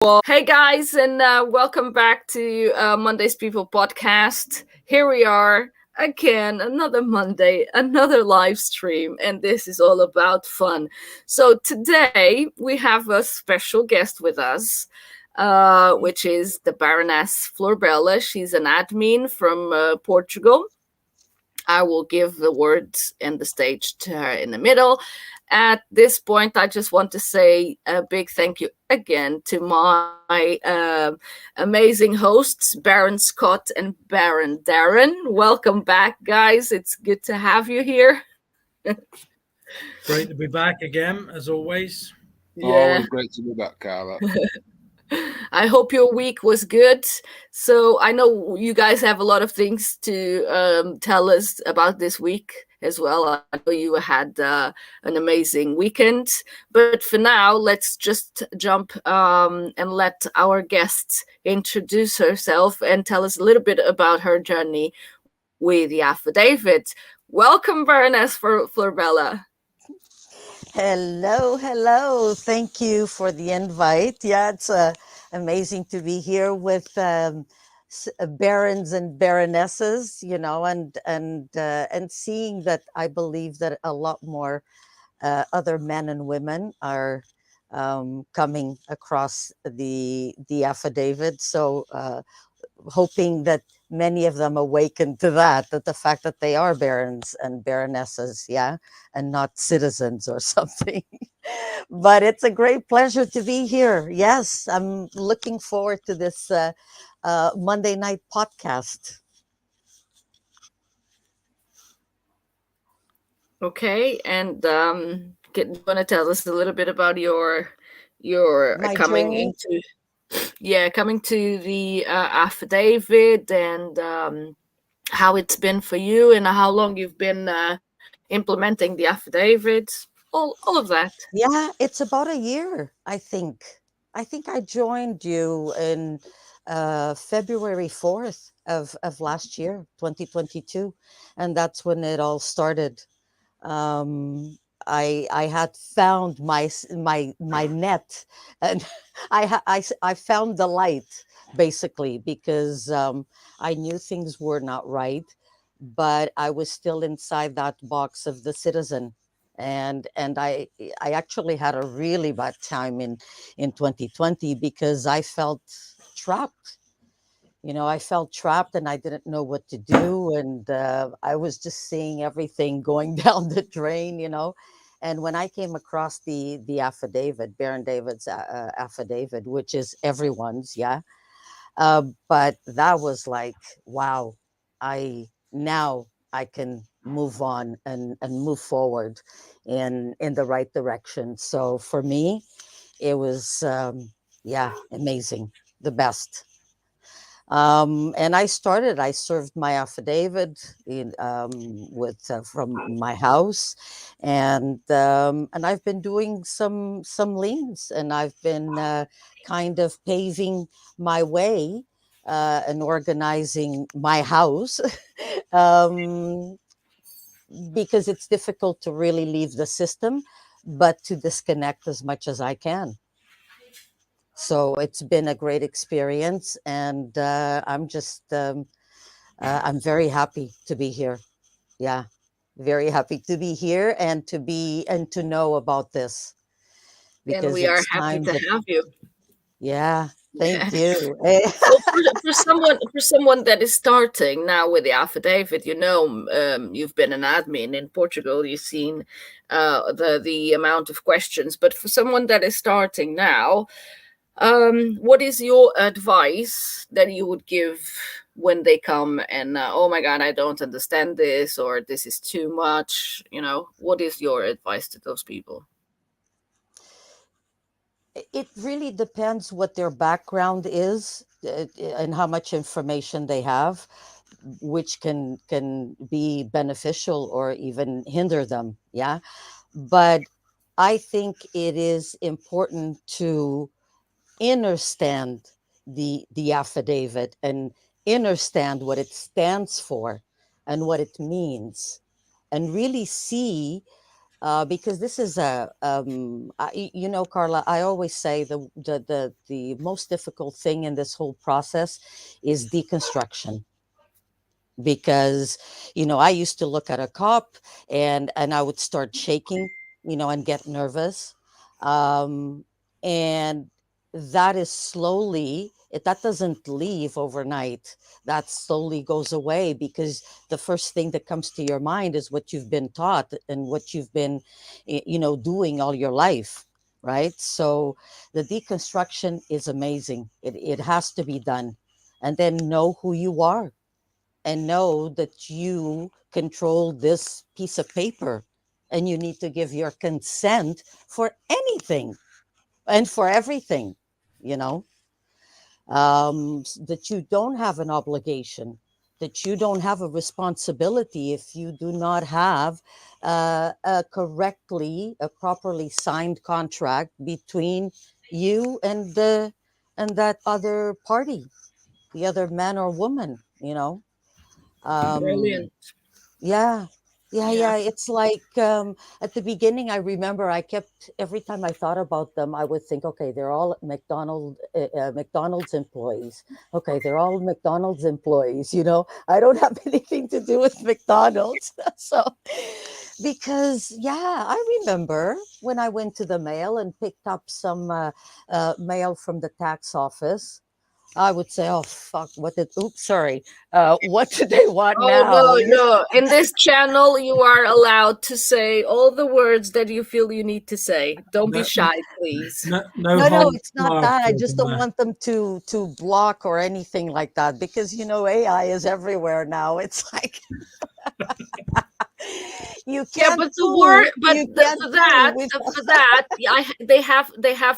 Well, hey guys, and welcome back to Monday's People podcast. Here we are again, another Monday, another live stream, and this is all about fun. So today we have a special guest with us, which is the Baroness Flor Bella. She's an admin from Portugal. I will give the words and the stage to her in the middle. At this point, I just want to say a big thank you again to my amazing hosts, Baron Scott and Baron Darren. Welcome back, guys. It's good to have you here. Great to be back again, as always. Yeah. Always great to be back, Carla. I hope your week was good. So I know you guys have a lot of things to tell us about this week as well. I know you had an amazing weekend. But for now, let's just jump and let our guest introduce herself and tell us a little bit about her journey with the affidavit. Welcome, Baroness Florbella. Hello, hello. Thank you for the invite. Yeah, it's amazing to be here with barons and baronesses, and seeing that I believe that a lot more other men and women are coming across the affidavit. So hoping that many of them awaken to that the fact that they are barons and baronesses, yeah, and not citizens or something. But it's a great pleasure to be here. Yes, I'm looking forward to this Monday night podcast. Okay, and do you want to tell us a little bit about your My coming journey. into coming to the affidavit and how it's been for you and how long you've been implementing the affidavit, all of that. Yeah, it's about a year, I think. I think I joined you in February 4th of last year, 2022. And that's when it all started. um I had found my net, and I found the light, basically, because I knew things were not right, but I was still inside that box of the citizen. And I actually had a really bad time in 2020 because I felt trapped. I felt trapped and I didn't know what to do. And I was just seeing everything going down the drain. And when I came across the affidavit, Baron David's affidavit, which is everyone's, yeah. But that was like, wow, now I can move on and move forward in the right direction. So for me, it was, yeah, amazing, the best. And I served my affidavit from my house, and I've been doing some liens, and I've been kind of paving my way and organizing my house. um, because it's difficult to really leave the system, but to disconnect as much as I can. So it's been a great experience, and I'm very happy to be here. Yeah, very happy to be here and to know about this, And because we are it's happy time to that. have you. Yeah, thank Yeah. you. Well, for someone that is starting now with the affidavit, you've been an admin in Portugal. You've seen the amount of questions, but for someone that is starting now, what is your advice that you would give when they come and oh my god, I don't understand this, or this is too much? What is your advice to those people? It really depends what their background is, and how much information they have, which can be beneficial or even hinder them. Yeah, but I think it is important to understand the affidavit and understand what it stands for and what it means, and really see because this is Carla, I always say the most difficult thing in this whole process is deconstruction, because I used to look at a cop and I would start shaking, and get nervous, um, and that is that doesn't leave overnight. That slowly goes away, because the first thing that comes to your mind is what you've been taught and what you've been doing all your life, right? So the deconstruction is amazing. It has to be done, and then know who you are, and know that you control this piece of paper, and you need to give your consent for anything and for everything, you know that you don't have an obligation, that you don't have a responsibility if you do not have a properly signed contract between you and that other party, the other man or woman, um Brilliant. yeah, yeah, Yeah. yeah. It's like, at the beginning, I remember I kept, every time I thought about them, I would think, okay, they're all McDonald's employees. Okay, they're all McDonald's employees. I don't have anything to do with McDonald's. So, because yeah, I remember when I went to the mail and picked up some mail from the tax office. I would say, "Oh fuck! Sorry. What do they want Oh now?" no, no. In this channel, you are allowed to say all the words that you feel you need to say. Don't be No, shy, please. no No, holds it's not barred that. I for just them don't there. want them to block or anything like that, because AI is everywhere now. It's like you Yeah, can't but the word, fool. but You can't fool with. for that, yeah, they have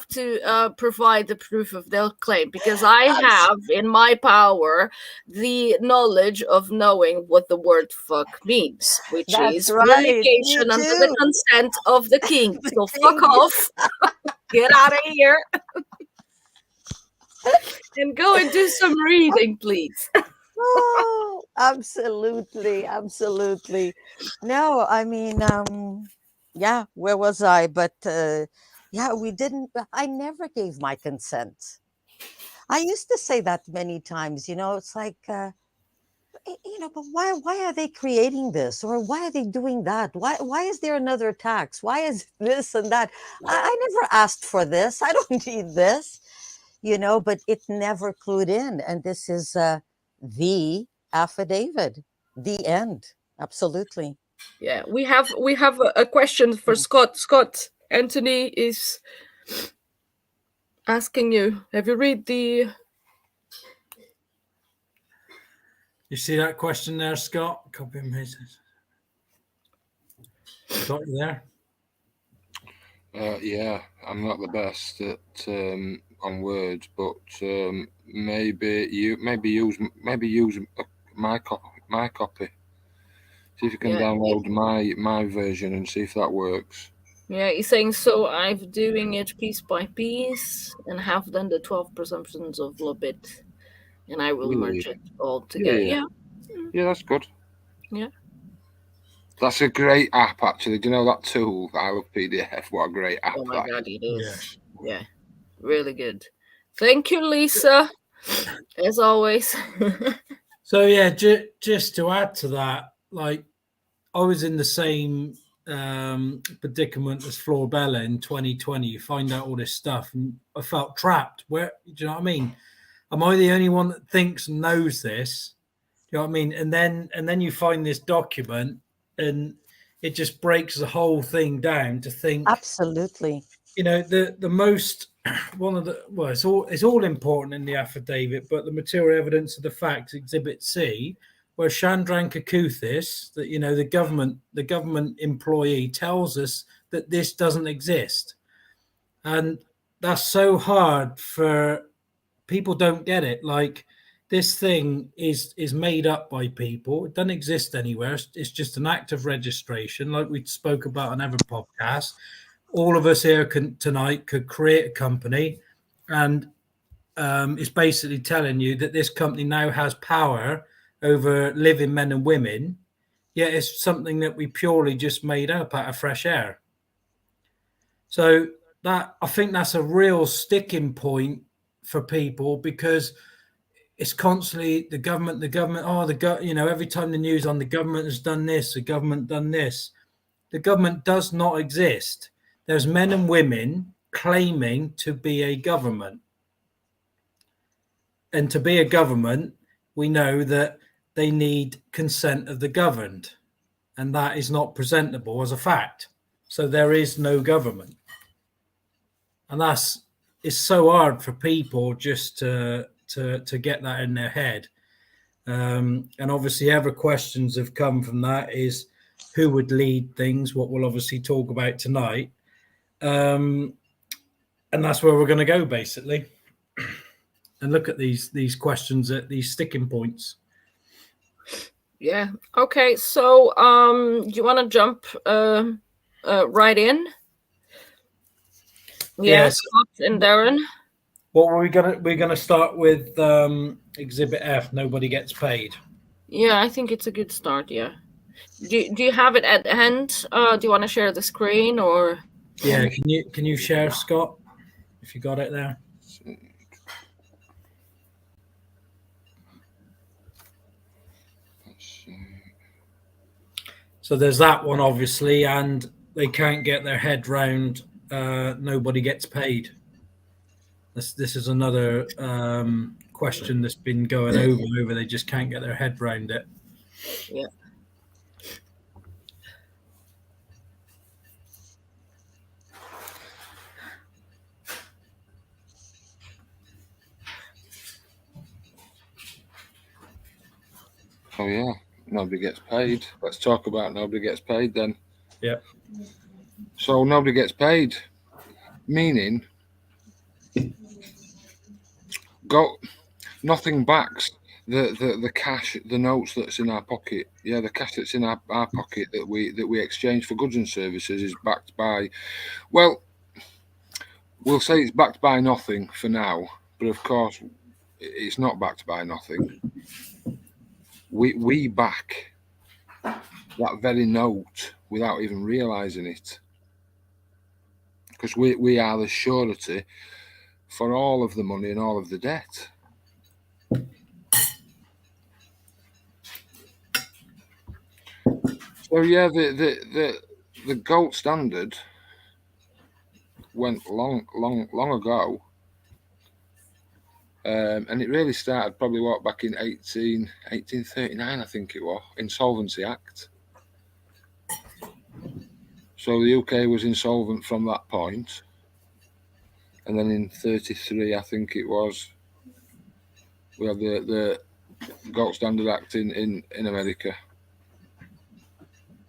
to provide the proof of their claim, because I Abs- have in my power the knowledge of knowing what the word "fuck" means, which That's is right. Me fornication under the too. consent of the king. The So fuck king. off, get out of here, and go and do some reading, please. Oh, absolutely, absolutely. No, I mean, yeah, where was I? But yeah, we didn't. I never gave my consent. I used to say that many times. It's like, but why are they creating this, or why are they doing that? Why is there another tax? Why is this and that? I never asked for this. I don't need this. But it never clued in. And this is the affidavit, the end. Absolutely. Yeah, we have a question for Scott. Scott, Anthony is asking you. Have you read the? You see that question there, Scott? Copy and paste it. Got you there. Yeah, I'm not the best at on words, but maybe use my copy. See if you can Yeah, download my version and see if that works. yeah. He's saying so. I'm doing it piece by piece and have done the 12 presumptions of Lobit, and I will merge Really? it all Yeah, together. yeah, Yeah, yeah. That's good. yeah. That's a great app, actually. Do you know that tool? I love PDF. What a great app Oh my that god, is. it Yeah. is. Yeah, really good. Thank you, Lisa. As always. So yeah, just to add to that, like I was in the same predicament as Flor Bella in 2020. You find out all this stuff, and I felt trapped. Where do you know what I mean? Am I the only one that thinks and knows this? Do you know what I mean? And then you find this document, and it just breaks the whole thing down to think. Absolutely. The most one of the well, it's all important in the affidavit, but the material evidence of the facts, Exhibit C, where Chandran Kakuthis, that the government employee, tells us that this doesn't exist, and that's so hard for people. Don't get it. Like this thing is made up by people. It doesn't exist anywhere. It's just an act of registration, like we spoke about on every podcast. All of us here tonight could create a company, and it's basically telling you that this company now has power over living men and women, yet it's something that we purely just made up out of fresh air. So that, I think that's a real sticking point for people, because it's constantly the government. Oh, every time the news on the government has done this, the government done this. The government does not exist. There's men and women claiming to be a government. And to be a government, we know that they need consent of the governed, and that is not presentable as a fact. So there is no government. And it's so hard for people just to get that in their head. And obviously other questions have come from that is who would lead things, what we'll obviously talk about tonight. And that's where we're going to go, basically, and look at these questions, at these sticking points. Yeah. Okay. So, do you want to jump right in? Yeah, Yes. Scott and Darren. What were we're gonna start with Exhibit F. Nobody gets paid. Yeah, I think it's a good start. Yeah. Do you have it at hand? Do you want to share the screen or? Yeah. Can you share, Scott, if you got it there? So there's that one, obviously, and they can't get their head round. Nobody gets paid. This is another question that's been going over. They just can't get their head round it. Yeah. Oh yeah, nobody gets paid. Let's talk about nobody gets paid then. Yeah. So nobody gets paid, meaning nothing backs the cash, the notes that's in our pocket. Yeah, the cash that's in our pocket that we exchange for goods and services is backed by, well, we'll say it's backed by nothing for now, but of course it's not backed by nothing. We back that very note without even realizing it, because we are the surety for all of the money and all of the debt. So yeah, the gold standard went long ago, and it really started probably back in 1839, I think it was, Insolvency Act. So the UK was insolvent from that point, and then in 33, I think it was, we had the Gold Standard Act in America.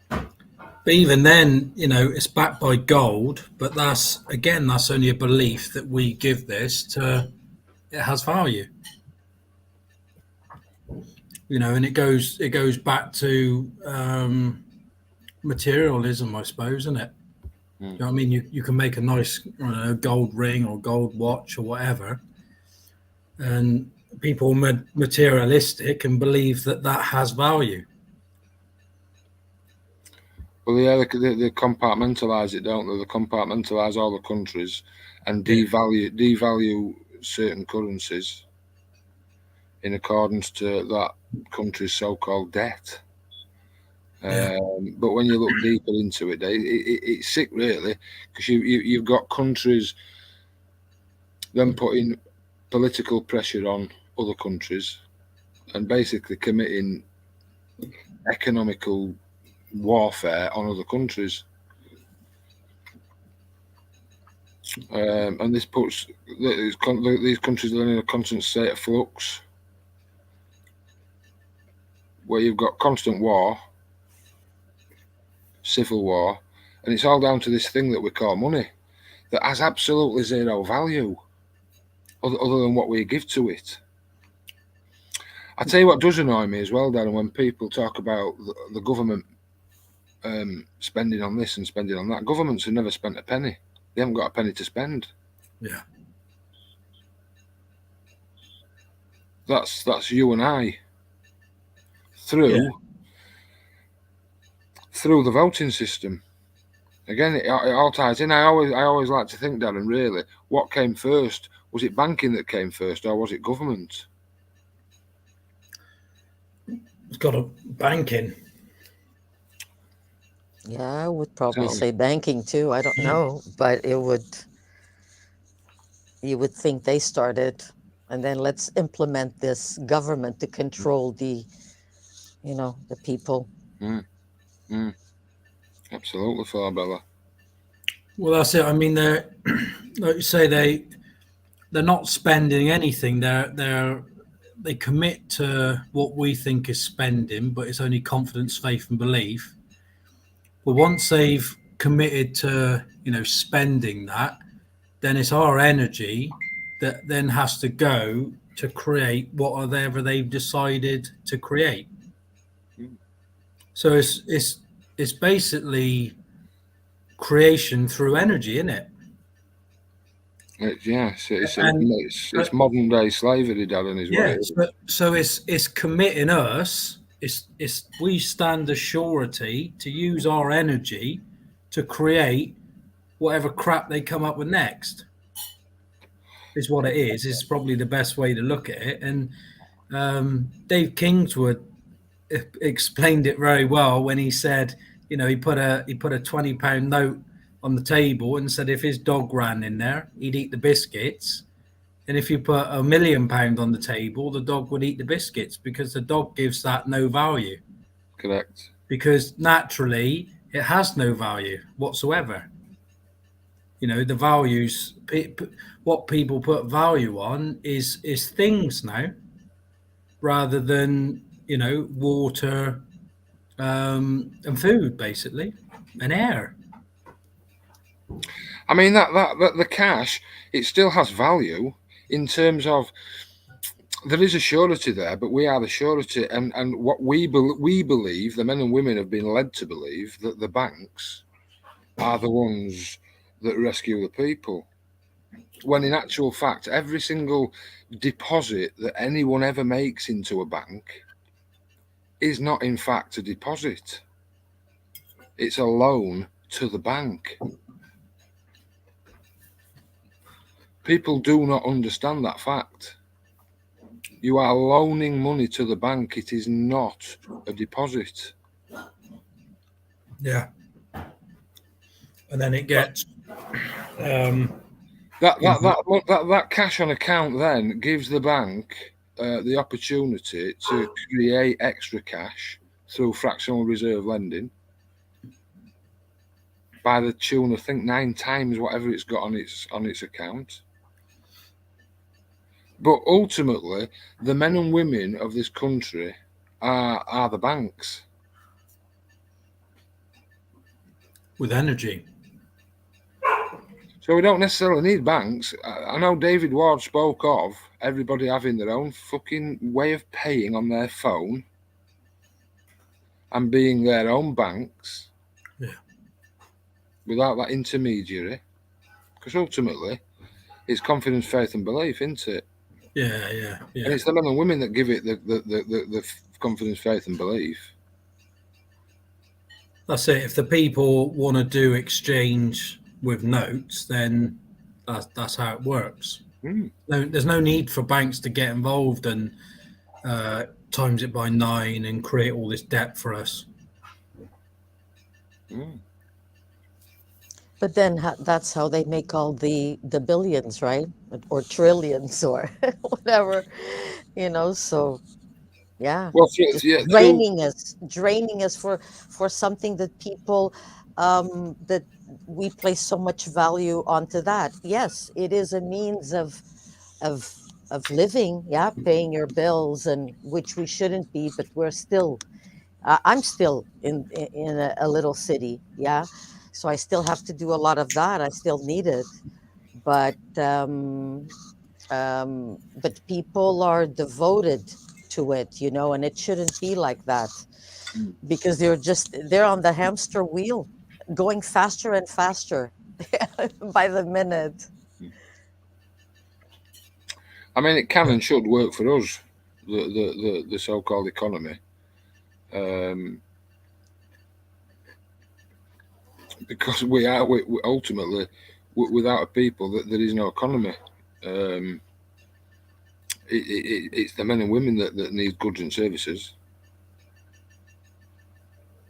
But even then, it's backed by gold, but that's only a belief that we give this to. It has value, and it goes back to materialism, I suppose, isn't it? You know what I mean? You can make a nice, gold ring or gold watch or whatever, and people are materialistic and believe that has value. Well, yeah, they compartmentalise it, don't they? They compartmentalise all the countries and devalue certain currencies in accordance to that country's so-called debt. But when you look deeper into it, it's sick, really, because you've got countries then putting political pressure on other countries and basically committing economical warfare on other countries. And this puts these countries in a constant state of flux, where you've got constant war, civil war, and it's all down to this thing that we call money that has absolutely zero value other than what we give to it. I tell you what does annoy me as well, Darren, when people talk about the government spending on this and spending on that. Governments have never spent a penny. They haven't got a penny to spend. Yeah. That's you and I through through the voting system. Again, it all ties in. I always like to think, Darren, really, what came first? Was it banking that came first, or was it government? It's got a banking. Yeah, I would probably Exactly. say banking too. I don't know, but you would think they started, and then let's implement this government to control the people. Absolutely, Flor Bella. Well, that's it. I mean, they're like you say, they're not spending anything. They commit to what we think is spending, but it's only confidence, faith, and belief. But once they've committed to spending that, then it's our energy that then has to go to create whatever they've decided to create. So it's basically creation through energy, isn't it? It's modern day slavery, Darren, is what it is. So it's committing us. It's we stand as surety to use our energy to create whatever crap they come up with next. Is what it is. Is probably the best way to look at it. And Dave Kingswood explained it very well when he said, he put a £20 note on the table and said if his dog ran in there, he'd eat the biscuits. And if you put £1 million on the table, the dog would eat the biscuits because the dog gives that no value. Correct. Because naturally, it has no value whatsoever. The values, what people put value on is things now, rather than water and food, basically, and air. I mean that the cash, it still has value in terms of there is a surety there, but we are the surety, and what we believe, the men and women have been led to believe that the banks are the ones that rescue the people, when in actual fact every single deposit that anyone ever makes into a bank is not in fact a deposit. It's a loan to the bank. People do not understand that fact. You are loaning money to the bank. It is not a deposit. Yeah. And then it gets that cash on account then gives the bank the opportunity to create extra cash through fractional reserve lending by the tune of, I think, 9 times whatever it's got on its account. But ultimately, the men and women of this country are the banks. With energy. So we don't necessarily need banks. I know David Ward spoke of everybody having their own fucking way of paying on their phone and being their own banks. Yeah. Without that intermediary. Because ultimately, it's confidence, faith and belief, isn't it? Yeah. And it's the men and women that give it the confidence, faith and belief. That's it. If the people want to do exchange with notes, then that's how it works. There's no need for banks to get involved and times it by 9 and create all this debt for us. But then that's how they make all the billions, right? Or trillions or whatever, so yeah. Well, draining us for something that people that we place so much value onto that. Yes, it is a means of living, yeah, paying your bills, and which we shouldn't be, but we're still I'm still in a little city, yeah, so I still have to do a lot of that. I still need it, but people are devoted to it, and it shouldn't be like that, because they're on the hamster wheel, going faster and faster by the minute. I mean, it can and should work for us, the so-called economy. because we ultimately, without a people, there is no economy. It's the men and women that need goods and services.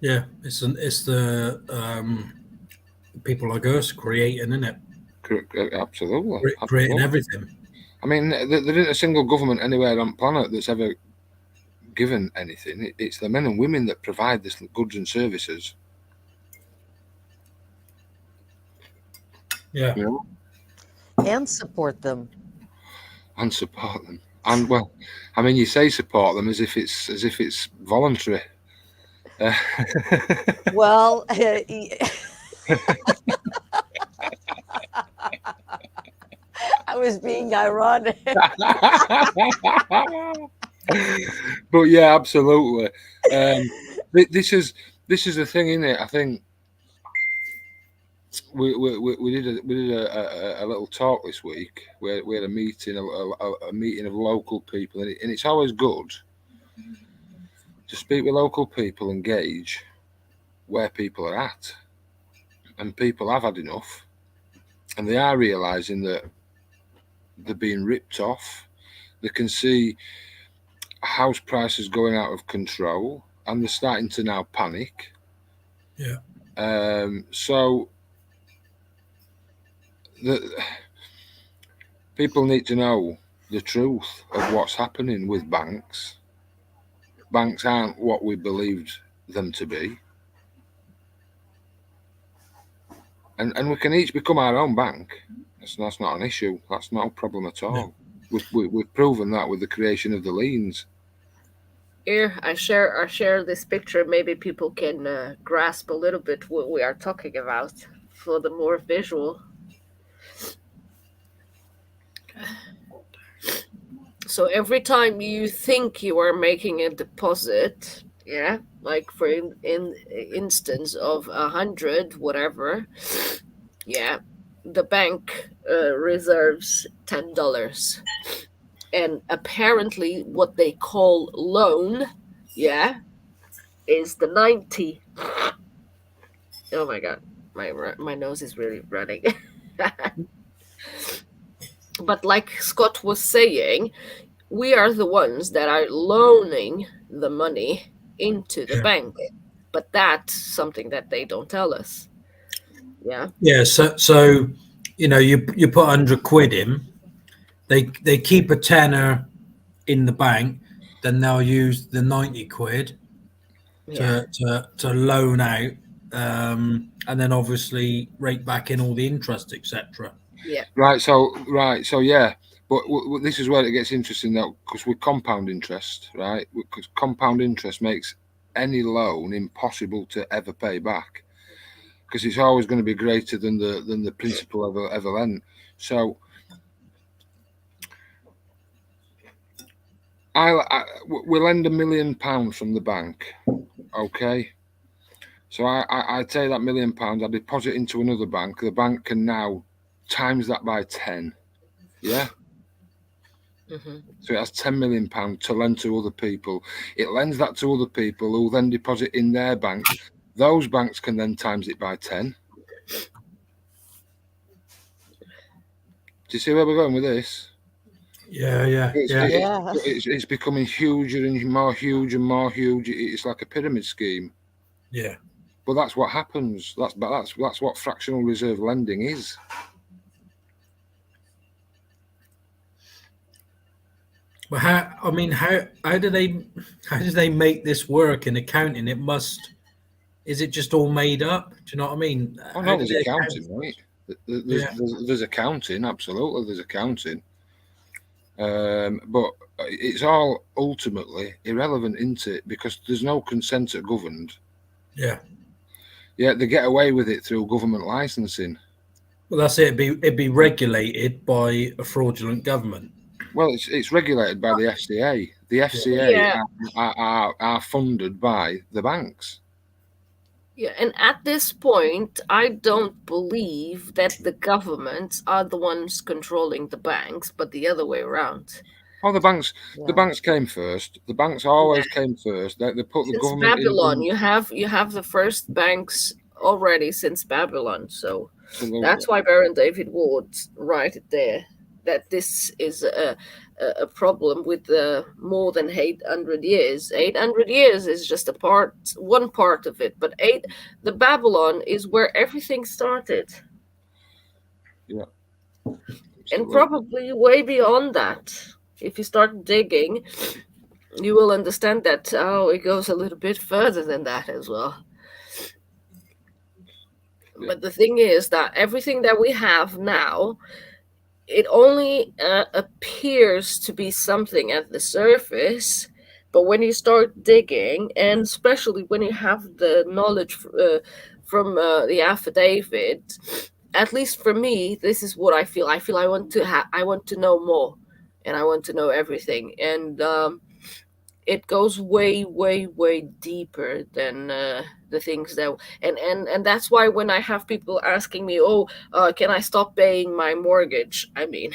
Yeah, it's the people like us creating, isn't it? Absolutely, Creating absolutely. everything. I mean, there isn't a single government anywhere on the planet that's ever given anything. It's the men and women that provide this goods and services. Yeah. You know, And support them. and support them. And well, I mean, you say support them as if it's voluntary. Well, I was being ironic. But yeah, absolutely. This is the thing, isn't it? I think we did a little talk this week where we had a meeting, a meeting of local people, and it's always good to speak with local people and gauge where people are at, and people have had enough, and they are realizing that they're being ripped off. They can see house prices going out of control, and they're starting to now panic. Yeah. So the people need to know the truth of what's happening with banks. Banks aren't what we believed them to be. And we can each become our own bank. That's not an issue. That's not a problem at all. Yeah. We've proven that with the creation of the liens. Here, I share this picture. Maybe people can grasp a little bit what we are talking about for the more visual. So every time you think you are making a deposit, yeah, like for in instance of 100, whatever, yeah, the bank reserves $10, and apparently what they call loan, yeah, is the 90. Oh my god, my nose is really running. But like Scott was saying, we are the ones that are loaning the money into the bank, but that's something that they don't tell us. Yeah. Yeah. So you know, you put 100 quid in, they keep a tenner in the bank, then they'll use the 90 quid to loan out, and then obviously rake back in all the interest, etc. Yeah. Right. So yeah. But this is where it gets interesting, though, because with compound interest, right? Because compound interest makes any loan impossible to ever pay back, because it's always going to be greater than the principal ever lent. So we lend £1 million from the bank, okay? So I take that £1 million, I deposit into another bank. The bank can now times that by 10, yeah. Mm-hmm. So it has £10 million to lend to other people. It lends that to other people who then deposit in their banks. Those banks can then times it by 10. Do you see where we're going with this? Yeah. It's becoming huger and more huge and more huge. It's like a pyramid scheme. Yeah. But that's what happens. That's what fractional reserve lending is. Well, how do they make this work in accounting? Is it just all made up? Do you know what I mean? Oh no, there's accounting, right? There's accounting, absolutely. There's accounting, but it's all ultimately irrelevant, isn't it? Because there's no consent at governed. Yeah. Yeah, they get away with it through government licensing. Well, that's it. It'd be regulated by a fraudulent government. Well, it's regulated by the FCA. The FCA are funded by the banks. Yeah, and at this point, I don't believe that the governments are the ones controlling the banks, but the other way around. Oh, the banks came first. The banks always came first. They put the Since government Babylon, in. you have the first banks already since Babylon. So Absolutely. that's why Baron David Ward write it there, that this is a problem with more than 800 years. 800 years is just one part of it, but the Babylon is where everything started. Yeah. And Absolutely. probably way beyond that. If you start digging, you will understand that it goes a little bit further than that as well. Yeah. But the thing is that everything that we have now, it only appears to be something at the surface. But when you start digging, and especially when you have the knowledge from the affidavit, at least for me, this is what I feel. I want to know more, and I want to know everything. And it goes way, way, way deeper than the things that, and that's why when I have people asking me, can I stop paying my mortgage? I mean,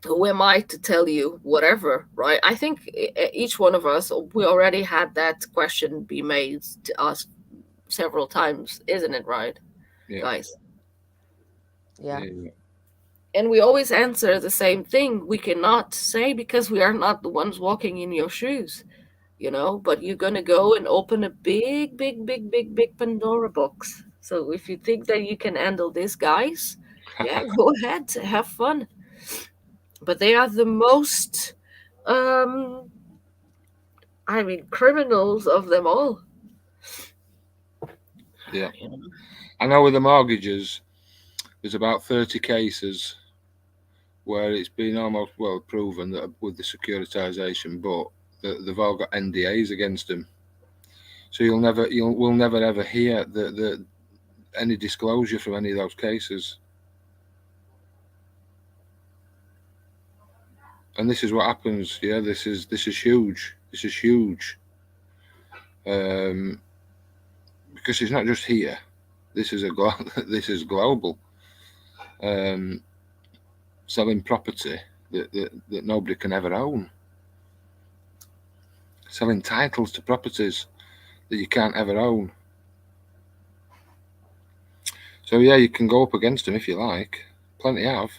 who am I to tell you whatever, right? I think each one of us, we already had that question be made to us several times, isn't it, right, Yeah. guys? Yeah. Yeah. And we always answer the same thing. We cannot say, because we are not the ones walking in your shoes, but you're going to go and open a big, big, big, big, big Pandora box. So if you think that you can handle this, guys, yeah, go ahead, have fun. But they are the most, criminals of them all. Yeah. You know? I know with the mortgages, there's about 30 cases where it's been almost proven that with the securitisation, but they've all got NDAs against them. So we'll never ever hear any disclosure from any of those cases. And this is what happens. Yeah, this is huge. This is huge. Because it's not just here. This is this is global. Selling property that nobody can ever own. Selling titles to properties that you can't ever own. So yeah, you can go up against them if you like. Plenty have.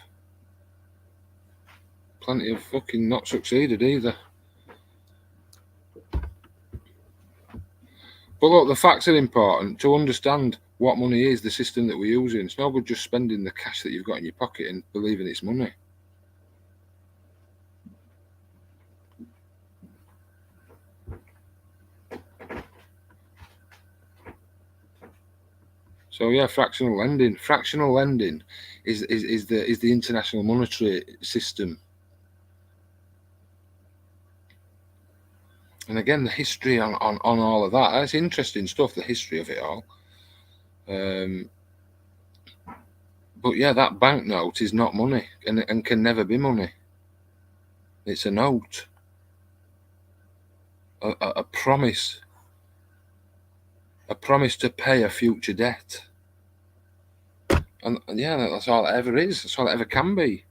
Plenty have fucking not succeeded either. But look, the facts are important to understand what money is, the system that we're using. It's no good just spending the cash that you've got in your pocket and believing it's money. So yeah, fractional lending. Fractional lending is the international monetary system. And again, the history on all of that. That's interesting stuff, the history of it all. But yeah, that banknote is not money and can never be money. It's a note. A promise. A promise to pay a future debt. And yeah, that's all it ever is. That's all it ever can be.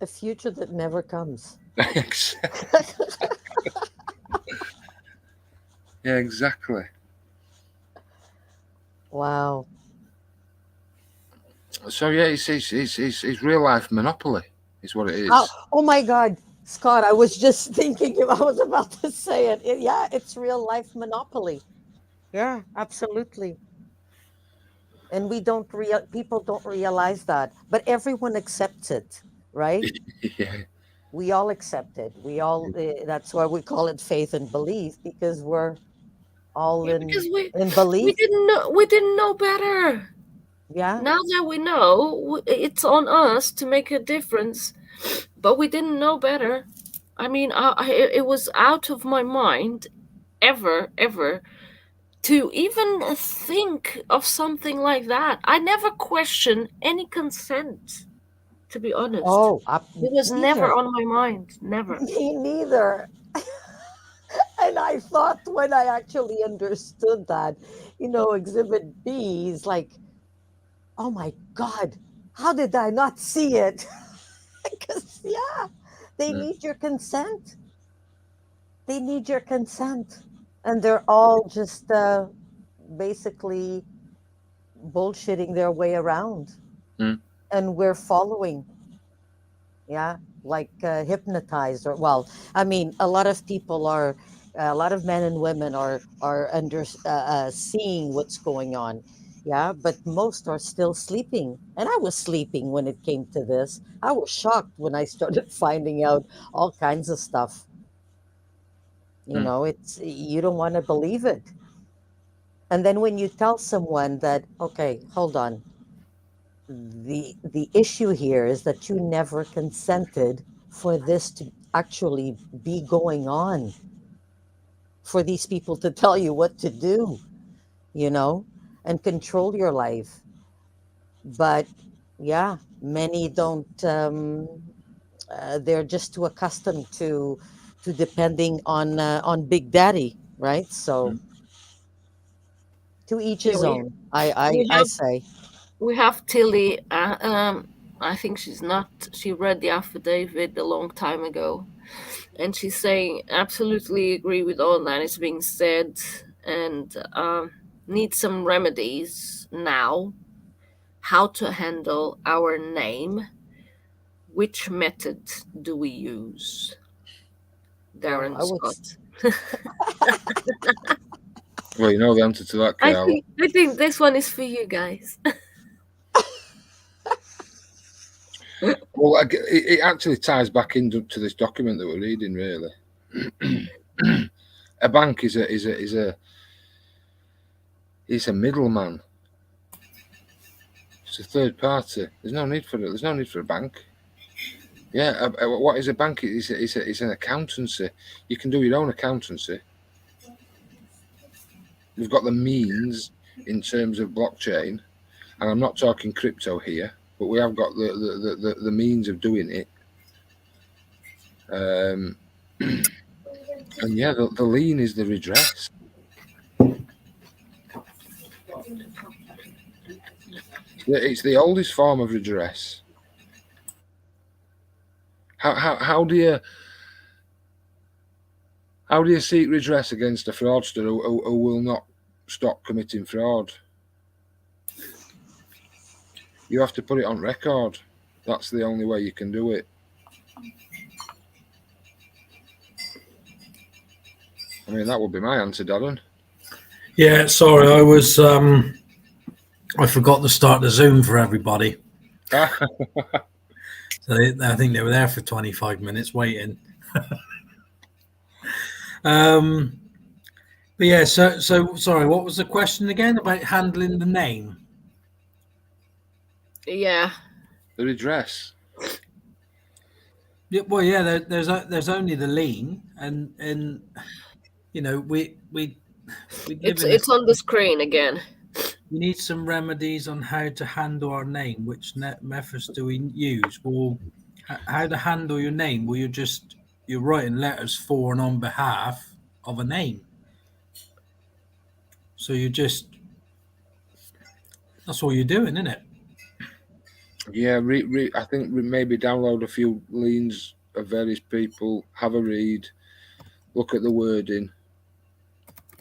A future that never comes. Yeah, exactly. Wow. So yeah, it's real life monopoly, is what it is. Oh my God, Scott! I was just thinking. I was about to say it. Yeah, it's real life monopoly. Yeah, absolutely. And people don't realize that, but everyone accepts it, right? Yeah. We all accept it. That's why we call it faith and belief, because we're all Yeah, because in belief. we didn't know better. Yeah. Now that we know, it's on us to make a difference. But we didn't know better. I mean, it was out of my mind, ever, to even think of something like that. I never questioned any consent, to be honest. Oh, It was never on my mind. Never. Me neither. And I thought, when I actually understood that, Exhibit B is like, oh my God, how did I not see it? Because, yeah, they need your consent. They need your consent. And they're all just basically bullshitting their way around, Mm. and we're following. Yeah, like hypnotized. Or, well, I mean, a lot of people are, a lot of men and women are under seeing what's going on. Yeah, but most are still sleeping, and I was sleeping when it came to this. I was shocked when I started finding out all kinds of stuff. It's, you don't want to believe it. And then when you tell someone that, okay, hold on, the issue here is that you never consented for this to actually be going on, for these people to tell you what to do, you know and control your life. But yeah, many don't, they're just too accustomed to depending on big daddy, right? So Mm. to each Yeah, his own, i i, we I have say. we have Tilly. I think she's not. She read the affidavit a long time ago, and she's saying absolutely agree with all that is being said, and need some remedies now. How to handle our name? Which method do we use? Well, Darren I would Scott. Well, you know the answer to that, I Carl. think I think this one is for you guys. Well, it actually ties back into this document that we're reading, really. A bank is a middleman. It's a third party. There's no need for it. There's no need for a bank. Yeah, what is a bank? It's an accountancy. You can do your own accountancy. We've got the means in terms of blockchain, and I'm not talking crypto here, but we have got the means of doing it. And yeah, the lien is the redress. It's the oldest form of redress. How do you seek redress against a fraudster who will not stop committing fraud? You have to put it on record. That's the only way you can do it. I mean, that would be my answer, Darren. Yeah, sorry, I forgot to start the Zoom for everybody. So I think they were there for 25 minutes waiting. But yeah, so sorry, what was the question again about handling the name? Yeah. The redress. Yeah, well, yeah, there's only the lien, and we live in It's on the screen again. we need some remedies on how to handle our name. Which methods do we use? Well, how to handle your name? Well, you're writing letters for and on behalf of a name. So that's all you're doing, isn't it? Yeah, I think maybe download a few liens of various people, have a read, look at the wording.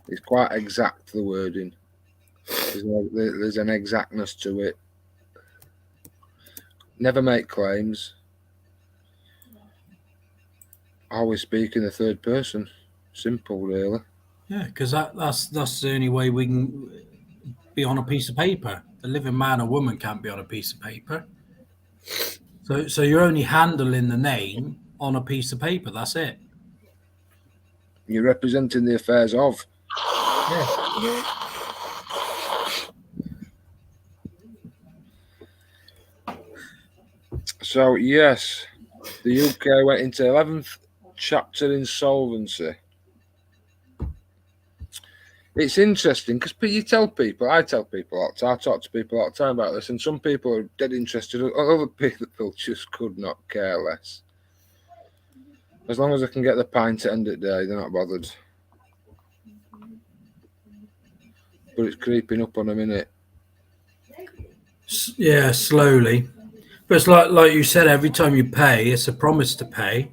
It's quite exact, the wording. There's an exactness to it. Never make claims. Always speak in the third person. Simple, really. Yeah, because that's the only way we can be on a piece of paper. A living man or woman can't be on a piece of paper. So you're only handling the name on a piece of paper. That's it. You're representing the affairs of. Yeah. So yes, the UK went into 11th chapter insolvency. It's interesting because I tell people all the time, I talk to people all the time about this, and some people are dead interested, other people just could not care less. As long as I can get the pint at the end of the day, they're not bothered. But it's creeping up on them, innit? Yeah, slowly. But it's like you said, every time you pay, it's a promise to pay,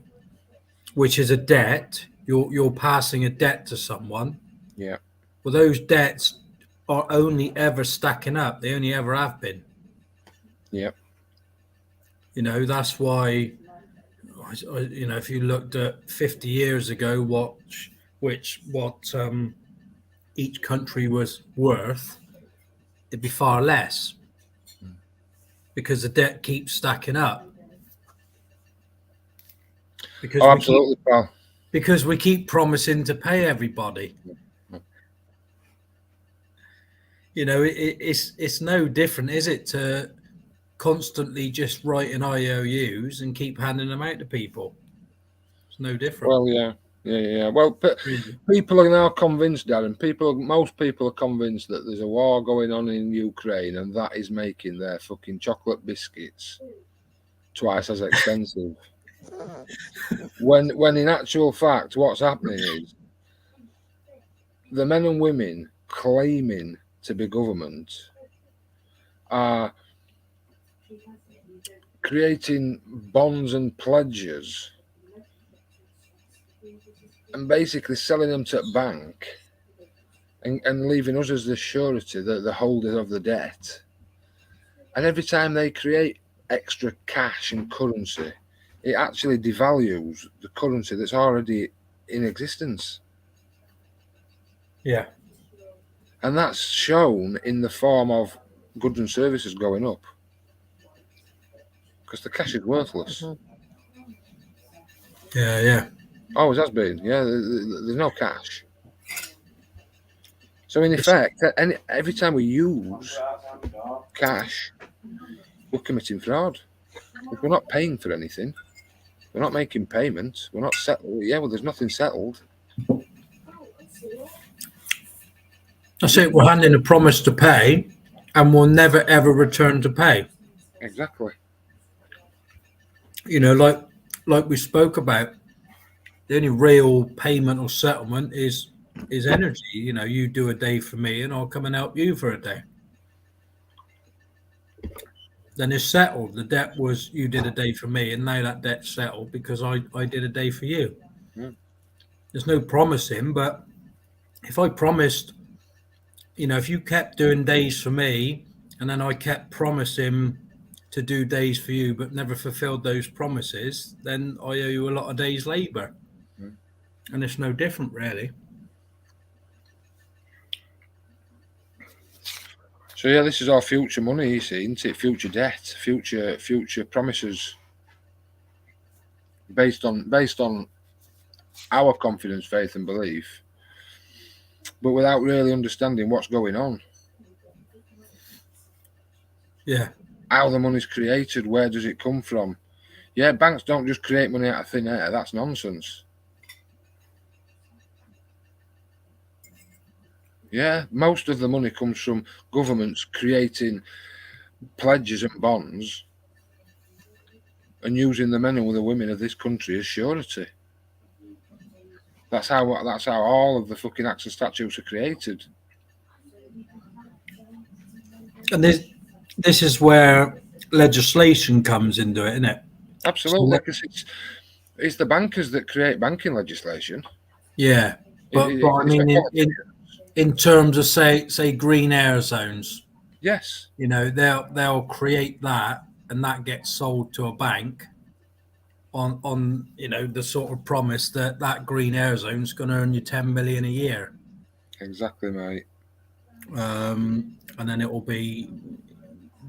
which is a debt. You're passing a debt to someone. Yeah. Well, those debts are only ever stacking up. They only ever have been. Yep. You know, that's why, you know, if you looked at 50 years ago, what each country was worth, it'd be far less because the debt keeps stacking up. Because Oh, absolutely, pal. because we keep promising to pay everybody. You know, it's no different, is it, to constantly just writing IOUs and keep handing them out to people? It's no different. Well, yeah. Well, but people are now convinced, Darren. Most people are convinced that there's a war going on in Ukraine, and that is making their fucking chocolate biscuits twice as expensive. when in actual fact, what's happening is the men and women claiming to be government are creating bonds and pledges and basically selling them to a bank and leaving us as the surety, the holder of the debt. And every time they create extra cash and currency, it actually devalues the currency that's already in existence. Yeah. And that's shown in the form of goods and services going up. Because the cash is worthless. Yeah. Always has been. Yeah, there's no cash. So in effect, every time we use cash, we're committing fraud. If we're not paying for anything, we're not making payments, we're not settled. Yeah, well, there's nothing settled. That's it. We're handing a promise to pay, and we'll never ever return to pay. Exactly. You know, like we spoke about, the only real payment or settlement is energy. You know, you do a day for me, and I'll come and help you for a day. Then it's settled. The debt was you did a day for me, and now that debt's settled because I did a day for you. There's no promising, but if I promised, you know, if you kept doing days for me, and then I kept promising to do days for you, but never fulfilled those promises, then I owe you a lot of days' labour. And it's no different, really. So yeah, this is our future money, you see, isn't it? Future debt, future promises, based on our confidence, faith, and belief, but without really understanding what's going on. Yeah. How the money's created, where does it come from? Yeah, banks don't just create money out of thin air. That's nonsense. Yeah, most of the money comes from governments creating pledges and bonds and using the men and the women of this country as surety. That's how all of the fucking acts and statutes are created. And this is where legislation comes into it, isn't it? Absolutely, because it's the bankers that create banking legislation. Yeah, but I mean, in terms of say green air zones, yes, you know, they'll create that, and that gets sold to a bank on you know, the sort of promise that green air zone's going to earn you 10 million a year. Exactly, mate. And then it will be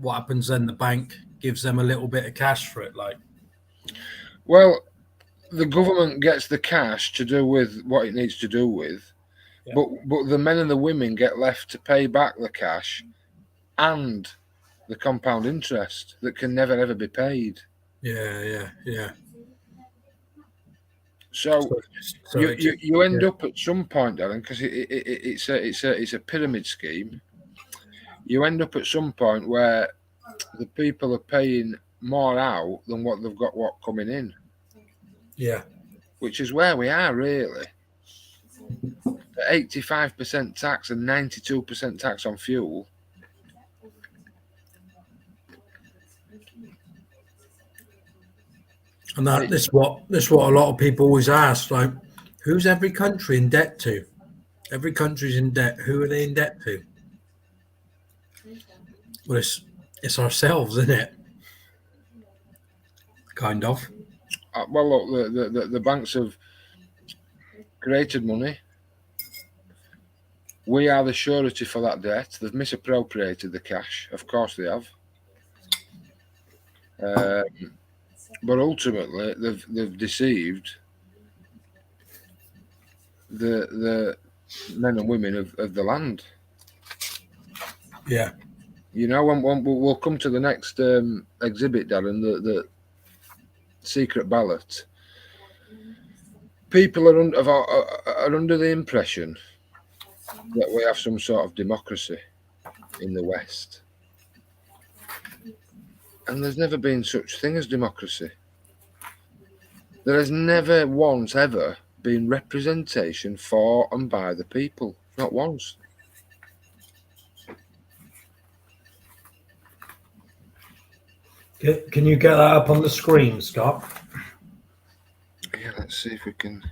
what happens then. The bank gives them a little bit of cash for it, like. Well, the government gets the cash to do with what it needs to do with. Yeah. But the men and the women get left to pay back the cash and the compound interest that can never ever be paid. Yeah. So you end up at some point, Darren, because it's a pyramid scheme. You end up at some point where the people are paying more out than what they've got coming in. Yeah. Which is where we are, really. 85% tax and 92% tax on fuel. And that's what a lot of people always ask, like, who's every country in debt to? Every country's in debt. Who are they in debt to? Well, it's ourselves, isn't it? Kind of. Well, look, the banks have created money. We are the surety for that debt. They've misappropriated the cash. Of course they have. But ultimately, they've deceived the men and women of the land. Yeah. You know, when we'll come to the next exhibit, Darren, the secret ballot. People are under the impression that we have some sort of democracy in the West. And there's never been such thing as democracy. There has never once ever been representation for and by the people. Not once. Can you get that up on the screen, Scott? Yeah, let's see if we can.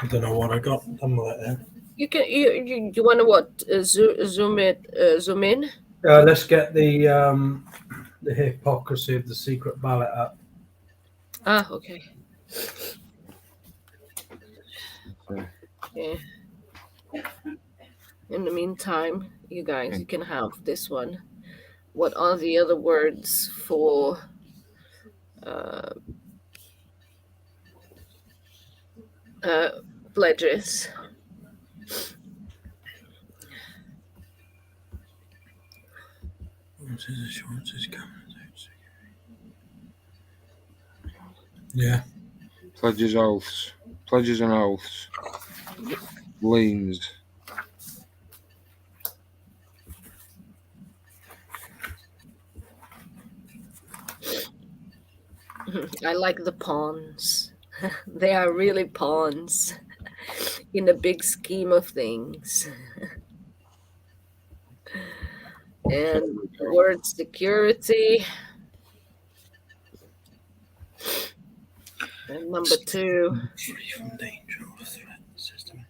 I don't know what I got done with it there. You can you want to what zoom in? Let's get the hypocrisy of the secret ballot up. Ah, okay. Yeah. In the meantime, you guys, you can have this one. What are the other words for pledges? Yeah. Pledges and oaths, liens. I like the pawns. They are really pawns in the big scheme of things. And word security. And number 2. Free from danger or threat system.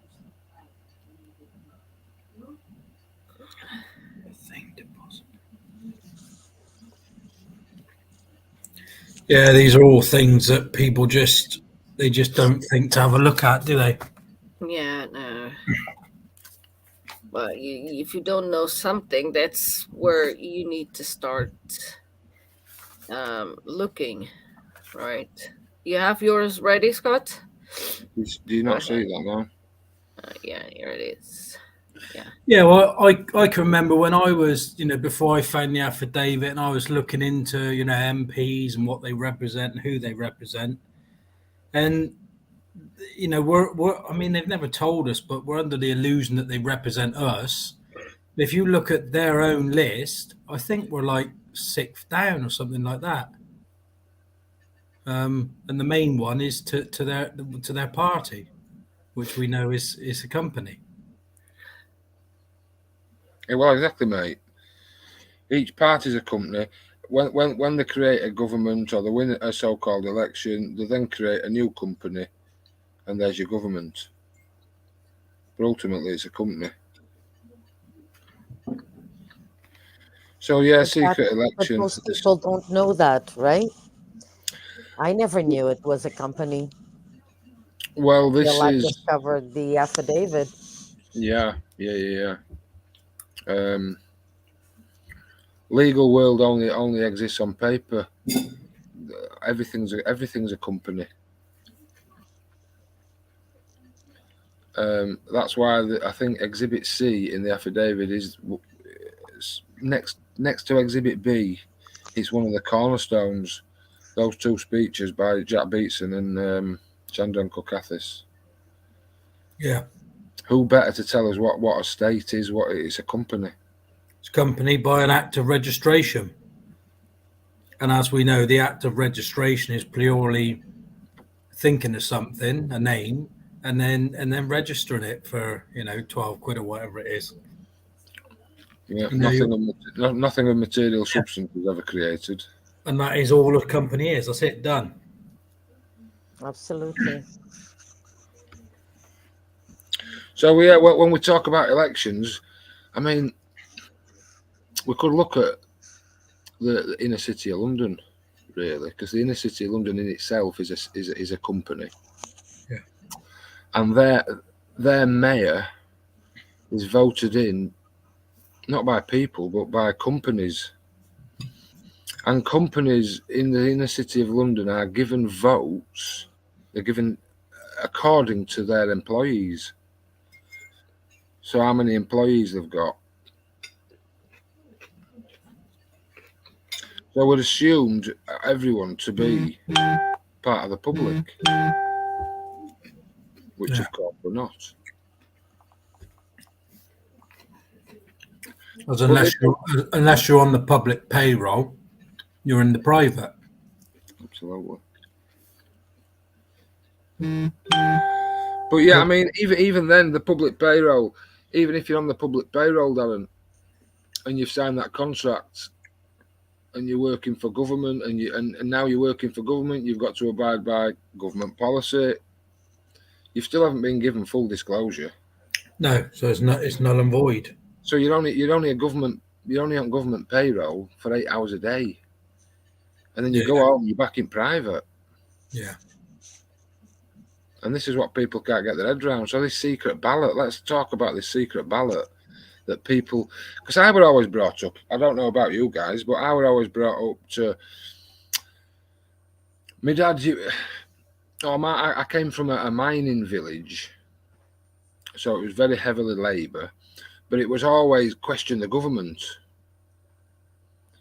Yeah, these are all things that people just don't think to have a look at, do they? Yeah, no. But if you don't know something, that's where you need to start looking, right? You have yours ready, Scott? Do you not see that now? Yeah, here it is. Yeah. Yeah, well, I can remember when I was, before I found the affidavit, and I was looking into, MPs and what they represent and who they represent, and they've never told us, but we're under the illusion that they represent us. If you look at their own list, I think we're like 6th down or something like that. And the main one is to their party, which we know is a company. Yeah, well, exactly, mate. Each party is a company. When they create a government or they win a so-called election, they then create a new company, and there's your government. But ultimately, it's a company. So yeah, secret election. But most people don't know that, right? I never knew it was a company. Well, this Until I is discovered the affidavit. yeah. Legal world only exists on paper. Everything's a company. That's why I think Exhibit C in the affidavit is next to Exhibit B. It's one of the cornerstones. Those 2 speeches by Jack Beatson and Chandran Kokathis. Yeah. Who better to tell us what a state is? What it's a company. It's a company by an act of registration, and as we know, the act of registration is purely thinking of something, a name, and then registering it for 12 quid or whatever it is. Yeah, nothing of material substance was ever created. And that is all a company is. That's it, done. Absolutely. So when we talk about elections, I mean, we could look at the inner city of London, really, because the inner city of London in itself is a company. Yeah. And their mayor is voted in not by people but by companies. And companies in the inner city of London are given votes. They're given according to their employees. So how many employees they've got. So we're assumed everyone to be part of the public, which of course we're not. As unless you're on the public payroll, you're in the private. Absolutely. But yeah, I mean, even then, the public payroll, even if you're on the public payroll, Darren, and you've signed that contract, and you're working for government, and now you're working for government, you've got to abide by government policy. You still haven't been given full disclosure. No, so it's null and void. So you're only on government payroll for 8 hours a day, and then you go home, you're back in private. Yeah. And this is what people can't get their head around. So this secret ballot, let's talk about this secret ballot that people, because I was always brought up, I don't know about you guys, but I was always brought up to, my dad, I came from a mining village, so it was very heavily labour, but it was always question the government.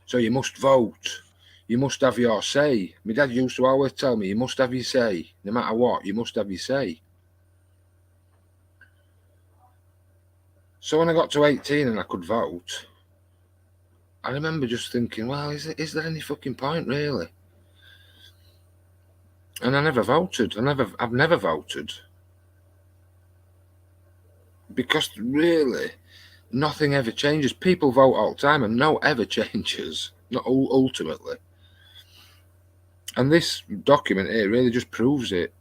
So you must vote. You must have your say. My dad used to always tell me, you must have your say. No matter what, you must have your say. So when I got to 18 and I could vote, I remember just thinking, well, is there any fucking point, really? And I never voted. I've never voted. Because really, nothing ever changes. People vote all the time and no ever changes. Not ultimately. And this document here really just proves it.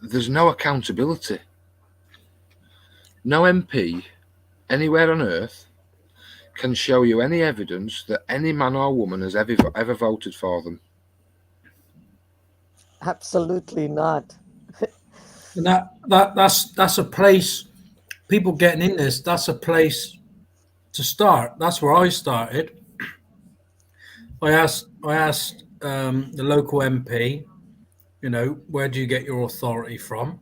There's no accountability. No MP anywhere on earth can show you any evidence that any man or woman has ever voted for them. Absolutely not. And that's a place, people getting in this, that's a place to start. That's where I started. I asked the local MP, where do you get your authority from?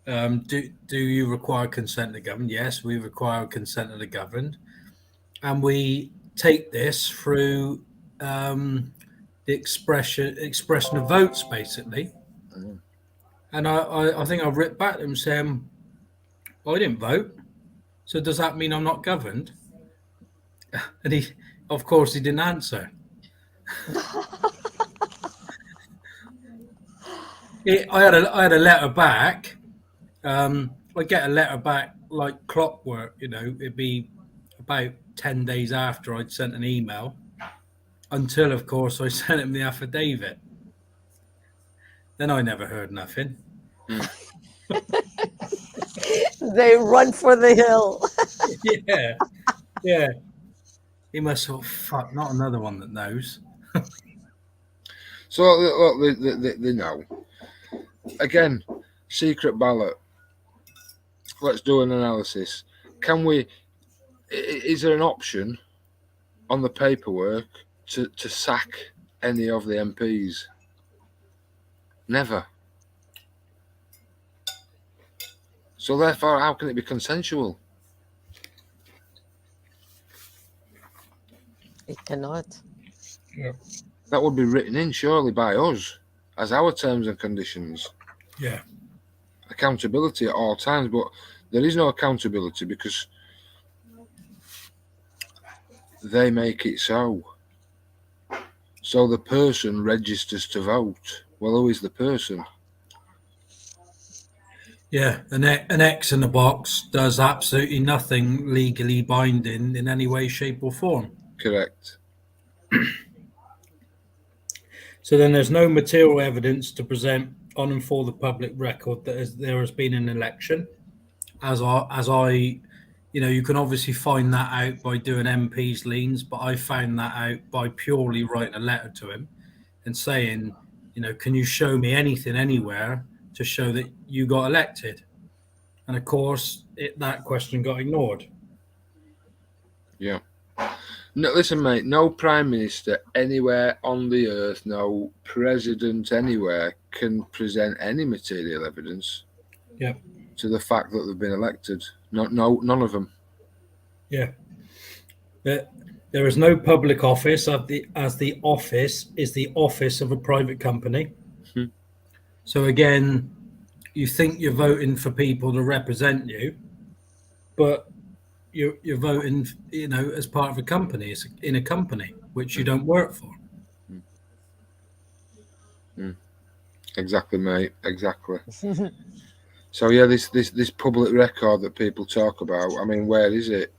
Do you require consent of the governed? Yes, we require consent of the governed. And we take this through the expression of votes, basically. Mm. And I think I ripped back at him saying, well, I didn't vote. So does that mean I'm not governed? And he didn't answer. I had a letter back. I get a letter back like clockwork, it'd be about 10 days after I'd sent an email, until, of course, I sent him the affidavit. Then I never heard nothing. They run for the hill. Yeah. He must have thought, fuck, not another one that knows. So look, they know. Again, secret ballot. Let's do an analysis. Is there an option on the paperwork to sack any of the MPs? Never. So therefore, how can it be consensual? It cannot. Yeah. That would be written in surely by us as our terms and conditions. Yeah. Accountability at all times, but there is no accountability because they make it so. So the person registers to vote. Well, who is the person? Yeah, an X in the box does absolutely nothing legally binding in any way, shape, or form. Correct. So then there's no material evidence to present on and for the public record that there has been an election. As I, you can obviously find that out by doing MP's liens, but I found that out by purely writing a letter to him and saying, can you show me anything anywhere to show that you got elected? And of course, that question got ignored. Yeah. No, listen, mate, no prime minister anywhere on the earth, no president anywhere can present any material evidence to the fact that they've been elected. No, none of them. Yeah. There is no public office as the office is the office of a private company. So again, you think you're voting for people to represent you, but you're voting, as part of a company. It's in a company which you don't work for. Exactly, mate. Exactly. So yeah, this public record that people talk about. I mean, where is it?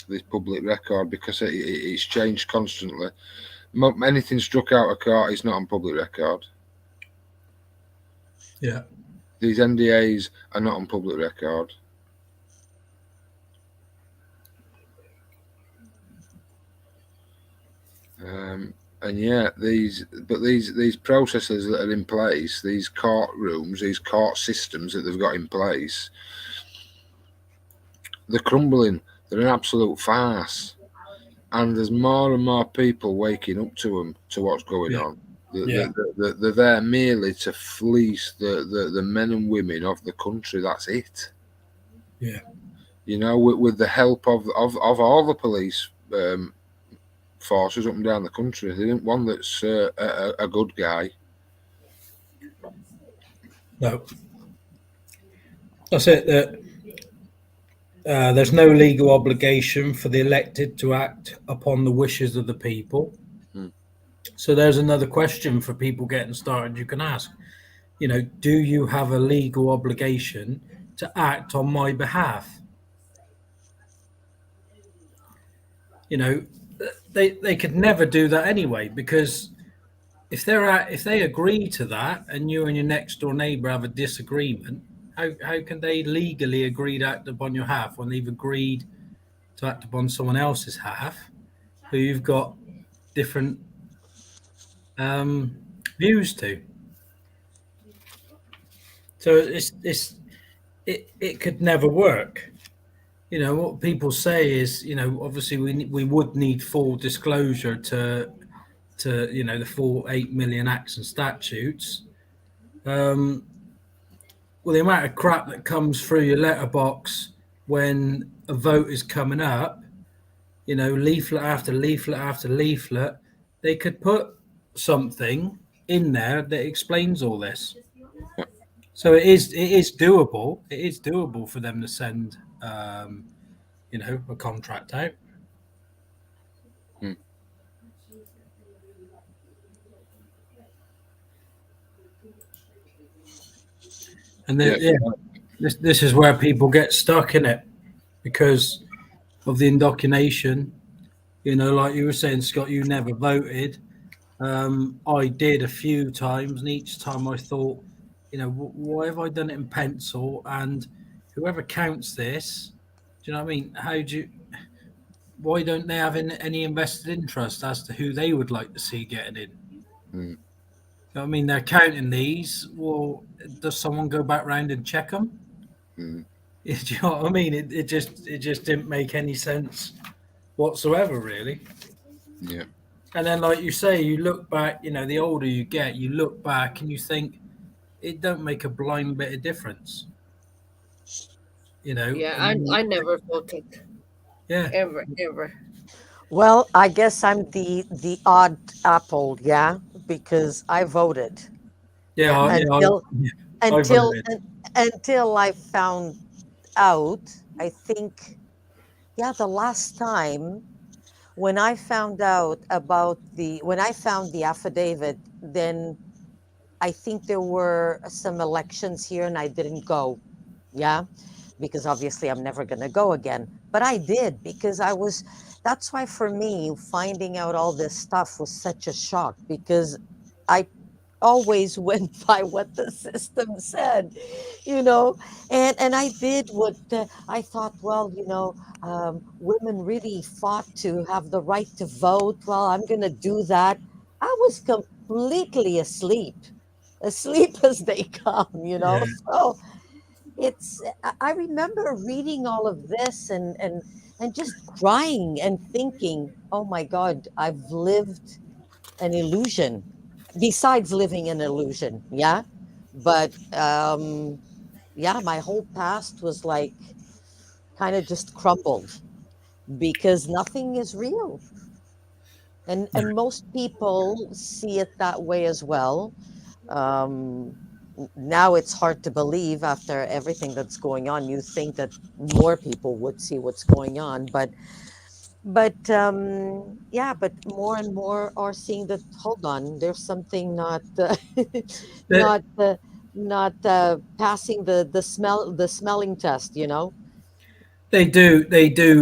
This public record, because it's changed constantly. Anything struck out of court is not on public record. Yeah. These NDAs are not on public record. And yeah, these processes that are in place, these courtrooms, these court systems that they've got in place, they're crumbling. They're an absolute farce. And there's more and more people waking up to what's going on. They're there merely to fleece the men and women of the country. That's it. Yeah. With the help of all the police forces up and down the country. There isn't one that's a good guy. No. That's it. There's no legal obligation for the elected to act upon the wishes of the people. So there's another question for people getting started you can ask. Do you have a legal obligation to act on my behalf? They could never do that anyway, because if they agree to that and you and your next door neighbor have a disagreement, how can they legally agree to act upon your behalf when they've agreed to act upon someone else's half who you've got different views to? So it could never work. What people say is, obviously we would need full disclosure to the full 8 million acts and statutes. Well, the amount of crap that comes through your letterbox when a vote is coming up, leaflet after leaflet after leaflet, they could put something in there that explains all this. So it is doable. It is doable for them to send, a contract out. And then, this is where people get stuck in it because of the indoctrination. Like you were saying, Scott, you never voted. I did a few times, and each time I thought, why have I done it in pencil? And whoever counts this, do you know what I mean? Why don't they have any invested interest as to who they would like to see getting in? You know what I mean? They're counting these. Well, does someone go back round and check them? Do you know what I mean? It just didn't make any sense whatsoever, really. Yeah. And then, like you say, you look back. The older you get, you look back and you think it don't make a blind bit of difference. Yeah, I never voted. Yeah. Ever. Well, I guess I'm the odd apple, yeah, because I voted. Yeah. Until I found out, I think, the last time when I found out when I found the affidavit, then I think there were some elections here and I didn't go. Yeah. Because obviously I'm never going to go again. But I did, because that's why for me, finding out all this stuff was such a shock, because I always went by what the system said, you know. And I did what I thought. Well, women really fought to have the right to vote. Well, I'm going to do that. I was completely asleep as they come, Yeah. So it's I remember reading all of this and just crying and thinking, oh my God, I've lived an illusion besides living an illusion. Yeah. But yeah, my whole past was like kind of just crumbled because nothing is real. And most people see it that way as well. um Now it's hard to believe after everything that's going on. You think that more people would see what's going on, but yeah, but more and more are seeing that, hold on, there's something not They, not not passing the smelling test, they do. They do.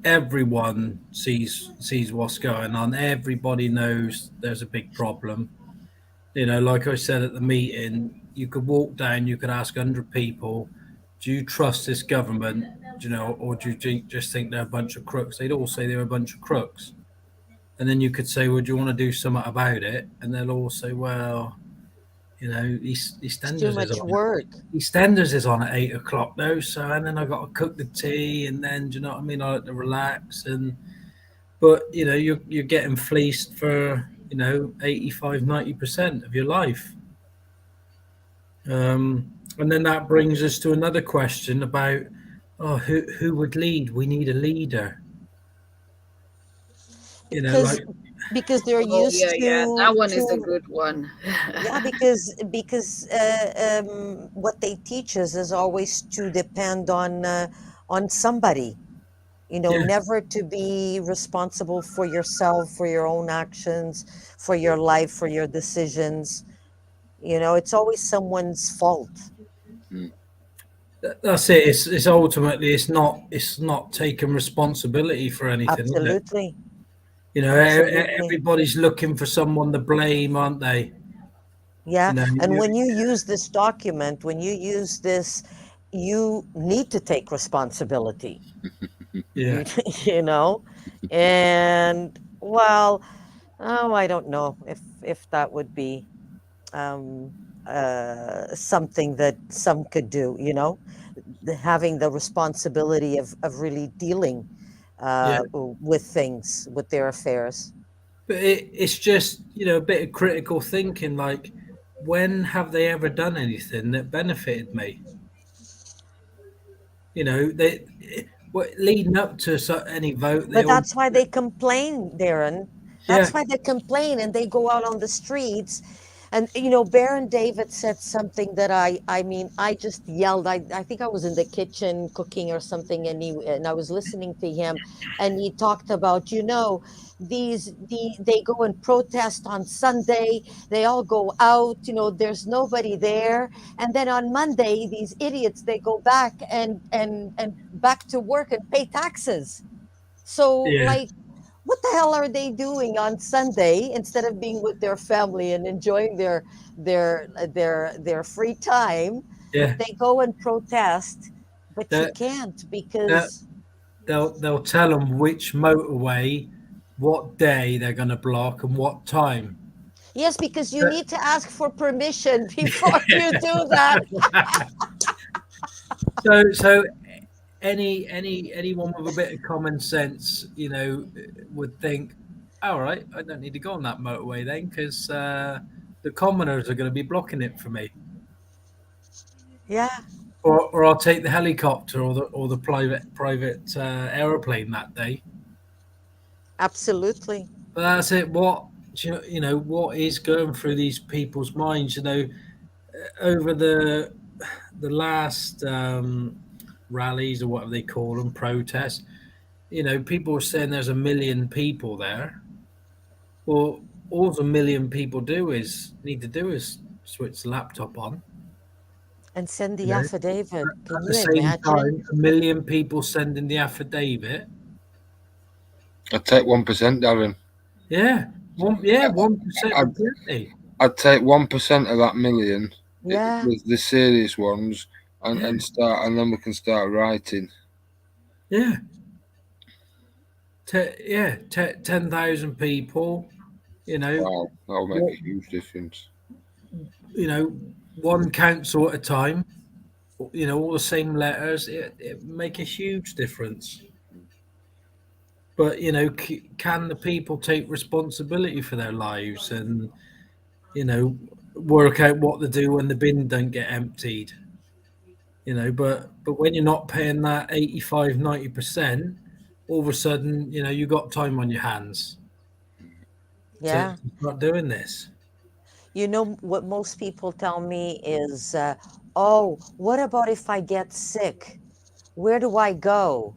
Everyone sees what's going on. Everybody knows there's a big problem. Like I said at the meeting, you could walk down, you could ask 100 people, do you trust this government? Or do you just think they're a bunch of crooks? They'd all say they're a bunch of crooks. And then you could say, well, do you want to do something about it? And they'll all say, well, it's too EastEnders is much on. work. EastEnders is on at 8 o'clock though, so and then I got to cook the tea, and then do you know what I mean? I like to relax, but you're getting fleeced for 85-90% of your life. And then that brings us to another question about, who would lead? We need a leader. because Like, because they're Oh yeah, used yeah. That one is a to good one. yeah, because what they teach us is always to depend on somebody, yeah, never to be responsible for yourself, for your own actions, for your life, for your decisions. It's always someone's fault. that's it. It's ultimately it's not taking responsibility for anything, is it? Absolutely. Absolutely. Everybody's looking for someone to blame, aren't they? Yeah. You know, And you, when you use this document, when you use this, you need to take responsibility. yeah. You, you know, and well, oh, I don't know if that would be um, something that some could do. Having the responsibility of really dealing Yeah, with things, with their affairs. but it's just a bit of critical thinking. Like, when have they ever done anything that benefited me? They leading up to any vote, they But all that's why they complain, Darren. yeah, That's why they complain and they go out on the streets. And Baron David said something that I mean, I just yelled. I think I was in the kitchen cooking or something, and I was listening to him, and he talked about, they go and protest on Sunday. They all go out, there's nobody there. And then on Monday, these idiots, they go back and back to work and pay taxes. So, yeah, like, what the hell are they doing on Sunday instead of being with their family and enjoying their free time? yeah. They go and protest, but you That can't that because they'll tell them which motorway, what day they're going to block, and what time. yes, because you But- need to ask for permission before you do that. so anyone with a bit of common sense, would think, all right, I don't need to go on that motorway then, because the commoners are going to be blocking it for me, Yeah, or I'll take the helicopter or the private aeroplane that day. absolutely. But that's it. What what is going through these people's minds? Over the last rallies, or whatever they call them, protests. People are saying there's 1 million people there. Well, all a million people need to do is switch the laptop on. And send You the know, affidavit. Can at the you same imagine? time, 1 million people sending the affidavit. I'd take 1%, Darren. Yeah, 1%. I, Plenty. I'd take 1% of that million, Yeah. the serious ones, and Yeah. and then we can start writing. Yeah. 10,000 people, Wow, that'll make a huge difference. One council at a time, all the same letters, it make a huge difference. But, can the people take responsibility for their lives and, work out what to do when the bin don't get emptied? But when you're not paying that 85, 90%, all of a sudden, you got time on your hands to Yeah. start doing this. What most people tell me is, oh, what about if I get sick? Where do I go?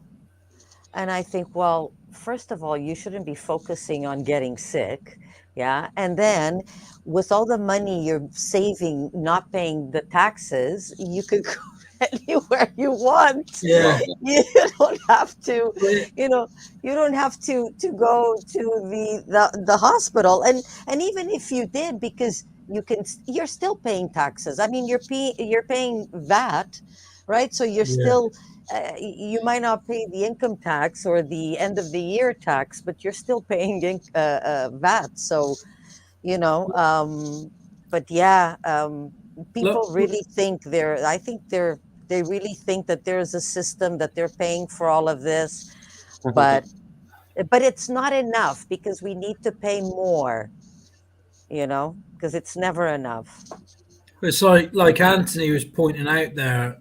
And I think, well, first of all, you shouldn't be focusing on getting sick. Yeah. And then with all the money you're saving, not paying the taxes, you could go anywhere you want. Yeah. You don't have to, Well, you don't have to go to the hospital. And even if you did, because you're still paying taxes. I mean, you're paying VAT, right? So you're yeah. still, you might not pay the income tax or the end of the year tax, but you're still paying VAT. So, but yeah, people Look, really think I think they really think that there's a system that they're paying for all of this, but it's not enough, because we need to pay more, because it's never enough. it's like Anthony was pointing out there.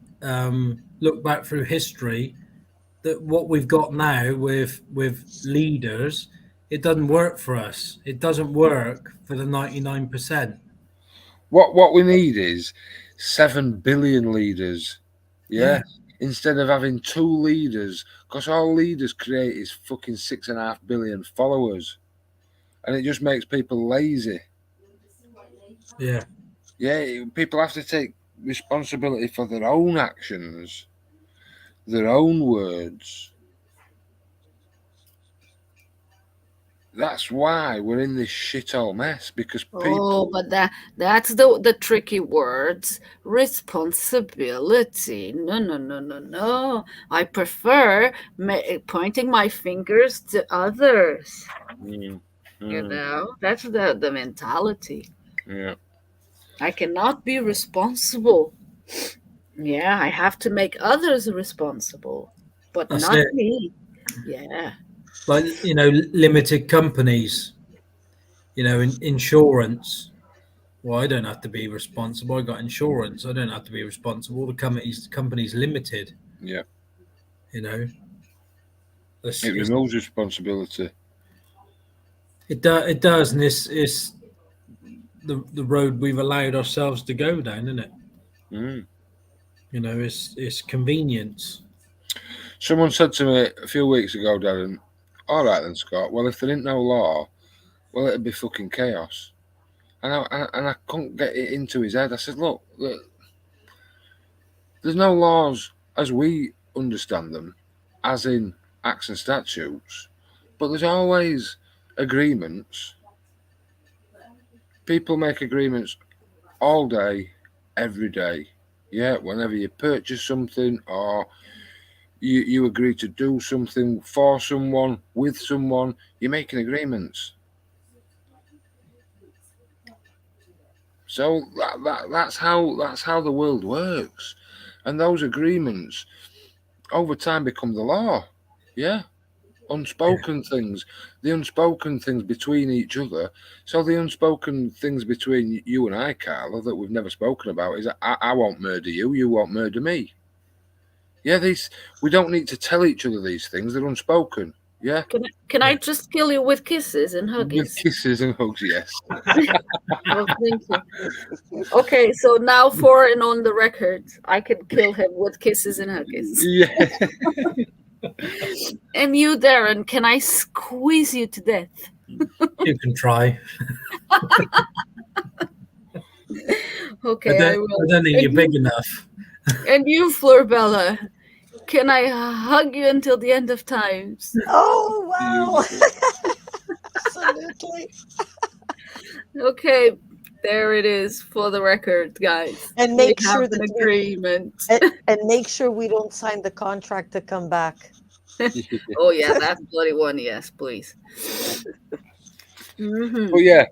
Look back through history, that what we've got now with leaders, it doesn't work for us. It doesn't work for the 99%. What we need is 7 billion leaders. Yeah. Instead of having 2 leaders, because all leaders create is fucking 6.5 billion followers, and it just makes people lazy. Yeah. People have to take responsibility for their own actions, their own words. That's why we're in this shithole mess, because people. But that's the tricky words. Responsibility. No. I prefer pointing my fingers to others. That's the mentality. Yeah. I cannot be responsible. Yeah, I have to make others responsible, but That's not it. me. Yeah. Like, limited companies, insurance. Well, I don't have to be responsible. I got insurance. I don't have to be responsible. The company's limited. Yeah. It removes responsibility. It does, and it's the road we've allowed ourselves to go down, isn't it? It's convenience. Someone said to me a few weeks ago, Darren, all right then, Scott, well, if there ain't no law, well, it'd be fucking chaos. And I couldn't get it into his head. I said, look, there's no laws as we understand them, as in acts and statutes, but there's always agreements. People make agreements all day, every day. Yeah, whenever you purchase something, or you agree to do something for someone, with someone, you're making agreements. So that's how the world works, and those agreements over time become the law. Yeah, unspoken things, the unspoken things between each other. So the unspoken things between you and I, Carla, that we've never spoken about is I won't murder you, you won't murder me. Yeah, we don't need to tell each other these things. They're unspoken. Yeah. Can I just kill you with kisses and With huggies? kisses and hugs, yes. Oh, thank you. Okay, so now for and on the record, I can kill him with kisses and huggies. Yeah. And you, Darren, can I squeeze you to death? You can try. Okay, I don't think you're big enough. And you, Flor Bella, can I hug you until the end of times? Oh, wow. Absolutely. Okay, There it is for the record, guys. And We make have sure an that agreement. and make sure we don't sign the contract to come back. Oh yeah, that bloody one. Yes, please. But Hmm. yeah,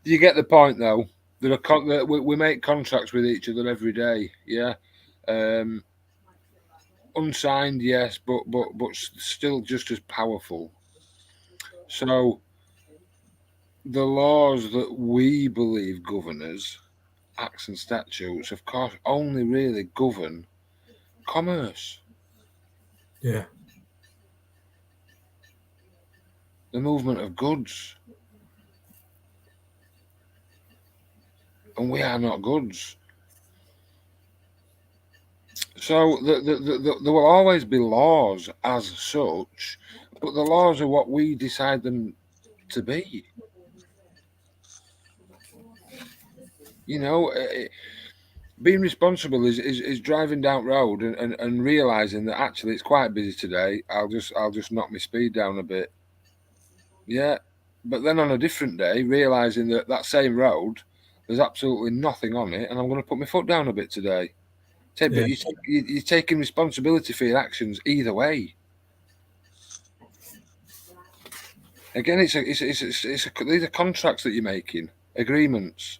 you get the point though. That we make contracts with each other every day. Yeah, um, unsigned, yes, but still just as powerful. So the laws that we believe govern us, acts and statutes, of course, only really govern commerce, Yeah. the movement of goods, and we are not goods. So there will always be laws as such, but the laws are what we decide them to be. You know, being responsible is driving down road and realizing that actually it's quite busy today. I'll just knock my speed down a bit. Yeah, but then on a different day, realizing that that same road, there's absolutely nothing on it, and I'm going to put my foot down a bit today. But Yeah. you're taking responsibility for your actions either way. Again, these are contracts that you're making, agreements.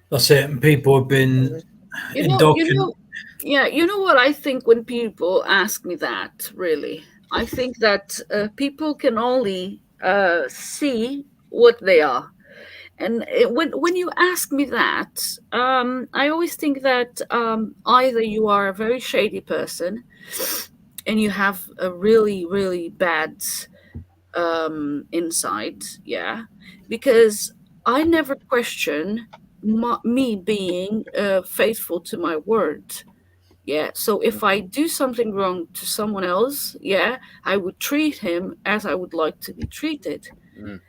That's it. And people have been You know, you indoctrinated. know, yeah, you know what I think when people ask me that, really? I think that people can only see what they are. And when you ask me that, I always think that either you are a very shady person and you have a really, really bad inside, yeah, because I never question me being faithful to my word. Yeah, so if I do something wrong to someone else, yeah, I would treat him as I would like to be treated. Mm,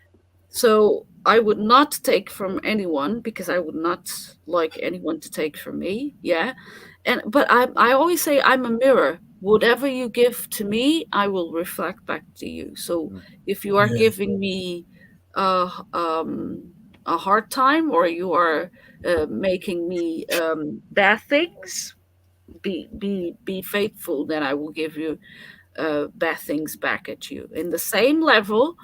So I would not take from anyone because I would not like anyone to take from me. Yeah. And but I always say I'm a mirror. Whatever you give to me, I will reflect back to you. So mm, if you are Yeah. giving me uh, um, a hard time or you are making me bad things, be faithful. Then I will give you bad things back at you in the same level,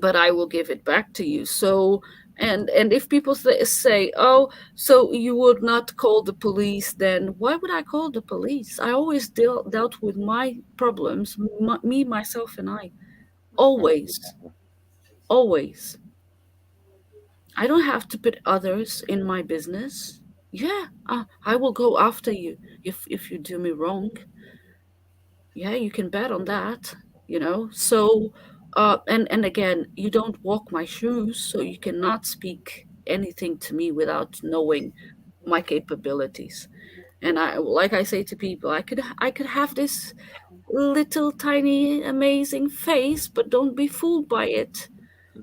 but I will give it back to you. So, and if people say, "Oh, so you would not call the police," then why would I call the police? I always dealt with my problems, me, myself, and I. Always, always. I don't have to put others in my business. Yeah, I will go after you if you do me wrong. Yeah, you can bet on that, you know. So and again, you don't walk my shoes, so you cannot speak anything to me without knowing my capabilities. And I, like I say to people, I could have this little tiny amazing face, but don't be fooled by it,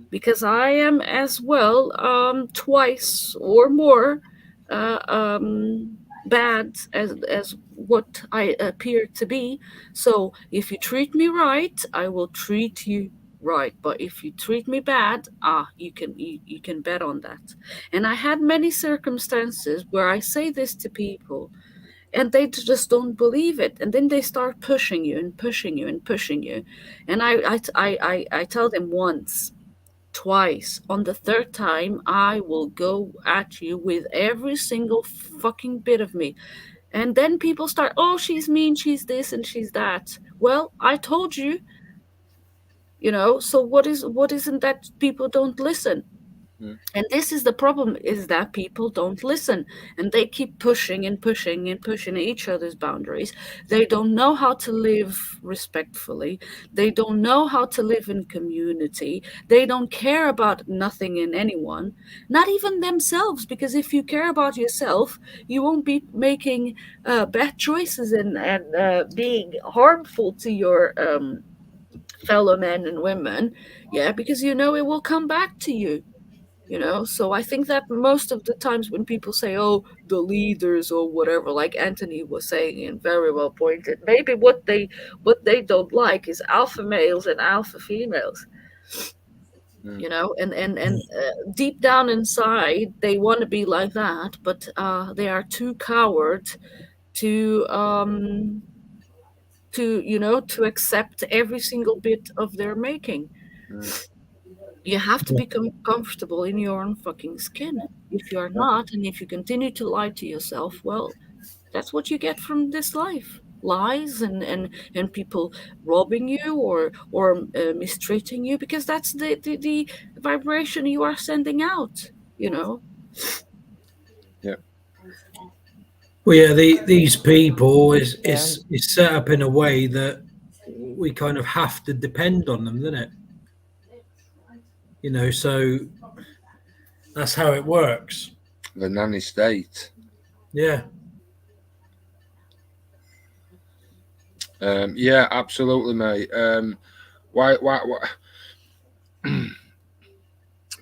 because I am as well twice or more bad as what I appear to be. So if you treat me right, I will treat you right. But if you treat me bad, you can bet on that. And I had many circumstances where I say this to people and they just don't believe it, and then they start pushing you and pushing you and pushing you. And I tell them once, twice. On the third time, I will go at you with every single fucking bit of me. And then people start, oh, she's mean, she's this and she's that. Well, I told you, you know, so what isn't that people don't listen? mm, And this is the problem, is that people don't listen, and they keep pushing and pushing and pushing each other's boundaries. They don't know how to live respectfully. They don't know how to live in community. They don't care about nothing and anyone, not even themselves, because if you care about yourself, you won't be making bad choices and being harmful to your fellow men and women. Yeah, because you know it will come back to you, you know. So I think that most of the times when people say, oh, the leaders or whatever, like Anthony was saying and very well pointed, maybe what they don't like is alpha males and alpha females. Mm. You know, and deep down inside they want to be like that, but they are too coward to to accept every single bit of their making. Mm. You have to become comfortable in your own fucking skin. If you're not, and if you continue to lie to yourself, well, that's what you get from this life: lies and people robbing you or mistreating you, because that's the vibration you are sending out, you know. Yeah. Well, yeah, these people is, Yeah. is set up in a way that we kind of have to depend on them, isn't it? You know, so that's how it works. The nanny state. Yeah. Yeah, absolutely, mate. Why?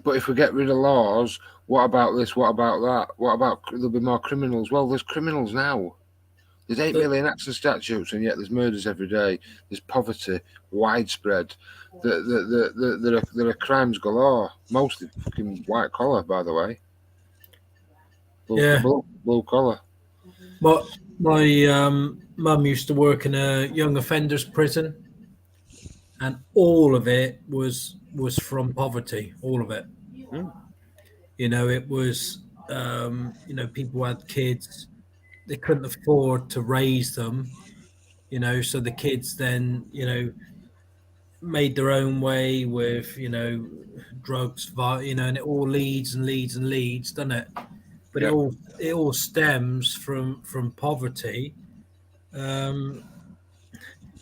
But if we get rid of laws, what about this? What about that? What about there'll be more criminals? Well, there's criminals now. There's 8 million acts and statutes, and yet there's murders every day. There's poverty widespread. There are crimes galore, mostly fucking white collar, by the way. Yeah. Blue collar. My mum used to work in a young offenders prison, and all of it was from poverty. All of it. Mm. You know, it was people had kids, they couldn't afford to raise them. You know, so the kids then made their own way with drugs, and it all leads and leads and leads, doesn't it? But Yeah. it all stems from poverty, and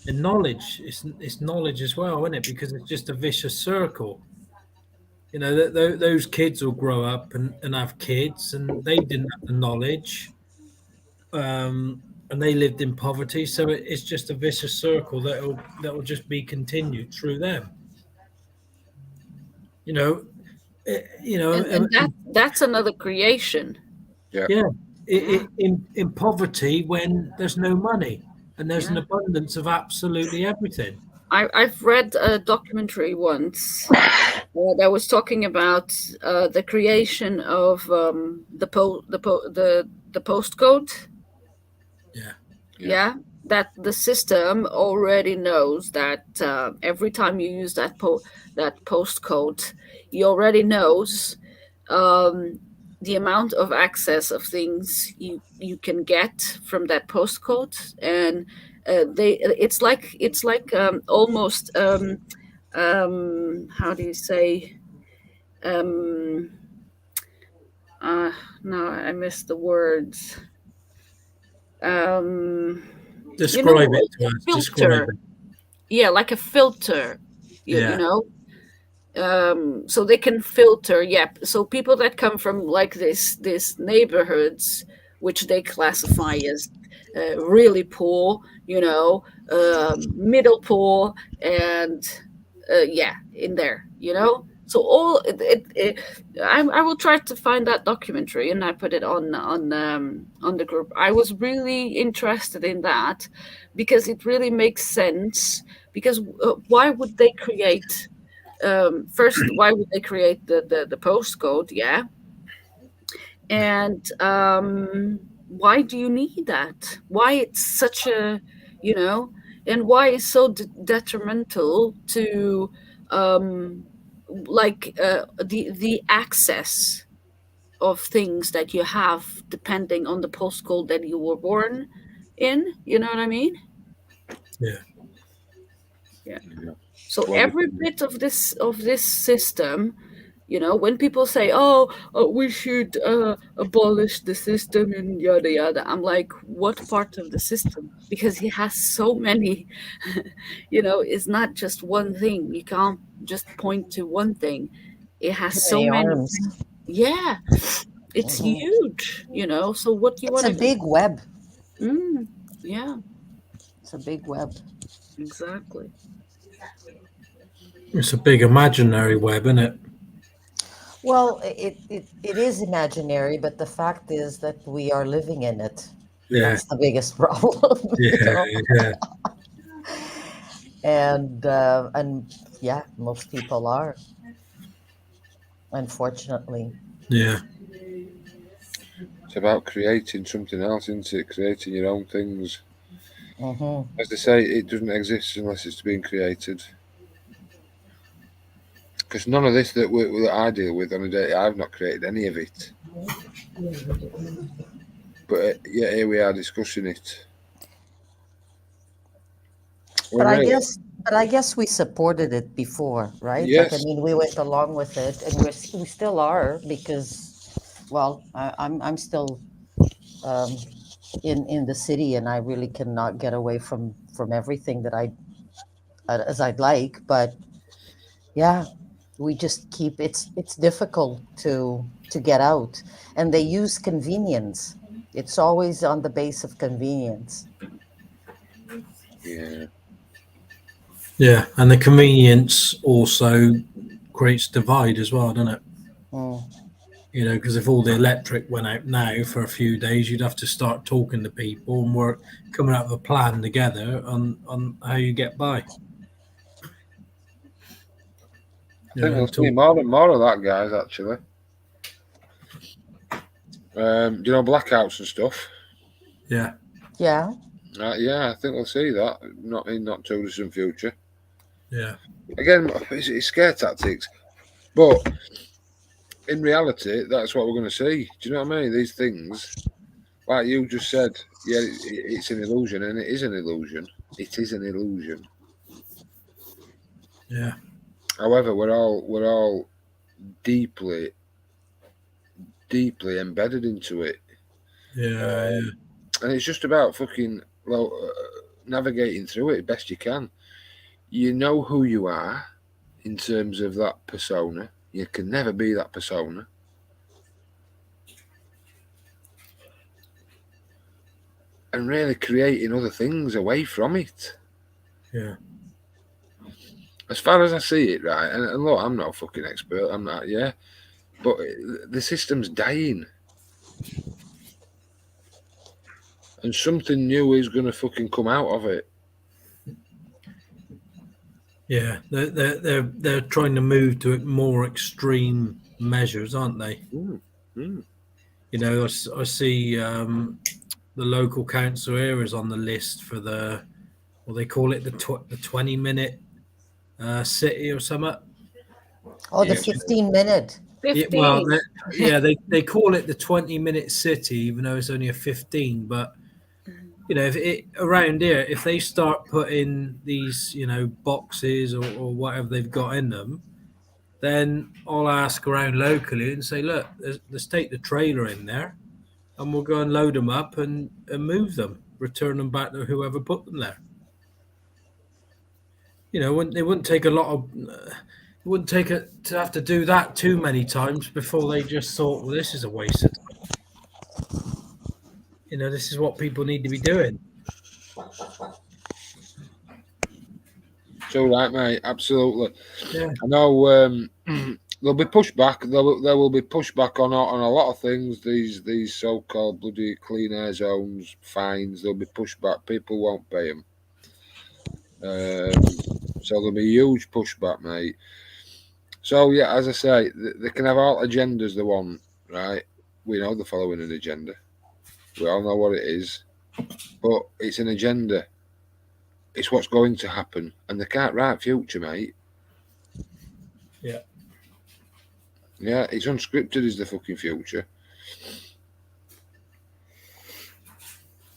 knowledge. It's knowledge as well, isn't it? Because it's just a vicious circle. You know, those kids will grow up and have kids, and they didn't have the knowledge, and they lived in poverty. So it's just a vicious circle that will just be continued through them. You know, And that's another creation. Yeah. Yeah, in poverty when there's no money and there's an abundance of absolutely everything. I've read a documentary once that was talking about the creation of the postcode. Yeah, that the system already knows that every time you use that postcode, he already knows the amount of access of things you can get from that postcode, and it's like almost how do you say no, I missed the words. Describe it to us. Describe Filter. it. Yeah, like a filter. You Yeah. know, so they can filter. Yeah, so people that come from like this neighborhoods, which they classify as really poor, middle poor, and in there, So all I will try to find that documentary, and I put it on the group. I was really interested in that because it really makes sense. Because why would they create? First, why would they create the postcode? Yeah, and why do you need that? Why it's such a and why it's so detrimental to the access of things that you have depending on the postcode that you were born in. You know what I mean? Yeah. Yeah. So every bit of this system, when people say, "Oh, we should abolish the system," and yada yada, I'm like, what part of the system? Because it has so many. It's not just one thing. You can't just point to one thing. It has so many arms. Yeah, it's huge. So what do you want to It's a big web. Yeah, It's a big web. exactly. It's a big imaginary web, isn't it? Well, it is imaginary, but the fact is that we are living in it. Yeah. That's the biggest problem. Yeah. And yeah, most people are, unfortunately. Yeah. It's about creating something else, isn't it? Creating your own things. Hmm. As they say, it doesn't exist unless it's being created. Because none of this that I deal with on a day, I've not created any of it. But yeah, here we are discussing it. But When I really, guess, but I guess we supported it before, right? Like, I yes, mean, we went along with it, and we still are because, well, I'm still um, in the city, and I really cannot get away from everything that I as I'd like. But yeah, we just keep it's difficult to get out, and they use convenience. It's always on the base of convenience. yeah, Yeah. And the convenience also creates divide as well, doesn't it? Mm. Because if all the electric went out now for a few days, you'd have to start talking to people and work, coming up with a plan together on how you get by. I think we'll see Talk. more and more of that, guys. Actually, you know, blackouts and stuff. Yeah. Yeah. Yeah, I think we'll see that not in not too distant future. Yeah. Again, it's scare tactics, but in reality, that's what we're going to see. Do you know what I mean? These things, like you just said, yeah, it's an illusion, and it is an illusion. It is an illusion. Yeah. However, we're all deeply, deeply embedded into it, Yeah. Yeah. and it's just about fucking navigating through it best you can. You know who you are in terms of that persona. You can never be that persona. And really creating other things away from it. Yeah. As far as I see it, right, and look, I'm not a fucking expert, I'm not, yeah, but the system's dying. And something new is going to fucking come out of it. Yeah. They're trying to move to more extreme measures, aren't they? Mm, mm. I see the local council here is on the list for they call it the 20-minute city or something. Oh, the Yeah. 15-minute. Yeah, well, 15. they call it the 20-minute city, even though it's only a 15. But if it around here, if they start putting these boxes or whatever they've got in them, then I'll ask around locally and say, look, let's take the trailer in there, and we'll go and load them up and move them, return them back to whoever put them there. It wouldn't take a lot of. It wouldn't take it to have to do that too many times before they just thought, well, this is a waste of time. This is what people need to be doing. So right, mate, absolutely. Yeah. I know there'll be pushback. There will be pushback on a lot of things. These so-called bloody clean air zones, fines. There'll be pushback. People won't pay them. So there'll be huge pushback, mate. So yeah, as I say, they can have all agendas they want, right? We know they're following an agenda. We all know what it is, but it's an agenda. It's what's going to happen, and they can't write future, mate. Yeah. Yeah, it's unscripted is the fucking future.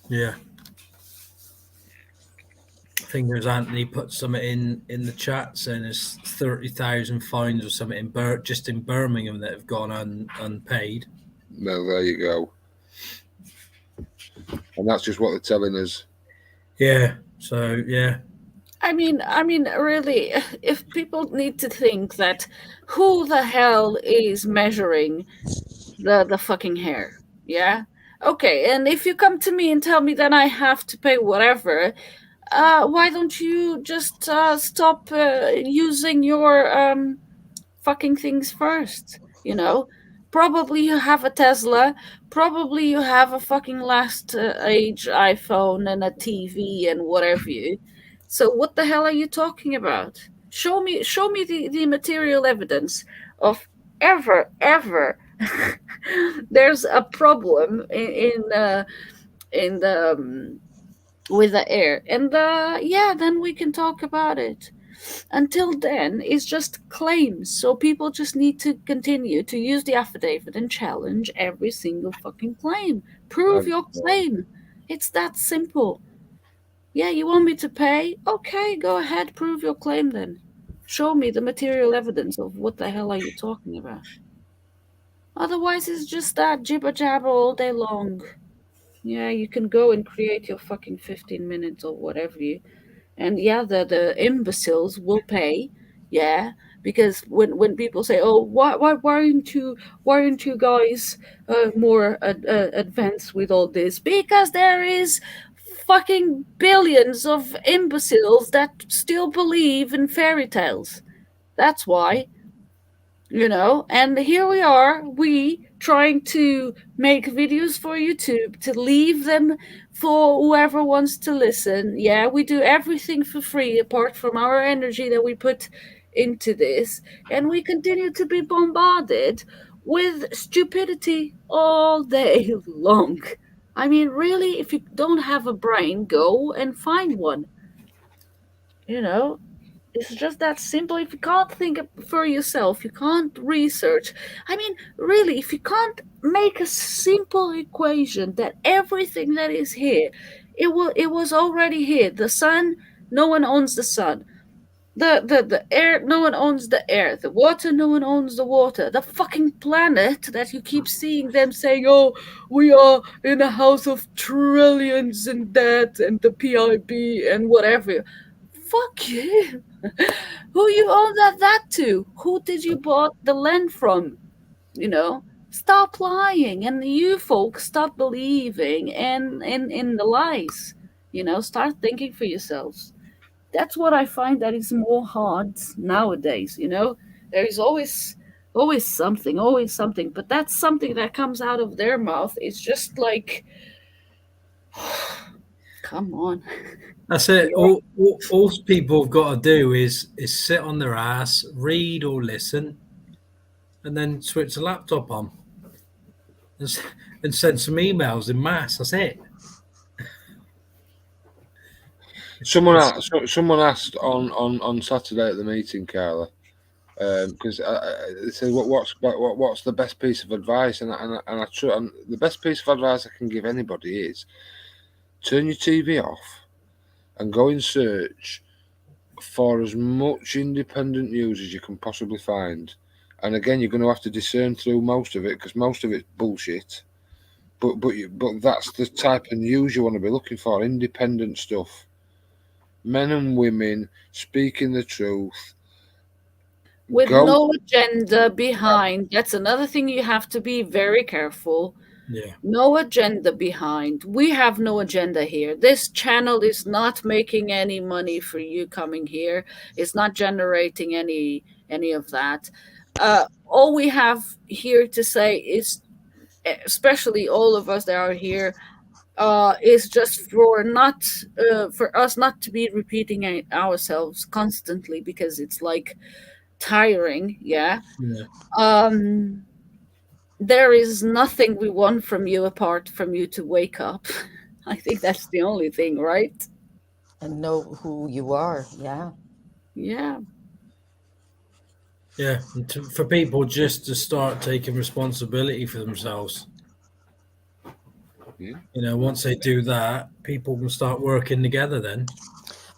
Yeah. I think there's Anthony put something in the chat saying there's 30,000 fines or something just in Birmingham that have gone unpaid. Well, there you go. And that's just what they're telling us. Yeah. So yeah. I mean, really, if people need to think that who the hell is measuring the fucking hair, yeah? Okay, and if you come to me and tell me that I have to pay whatever, why don't you just stop using your fucking things first? Probably you have a Tesla, probably you have a fucking last age iPhone and a TV and whatever you. So what the hell are you talking about? Show me the material evidence of ever there's a problem in the with the air, and yeah, then we can talk about it. Until then, it's just claims. So people just need to continue to use the affidavit and challenge every single fucking claim. Prove your claim. It's that simple. Yeah, you want me to pay? Okay, go ahead, prove your claim then. Show me the material evidence of what the hell are you talking about. Otherwise, it's just that jibber jabber all day long. Yeah, you can go and create your fucking 15 minutes or whatever you. And yeah, the imbeciles will pay. Yeah, because when people say, "Oh, why aren't you guys more advanced with all this?" Because there is fucking billions of imbeciles that still believe in fairy tales. That's why. And here we are, we trying to make videos for YouTube to leave them for whoever wants to listen. Yeah, we do everything for free apart from our energy that we put into this, and we continue to be bombarded with stupidity all day long. I mean, really, if you don't have a brain, go and find one. you know it's just that simple. If you can't think for yourself, you can't research. I mean, really, if you can't make a simple equation that everything that is here, it was already here. The sun, no one owns the sun. The air, no one owns the air. The water, no one owns the water. The fucking planet that you keep seeing them saying, "Oh, we are in a house of trillions and that and the PIB and whatever." Fuck you. Who you owe that to? Who did you bought the land from? Stop lying, and you folks stop believing in the lies. Start thinking for yourselves. That's what I find that is more hard nowadays. There is always something, but that's something that comes out of their mouth. It's just like, come on. That's it. All people have got to do is sit on their ass, read or listen, and then switch the laptop on and send some emails in mass. That's it. Someone asked on Saturday at the meeting, Carla, because they said, what's the best piece of advice? And the best piece of advice I can give anybody is turn your TV off and go and search for as much independent news as you can possibly find. And again, you're going to have to discern through most of it because most of it's bullshit. But that's the type of news you want to be looking for: independent stuff, men and women speaking the truth. With no agenda behind. That's another thing you have to be very careful. Yeah. No agenda behind. We have no agenda here. This channel is not making any money for you coming here. It's not generating any of that. All we have here to say is, especially all of us that are here, is just for us not to be repeating ourselves constantly, because it's like tiring. Yeah. There is nothing we want from you apart from you to wake up. I think that's the only thing, right? And know who you are. Yeah. Yeah. Yeah. And for people just to start taking responsibility for themselves. Yeah. Once they do that, people can start working together then.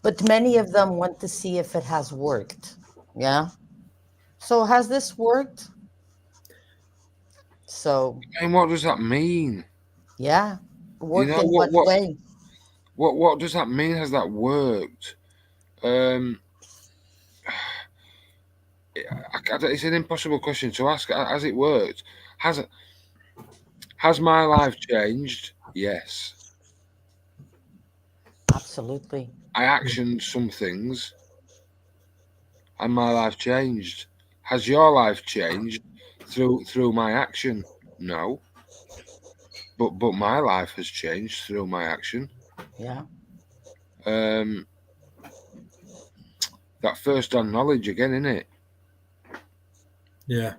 But many of them want to see if it has worked. Yeah. So has this worked? So. And what does that mean? Yeah. Work in what way? What does that mean? Has that worked? It's an impossible question to ask. Has it worked? Has my life changed? Yes. Absolutely. I actioned some things and my life changed. Has your life changed through my action? No. But my life has changed through my action. Yeah. that first-hand knowledge again, innit? Yeah.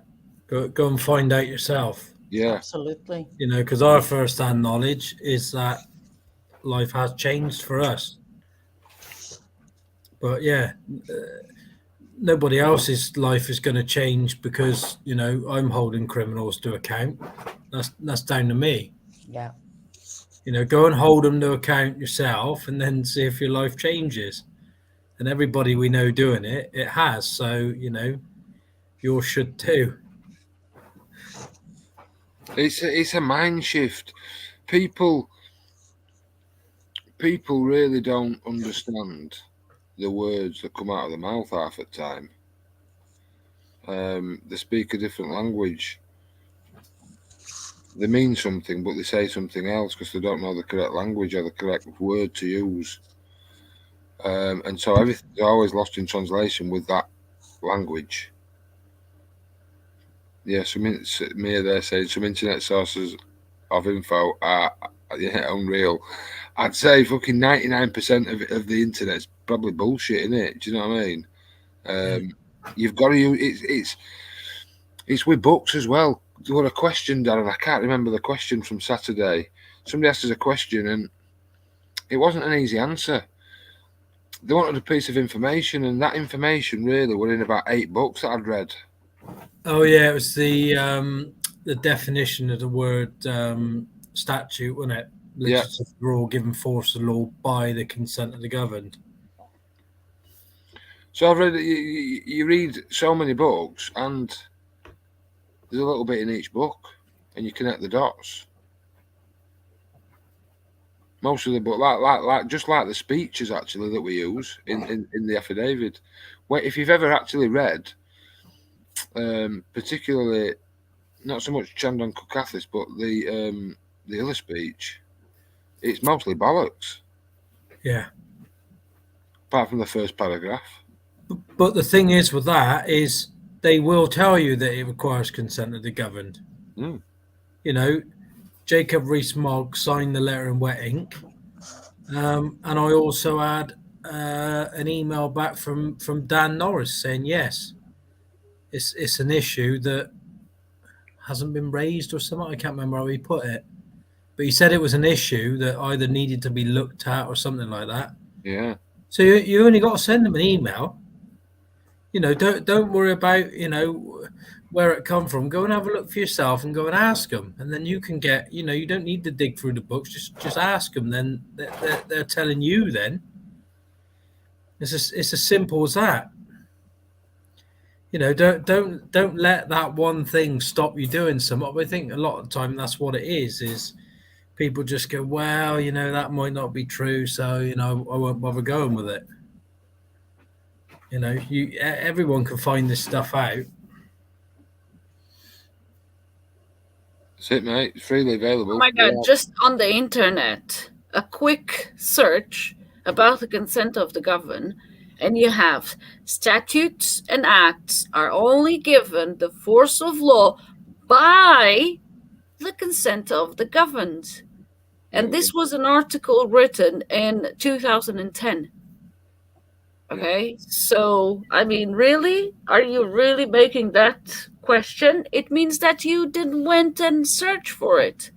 Go and find out yourself. Yeah. Absolutely. You know, because our first-hand knowledge is that life has changed for us. But yeah, nobody else's life is going to change because, you know, I'm holding criminals to account. That's down to me. Yeah. You know, go and hold them to account yourself and then see if your life changes. And everybody we know doing it, it has. So, you know, yours should too. It's a mind shift. People really don't understand the words that come out of the mouth half the time. They speak a different language. They mean something, but they say something else because they don't know the correct language or the correct word to use. And so everything's always lost in translation with that language. Yeah, Mia there saying some internet sources of info are unreal. I'd say fucking 99% of the internet's probably bullshit, isn't it? Do you know what I mean? You've got to use it's with books as well. There was a question, Darren. I can't remember the question from Saturday. Somebody asked us a question and it wasn't an easy answer. They wanted a piece of information, and that information really were in about 8 books that I'd read. Oh yeah, it was the definition of the word statute, wasn't it? Legislative rule given force to law by the consent of the governed. So I've read you read so many books, and there's a little bit in each book, and you connect the dots. Most of the book, like just like the speeches actually that we use in the affidavit. If you've ever actually read, particularly not so much Chandon Kukathis, but the other speech, it's mostly bollocks. Yeah. Apart from the first paragraph. But the thing is with that is they will tell you that it requires consent of the governed. Mm. You know, Jacob Rees-Mogg signed the letter in wet ink. And I also had an email back from Dan Norris saying, yes, it's an issue that hasn't been raised or something. I can't remember how he put it. But he said it was an issue that either needed to be looked at or something like that. Yeah. So you only got to send them an email. You know, don't worry about, you know, where it come from. Go and have a look for yourself and go and ask them. And then you can get, you know, you don't need to dig through the books. Just ask them. Then they're telling you then. It's as simple as that. You know, don't let that one thing stop you doing something. I think a lot of the time that's what it is people just go, well, you know, that might not be true, so, you know, I won't bother going with it. You know, everyone can find this stuff out. That's it, mate. It's freely available. Oh my God, just on the internet, a quick search about the consent of the governed, and you have statutes and acts are only given the force of law by the consent of the governed. And this was an article written in 2010. Okay, so, I mean, really? Are you really making that question? It means that you didn't went and search for it.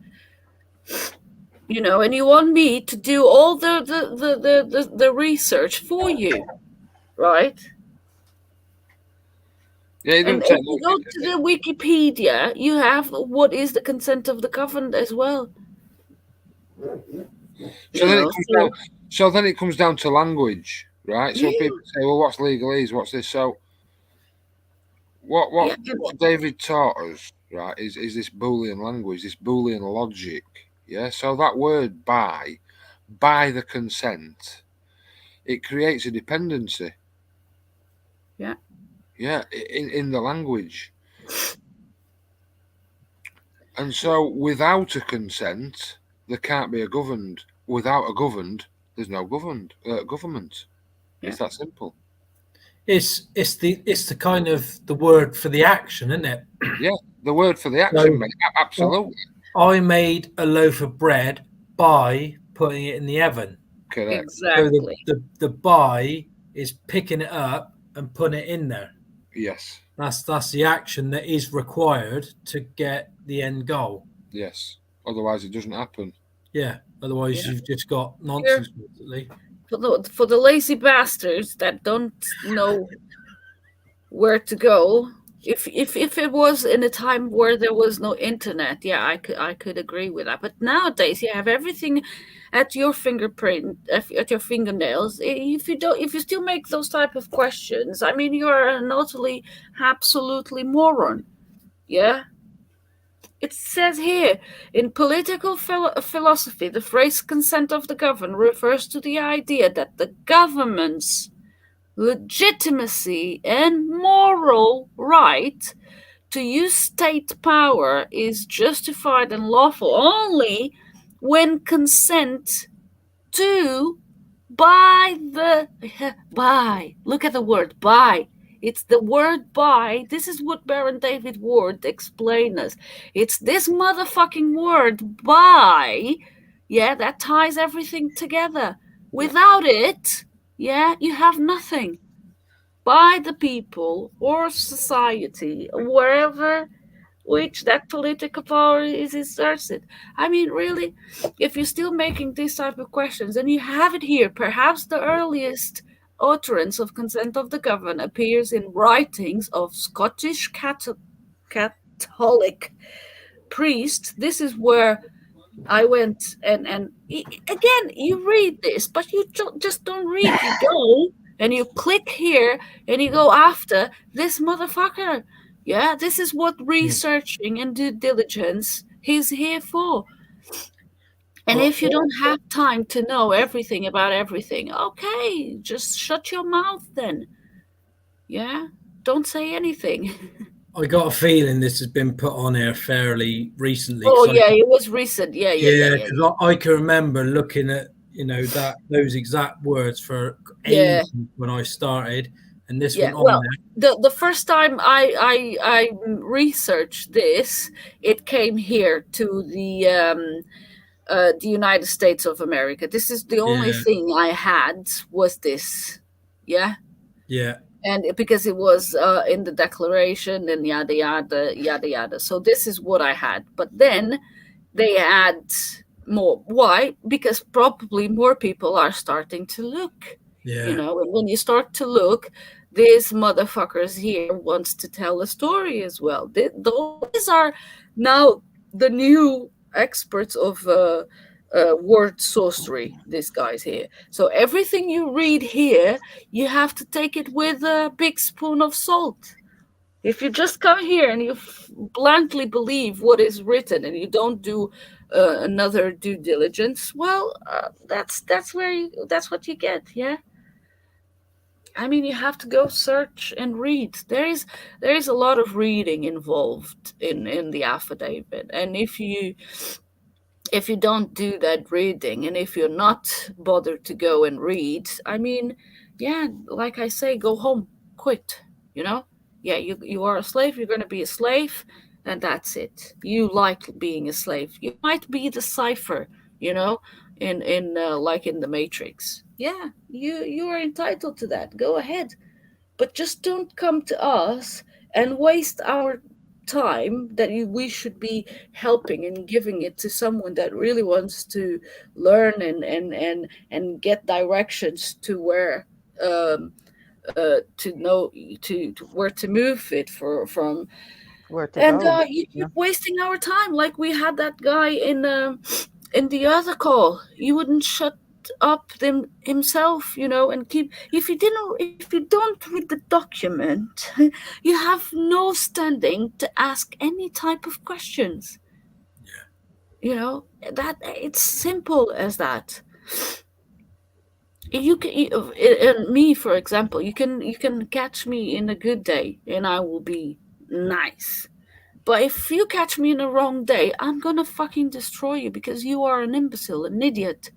You know, and you want me to do all the research for you, right? Yeah, And if you go to the Wikipedia, you have what is the consent of the governed as well. So then it comes down to language, right? So Yeah. people say, well, what's legalese? What's this? So what David taught us, right, is this Boolean language, this Boolean logic. Yeah. So that word by the consent, it creates a dependency. Yeah. Yeah, in the language. And so without a consent, there can't be a governed. Without a governed, there's no government. Yeah. It's that simple. It's the kind of the word for the action, isn't it? Yeah, the word for the action, mate. Absolutely. I made a loaf of bread by putting it in the oven. Correct. Exactly. So the by is picking it up and put it in there. Yes. That's the action that is required to get the end goal. Yes. Otherwise, it doesn't happen. Yeah. Otherwise, Yeah. you've just got Here, nonsense, basically. for the lazy bastards that don't know where to go. If it was in a time where there was no internet, yeah, I could agree with that. But nowadays, you have everything at your fingerprint, at your fingernails. If you still make those type of questions, I mean, you're an utterly, absolutely moron. Yeah. It says here in political philosophy, the phrase consent of the governed refers to the idea that the government's legitimacy and moral right to use state power is justified and lawful only when consent to by look at the word by. It's the word by. This is what Baron David Ward explained us. It's this motherfucking word by, yeah, that ties everything together. Without it, yeah, you have nothing. By the people or society, wherever which that political power is exerted. I mean, really, if you're still making these type of questions, and you have it here, perhaps the earliest utterance of consent of the governed appears in writings of Scottish Catholic priests. This is where I went and again, you read this, but you just don't read. You go and you click here and you go after this motherfucker. Yeah, this is what researching and due diligence is here for. And if you don't have time to know everything about everything, okay, just shut your mouth then. Yeah, don't say anything. I got a feeling this has been put on here fairly recently. Oh yeah, it was recent. Yeah. Because I can remember looking at those exact words for Yeah. ages when I started, and this Yeah, went on well, there. the first time I researched this, it came here to the United States of America. This is the only Yeah. thing I had was this, yeah, Yeah, and because it was in the Declaration and yada yada yada yada. So this is what I had, but then they add more. Why? Because probably more people are starting to look. yeah, You know, and when you start to look, these motherfuckers here wants to tell a story as well. These are now the new experts of word sorcery. These guys here. So everything you read here, you have to take it with a big spoon of salt. If you just come here and you blankly believe what is written and you don't do another due diligence, well, that's what you get. Yeah. I mean, you have to go search and read. There is a lot of reading involved in the affidavit, and if you don't do that reading, and if you're not bothered to go and read, I mean, yeah, like I say, go home, quit. You know, yeah, you are a slave. You're going to be a slave, and that's it. You like being a slave. You might be the cipher. You know, in like in the Matrix. Yeah, you are entitled to that. Go ahead, but just don't come to us and waste our time that we should be helping and giving it to someone that really wants to learn and get directions to where to know to where to move it from. Where to And go? you Yeah. keep wasting our time, like we had that guy in the other call. He wouldn't shut up himself, and keep. If you don't read the document, you have no standing to ask any type of questions. That it's simple as that. And me, for example, you can catch me in a good day, and I will be nice. But if you catch me in a wrong day, I'm gonna fucking destroy you because you are an imbecile, an idiot.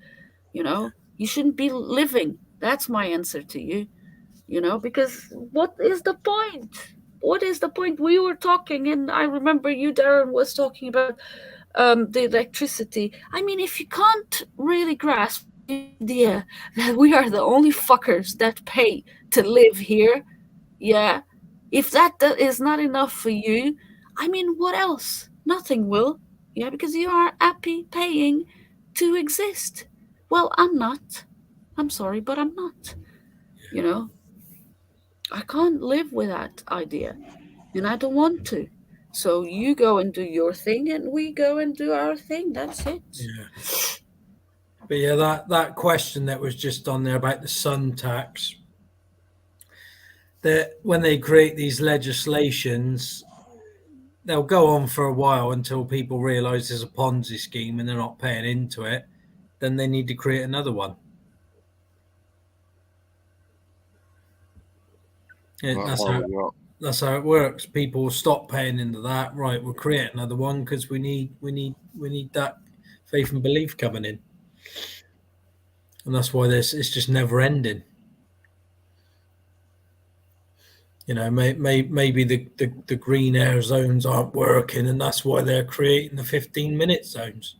You shouldn't be living. That's my answer to you. Because what is the point? What is the point? We were talking, and I remember you, Darren, was talking about the electricity. I mean, if you can't really grasp the idea that we are the only fuckers that pay to live here, Yeah. If that is not enough for you, I mean, what else? Nothing will. Yeah, because you are happy paying to exist. Well, I'm not. I'm sorry, but I'm not. You know, I can't live with that idea, and I don't want to. So you go and do your thing, and we go and do our thing. That's it. Yeah. But yeah, that question that was just on there about the sun tax, that when they create these legislations, they'll go on for a while until people realise there's a Ponzi scheme and they're not paying into it. Then they need to create another one. That's how we got. That's how it works. People will stop paying into that. Right, we'll create another one because we need that faith and belief coming in, and that's why it's just never ending. You know, maybe the green air zones aren't working, and that's why they're creating the 15-minute zones.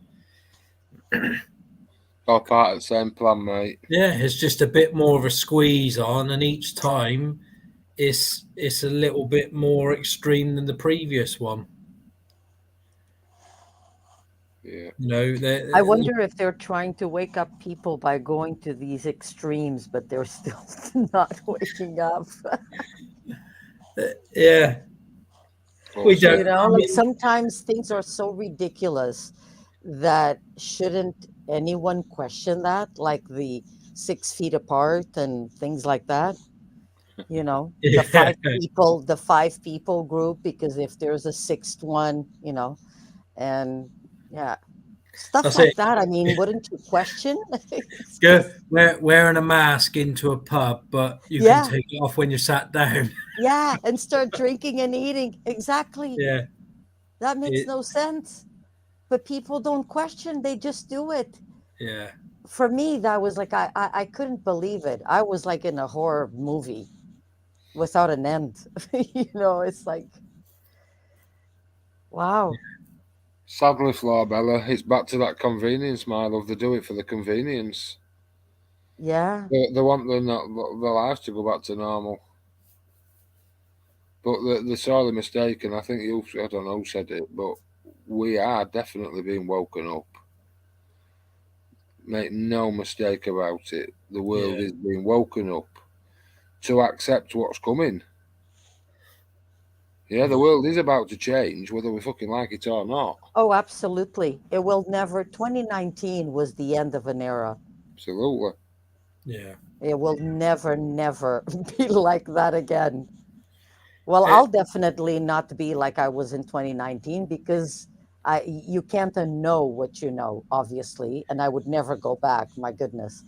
All part of the same plan, mate. Yeah, it's just a bit more of a squeeze on, and each time it's a little bit more extreme than the previous one. Yeah. You know, I wonder if they're trying to wake up people by going to these extremes, but they're still not waking up. yeah. We Also, don't. You know, I like mean, sometimes things are so ridiculous that shouldn't anyone question that, like the 6 feet apart and things like that. You know, yeah, the 5 people group, because if there's a sixth one, you know, and yeah, stuff that's like it. that. I mean, wouldn't you question? It's Go just, wearing a mask into a pub, but you can yeah, take it off when you're sat down. yeah, and start drinking and eating. Exactly. yeah, That makes it, no sense. But people don't question, they just do it. yeah. For me, that was like I couldn't believe it. I was like in a horror movie without an end. You know, it's like, wow. sadly, Flor Bella, it's back to that convenience, my love. They do it for the convenience. Yeah. They want their lives to go back to normal. But they're sorely mistaken. I think I don't know who said it, but we are definitely being woken up. Make no mistake about it. The world Yeah. is being woken up to accept what's coming. Yeah, the world is about to change, whether we fucking like it or not. Oh, absolutely. It will never 2019 was the end of an era. Absolutely. Yeah. It will never, never be like that again. Well, Eh, I'll definitely not be like I was in 2019, because you can't unknow what you know, obviously, and I would never go back, my goodness.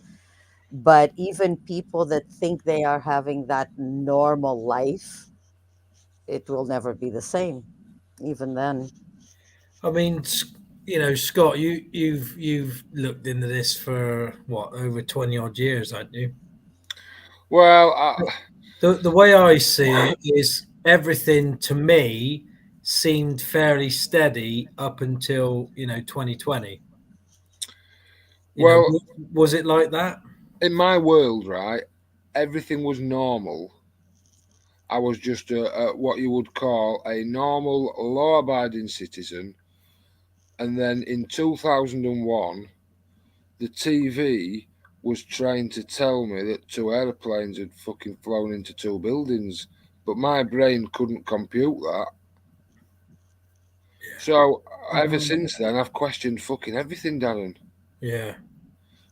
But even people that think they are having that normal life, it will never be the same, even then. I mean, you know, Scott, you've looked into this for what, over 20 odd years, haven't you? Well, The way I see it is everything to me seemed fairly steady up until 2020. You know, well, was it like that? in my world, right, everything was normal. I was just what you would call a normal, law-abiding citizen. And then in 2001, the TV was trying to tell me that two airplanes had fucking flown into two buildings, but my brain couldn't compute that. So ever since then, I've questioned fucking everything, Darren. Yeah,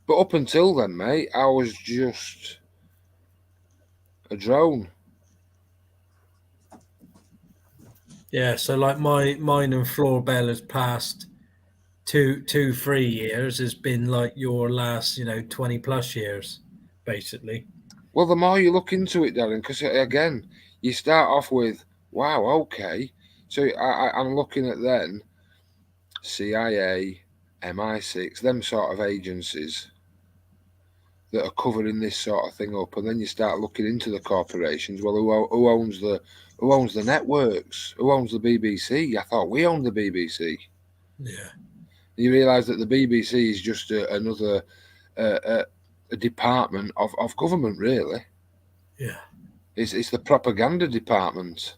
But up until then, mate, I was just a drone. yeah. So like mine and Flor Bella's past 3 years has been like your last 20 plus years, basically. Well, the more you look into it, Darren, because again, you start off with, wow, okay. So I'm looking at then CIA, MI6, them sort of agencies that are covering this sort of thing up, and then you start looking into the corporations. Well, who owns the networks? Who owns the BBC? I thought we owned the BBC. Yeah, You realise that the BBC is just another a department of government, really. yeah. It's the propaganda department.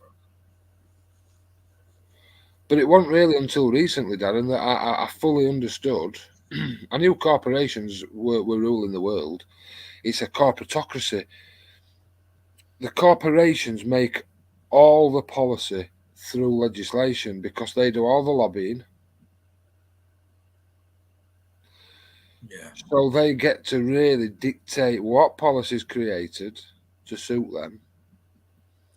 But it wasn't really until recently, Darren, that I fully understood. I knew corporations were ruling the world. It's a corporatocracy. The corporations make all the policy through legislation because they do all the lobbying. Yeah. So they get to really dictate what policy is created to suit them.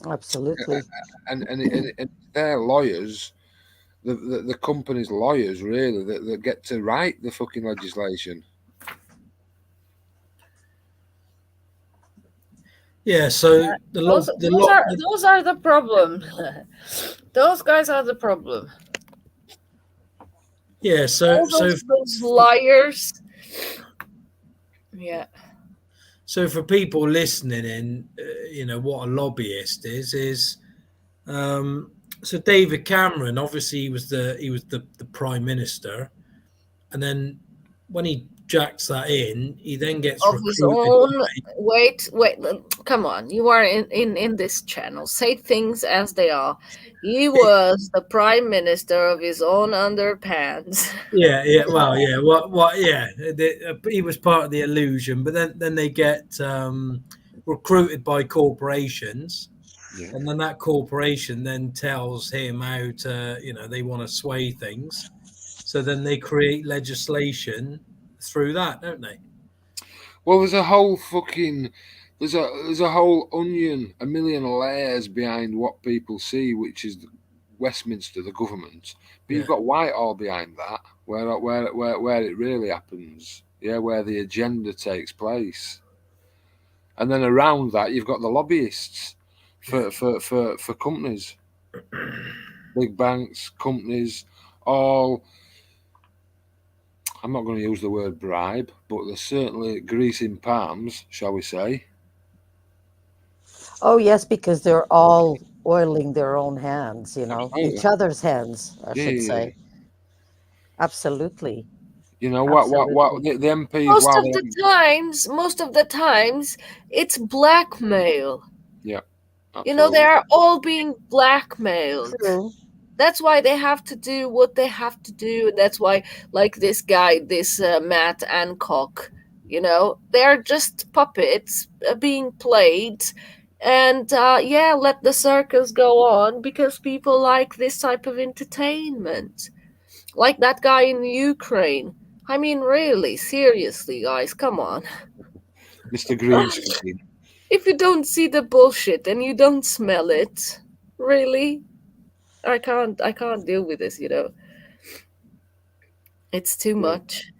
Absolutely. And their lawyers, the company's lawyers, really, that get to write the fucking legislation. Yeah, so Those are the problem. Those guys are the problem. yeah, so those liars. Yeah. So for people listening in, what a lobbyist is so David Cameron, obviously he was the prime minister, and then when he jacks that in, he then gets Of his recruited. own. Wait, come on, you are in this channel, say things as they are. He was the prime minister of his own underpants. Yeah, well, yeah, yeah. He was part of the illusion, but then they get recruited by corporations, and then that corporation then tells him how to, they want to sway things, so then they create legislation through that, don't they? Well, there's a whole fucking there's a whole onion, a million layers behind what people see, which is Westminster, the government. But you've got Whitehall behind that, where it really happens. Yeah, where the agenda takes place. And then around that, you've got the lobbyists for companies, big banks, companies, all. I'm not going to use the word bribe, but they're certainly greasing palms, shall we say? Oh yes, because they're all oiling their own hands, Absolutely. each other's hands, I should Yeah. say. Absolutely. You know what the MPs Most of the times it's blackmail. Yeah. They are all being blackmailed. True. That's why they have to do what they have to do. And that's why, like this guy, this Matt Ancock, they're just puppets being played. And let the circus go on because people like this type of entertainment. Like that guy in Ukraine. I mean, really, seriously, guys, come on. Mr. Greenscreen. If you don't see the bullshit and you don't smell it, really, I can't deal with this, It's too much.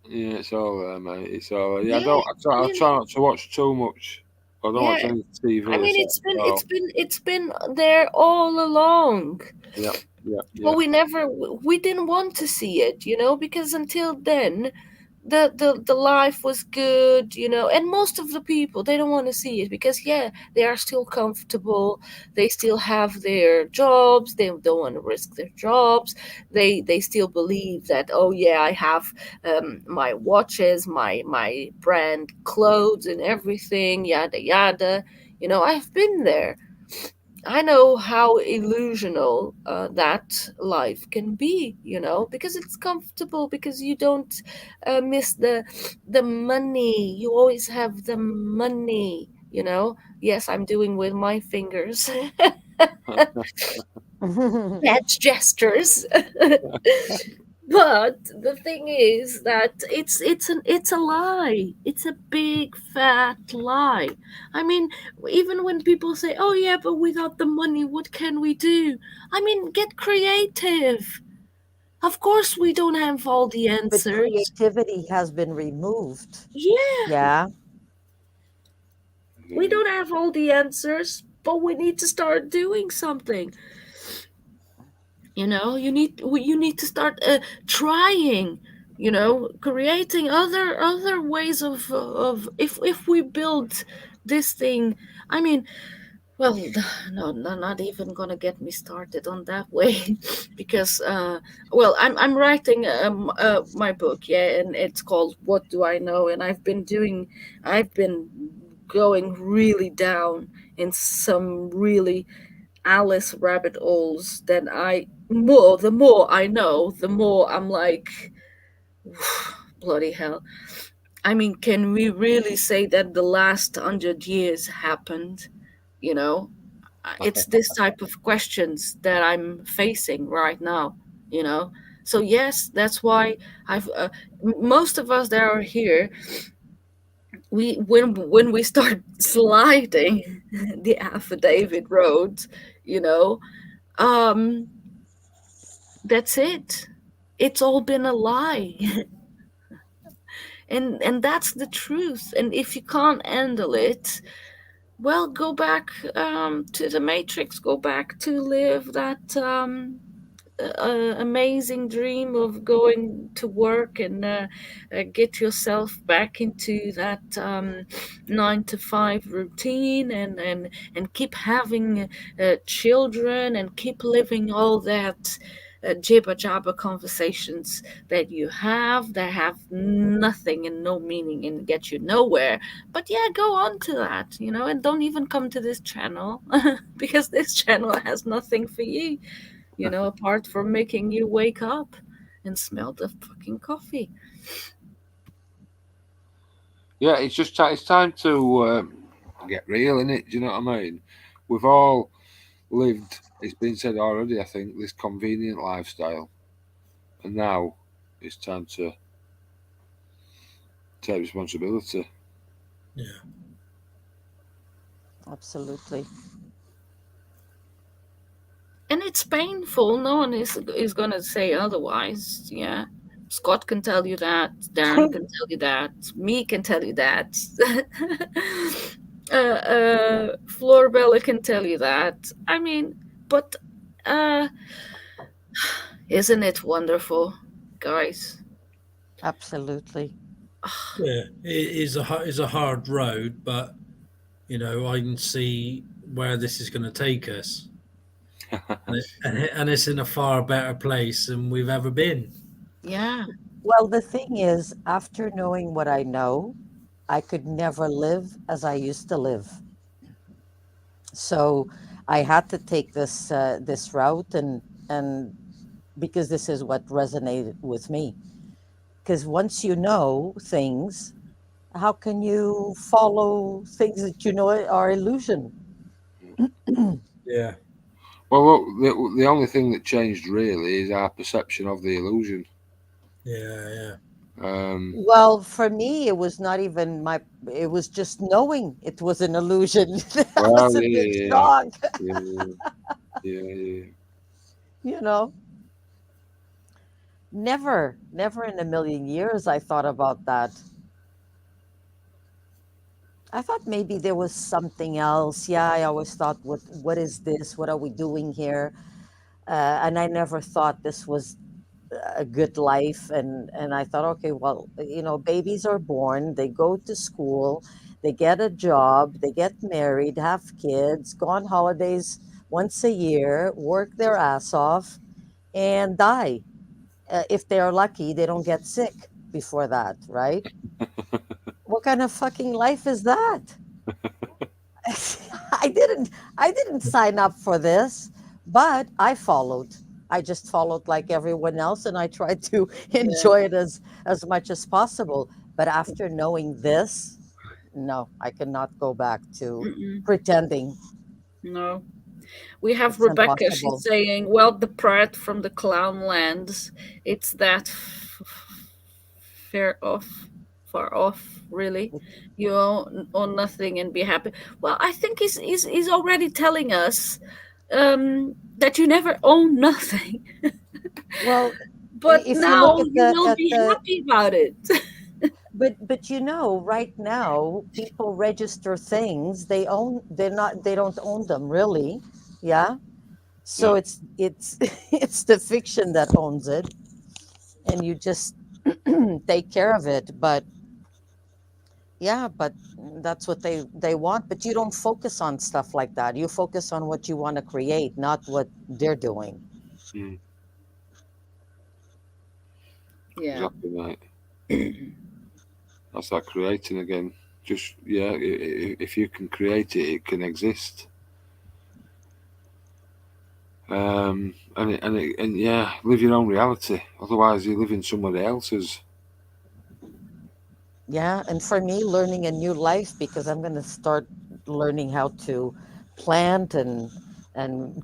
Yeah, it's all there, mate. It's all there. Yeah, I try not to watch too much. I don't watch any TV. I mean, it's been there all along. Yeah. But we didn't want to see it, because until then, the life was good, and most of the people, they don't want to see it because they are still comfortable, they still have their jobs, they don't want to risk their jobs, they still believe that, oh yeah, I have my watches, my brand clothes and everything, yada yada. I've been there. I know how illusional that life can be, because it's comfortable, because you don't miss the money. You always have the money, Yes, I'm doing with my fingers. Bad gestures. But the thing is that it's a lie. It's a big fat lie. I mean, even when people say, "Oh yeah, but without the money, what can we do?" I mean, get creative. Of course, we don't have all the But answers. creativity has been removed. Yeah, Yeah. we don't have all the answers, but we need to start doing something. You need to start trying, creating other ways of if we build this thing. I mean, well, no, not even gonna get me started on that way, because I'm writing my book, and it's called What Do I Know, and I've been going really down in some really Alice rabbit holes that the more I know, the more I'm like, bloody hell. I mean, can we really say that the last 100 years happened? You know, it's this type of questions that I'm facing right now. You know, so yes, that's why most of us that are here, we when we start sliding the affidavit road, you know, um, that's it. It's all been a lie. And that's the truth. And if you can't handle it, well, go back to the matrix, go back to live that amazing dream of going to work and get yourself back into that 9 to 5 routine, and keep having children, and keep living all that jibber jabber conversations that you have, that have nothing and no meaning and get you nowhere. But yeah, go on to that, and don't even come to this channel because this channel has nothing for you, apart from making you wake up and smell the fucking coffee. Yeah, it's just it's time to get real in it. Do you know what I mean? We've all lived. It's been said already. I think this convenient lifestyle, and now it's time to take responsibility. Yeah. Absolutely. And it's painful. No one is gonna say otherwise. Yeah. Scott can tell you that. Darren can tell you that. Me can tell you that. Flor Bella can tell you that. I mean, but uh, isn't it wonderful, guys? Absolutely. Yeah, it is a hard road, but I can see where this is going to take us, and it's in a far better place than we've ever been. Yeah. Well, the thing is, after knowing what I know, I could never live as I used to live. So I had to take this route, and because this is what resonated with me. Because once you know things, how can you follow things that you know are illusion? Yeah, Well, look, the only thing that changed really is our perception of the illusion. yeah, yeah, Um, Well, for me, it was not even my, it was just knowing it was an illusion. That well, was a big yeah, shock, yeah, yeah, yeah, yeah. you know. Never in a million years I thought about that. I thought maybe there was something else. Yeah, I always thought, what is this? What are we doing here? And I never thought this was a good life. And I thought, okay, well, babies are born, they go to school, they get a job, they get married, have kids, go on holidays once a year, work their ass off, and die. If they are lucky, they don't get sick before that, right? What kind of fucking life is that? I didn't I didn't sign up for this, but I followed. I just followed like everyone else, and I tried to Yeah. enjoy it as much as possible. But after knowing this, no, I cannot go back to Mm-mm. pretending. No. We have It's Rebecca. She's impossible. saying, "Well, the Pratt from the Clown Lands. It's that fair off, far off. Really, you own nothing and be happy." Well, I think he's already telling us that you never own nothing, Well, but if you look now you will at be the happy about it. but right now people register things they own. They don't own them really. Yeah. So Yeah. it's it's the fiction that owns it, and you just take care of it. But yeah, but that's what they want. But you don't focus on stuff like that. You focus on what you want to create, not what they're doing. Mm, Yeah. exactly right. That's that creating again. Just yeah, if you can create it, it can exist. And yeah, live your own reality. Otherwise, you're living somebody else's. Yeah, and for me, learning a new life because I'm going to start learning how to plant and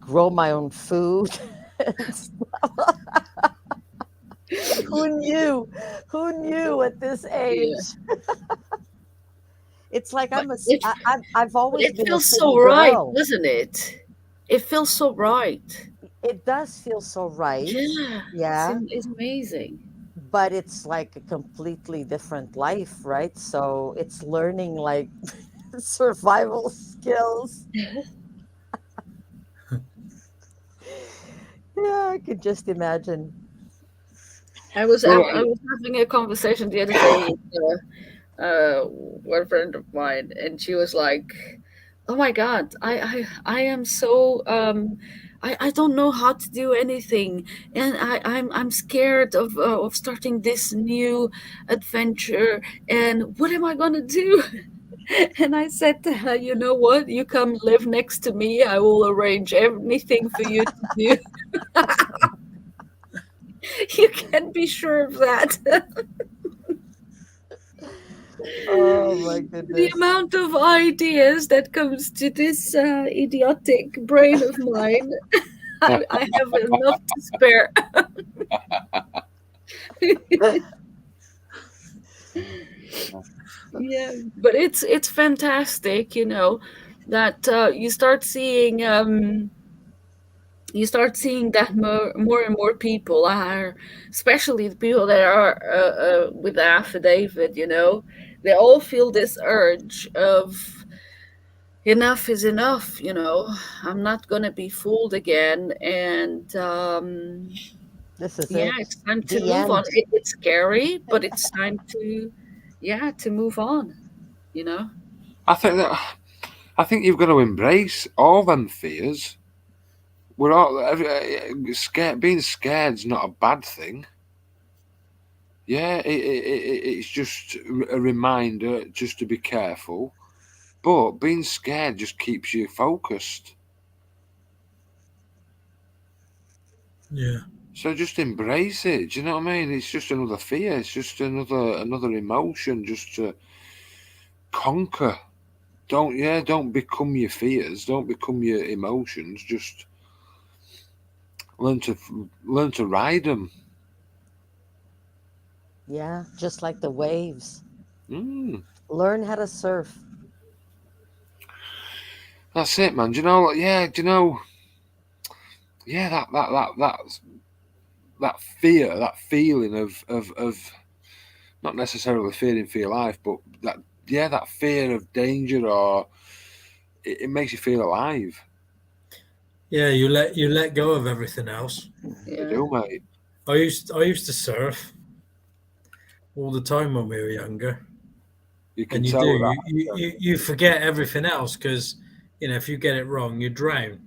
grow my own food. And who knew? Who knew at this age? Yeah. It's like But I'm a. it I've but always it been a feels so city right, girl. doesn't it? It feels so right. It does feel so right. Yeah, Yeah, it's amazing. but it's like a completely different life, right? So it's learning like survival skills. Yeah, I could just imagine. Well, I was having a conversation the other day with a friend of mine, and she was like, "Oh my God, I am so I don't know how to do anything, and I'm scared of starting this new adventure, and what am I gonna do?" And I said to her, "You know what? You come live next to me. I will arrange anything for you to do. You can be sure of that." Oh my The goodness. amount of ideas that comes to this idiotic brain of mine, I have enough to spare. Yeah, but it's fantastic, that you start seeing that more and more people are, especially the people that are with the affidavit, they all feel this urge of enough is enough, I'm not going to be fooled again. And This is yeah, it. it's time to The move on. end. It's scary, but it's time to, yeah, to move on, you know? I think that I think you've got to embrace all them fears. We're all scared. Being scared's not a bad thing. Yeah, it's just a reminder just to be careful. But being scared just keeps you focused. Yeah. So just embrace it. Do you know what I mean? It's just another fear. It's just another emotion just to conquer. Don't become your fears. Don't become your emotions. Just learn to learn to ride them. Yeah, just like the waves. Mm, Learn how to surf. that's it, man. Do you know? Yeah. Do you know? Yeah. That fear, that feeling of not necessarily fearing for your life, but that fear of danger, or it makes you feel alive. Yeah, you let go of everything else. You Yeah. do, mate. I used to surf all the time when we were younger, You can and you tell do with you forget everything else because if you get it wrong, you drown.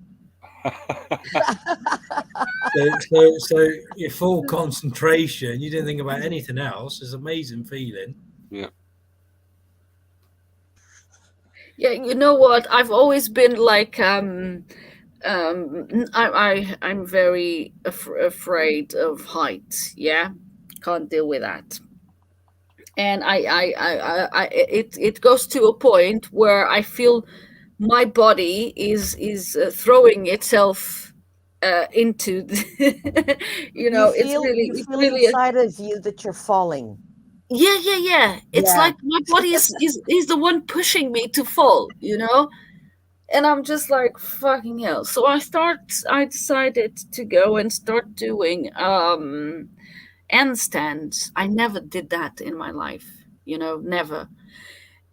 that. So your full concentration, you didn't think about anything else. It's an amazing feeling. Yeah. Yeah, you know what? I've always been like, I'm very afraid of heights. Yeah, can't deal with that. And it goes to a point where I feel my body is throwing itself into the, You it's feel really inside of you that you're falling. yeah, yeah, yeah. It's Yeah. like my body is the one pushing me to fall, and I'm just like fucking hell. So I decided to go and start doing handstands. I never did that in my life, never.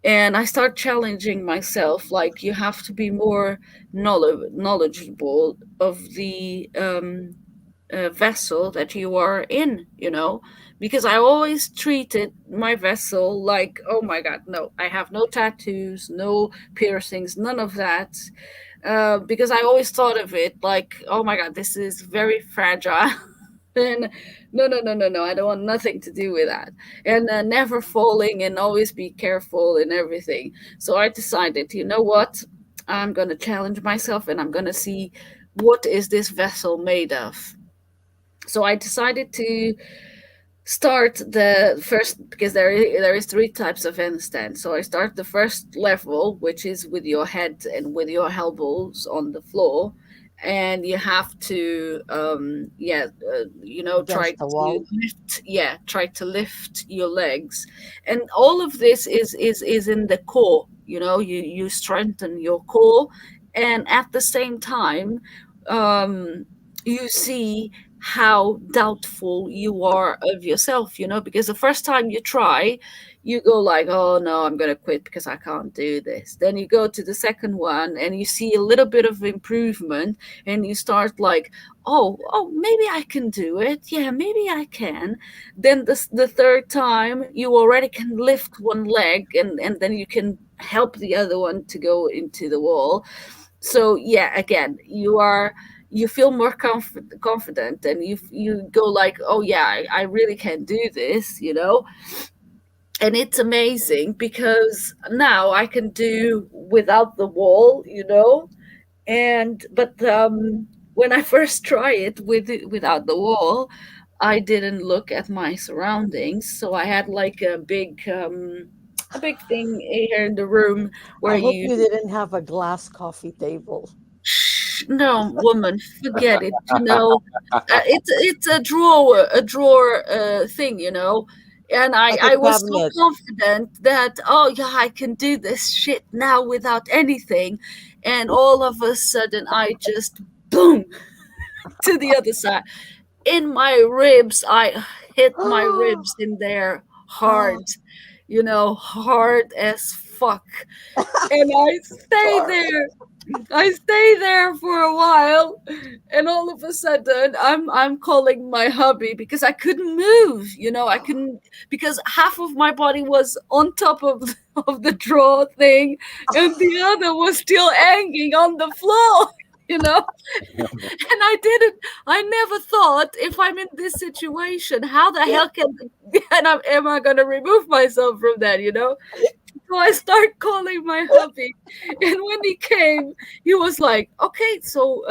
And I start challenging myself, like you have to be more knowledgeable of the vessel that you are in, because I always treated my vessel like, oh my God, no, I have no tattoos, no piercings, none of that. Because I always thought of it like, oh my God, this is very fragile. And no, no, no, no, no, I don't want nothing to do with that. And never falling and always be careful and everything. So I decided, you know what? I'm going to challenge myself and I'm going to see what is this vessel made of. So I decided to start the first, because there is three types of handstand. So I start the first level, which is with your head and with your elbows on the floor, and you have to try Against the to wall. lift, try to lift your legs. And all of this is in the core. You strengthen your core, and at the same time, you see how doubtful you are of yourself, because the first time you try, you go like, oh no, I'm going to quit because I can't do this. Then you go to the second one and you see a little bit of improvement, and you start like, oh, maybe I can do it. Yeah, maybe I can. Then the third time, you already can lift one leg, and then you can help the other one to go into the wall. So yeah, again, you feel more confident, and you go like, oh yeah, I really can do this. And it's amazing because now I can do without the wall. And but when I first try it without the wall, I didn't look at my surroundings, so I had like a big thing here in the room where I hope you. you didn't have a glass coffee table. Shh, no, woman, forget it. It's a drawer thing. And I Like a I was so cabinet. confident that, oh yeah, I can do this shit now without anything, and all of a sudden I just boom to the other side in my ribs. I hit my ribs in there hard, hard as fuck, and Sorry. I stay there for a while, and all of a sudden I'm calling my hubby because I couldn't move. I couldn't, because half of my body was on top of of the drawer thing, and the other was still hanging on the floor. You know, and I never thought, if I'm in this situation, how the Yeah. hell am I gonna remove myself from that? So I start calling my hubby, and when he came, he was like, "Okay, so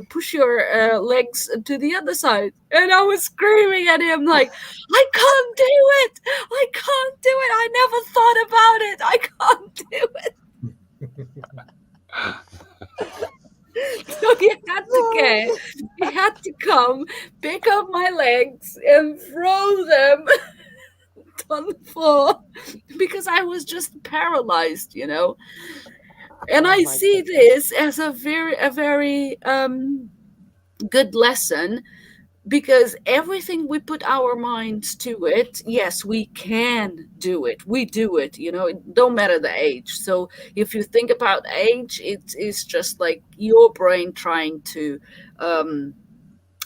push your legs to the other side." And I was screaming at him like, "I can't do it! I can't do it! I never thought about it! I can't do it!" So he had to come, pick up my legs, and throw them on the floor because I was just paralyzed. And Oh I my see goodness. this as a very good lesson, because everything we put our minds to it, yes, we can do it. We do it. It don't matter the age. So if you think about age, it is just like your brain trying to um,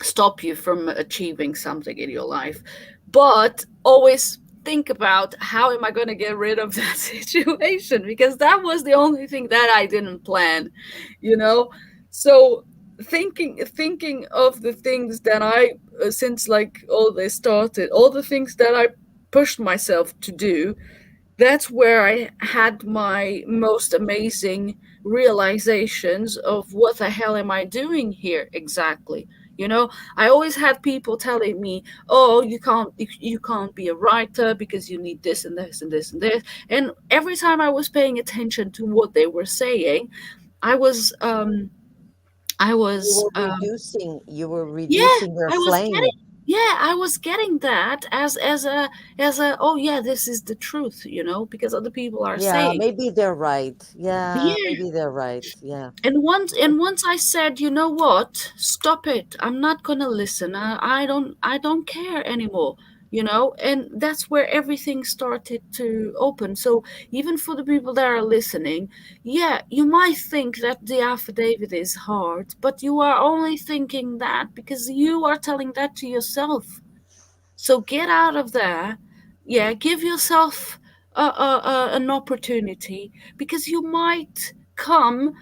stop you from achieving something in your life. But always think about, how am I going to get rid of that situation, because that was the only thing that I didn't plan, you know? So thinking of the things that I since like all this started, all the things that I pushed myself to do, that's where I had my most amazing realizations of, what the hell am I doing here exactly? I always had people telling me, "Oh, you can't be a writer because you need this and this and this and this." And every time I was paying attention to what they were saying, I was I You was were reducing, yeah, your I was getting flame. yeah, I was getting that as a, oh yeah, this is the truth, because other people are Yeah, saying. maybe they're right. Yeah, Yeah. maybe they're right. Yeah. And once I said, you know what, stop it, I'm not gonna listen. I don't care anymore. And that's where everything started to open. So even for the people that are listening, yeah, you might think that the affidavit is hard, but you are only thinking that because you are telling that to yourself. So get out of there. Yeah, give yourself an opportunity, because you might come.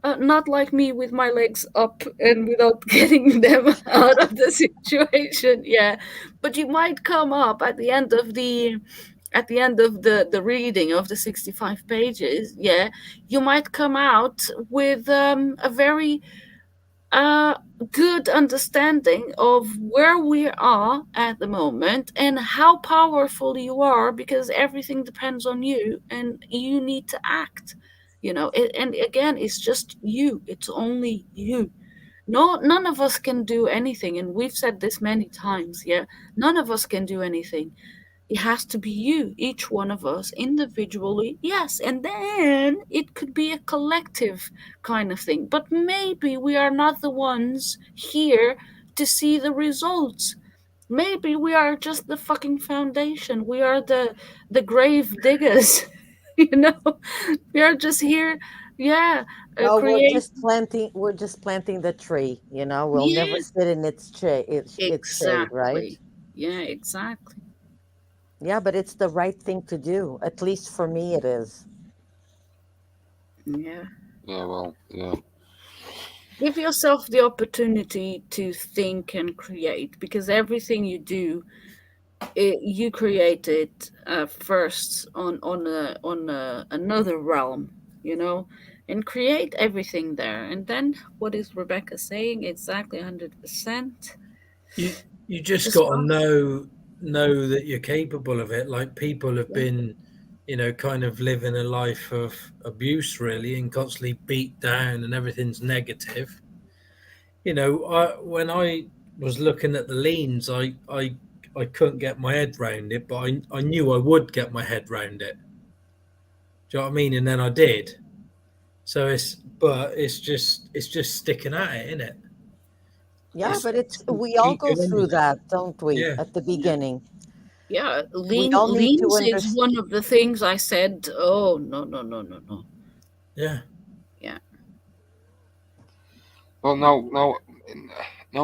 not like me with my legs up and without getting them out of the situation. Yeah, but you might come up at the end of the reading of the 65 pages. Yeah, you might come out with a very good understanding of where we are at the moment and how powerful you are, because everything depends on you and you need to act. And again, it's just you. It's only you. No, none of us can do anything, and we've said this many times. Yeah, none of us can do anything. It has to be you, each one of us individually, yes, and then it could be a collective kind of thing. But maybe we are not the ones here to see the results. Maybe we are just the fucking foundation. We are the grave diggers. you know, we are just here, yeah, No, create. we're just planting the tree, we'll never Yes, sit in its shade, right? exactly. Yeah, exactly. Yeah, but it's the right thing to do. At least for me it is. Yeah. Yeah, well, yeah. Give yourself the opportunity to think and create, because everything you do, you create it first on another realm, and create everything there. And then what is Rebecca saying? Exactly, 100%. You just Just got to follow. know that you're capable of it. Like people have Yeah. been, kind of living a life of abuse really, and constantly beat down, and everything's negative. When I was looking at the liens, I couldn't get my head round it, but I knew I would get my head round it. Do you know what I mean? And then I did. So it's just sticking at it, isn't it? Yeah, It's but it's we all keep go going through with it. that, don't we, Yeah, at the Yeah. beginning? Yeah. We all need to Leans is understand. one of the things I said, oh, no, no, no, no, no. yeah. Yeah. Well, no,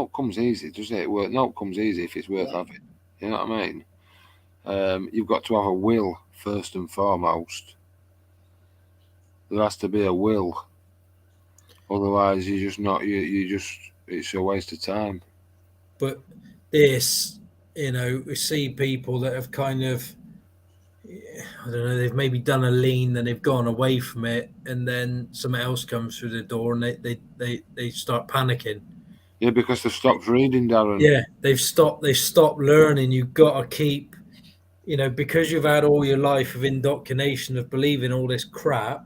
it comes easy, does it? Well, no, it comes easy if it's worth Yeah. having. You know what I mean? You've got to have a will first and foremost. There has to be a will, otherwise you just not you just it's a waste of time. But this, we see people that have kind of, I don't know, they've maybe done a lean, then they've gone away from it, and then something else comes through the door, and they start panicking. Yeah, because they've stopped reading, Darren. Yeah, they've stopped learning. You've got to keep, because you've had all your life of indoctrination of believing all this crap.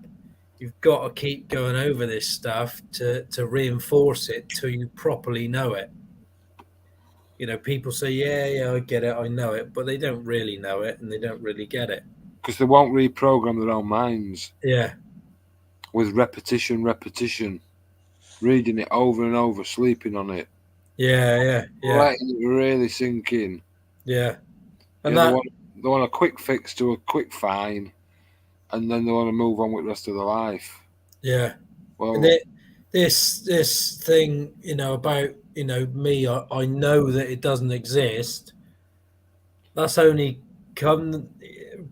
You've got to keep going over this stuff to reinforce it till you properly know it. People say, yeah, I get it, I know it, but they don't really know it, and they don't really get it. Because they won't reprogram their own minds Yeah, with repetition, reading it over and over, sleeping on it, yeah. letting it really sink in. Yeah, and Yeah, they that, want a quick fix to a quick fine, and then they want to move on with the rest of their life. yeah, and Well, this thing, about me, I know that it doesn't exist. That's only come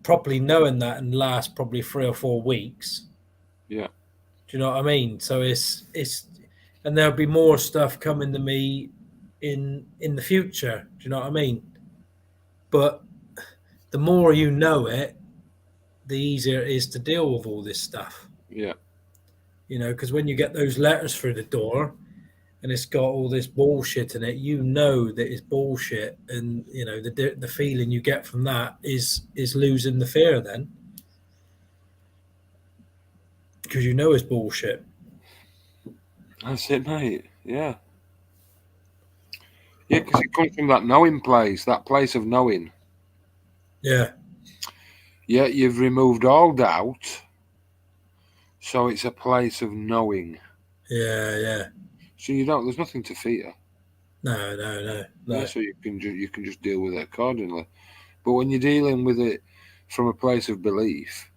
properly knowing that and last probably 3 or 4 weeks. yeah, Do you know what I mean? So and there'll be more stuff coming to me in the future. Do you know what I mean? But the more you know it, the easier it is to deal with all this stuff. yeah. Because when you get those letters through the door and it's got all this bullshit in it, that it's bullshit, and the feeling you get from that is losing the fear then, because it's bullshit. That's it, mate. Yeah, yeah, because it comes from that knowing place, that place of knowing. Yeah, Yeah, you've removed all doubt, so it's a place of knowing. yeah. So you don't. There's nothing to fear. No. Yeah, so you can just deal with it accordingly. But when you're dealing with it from a place of belief,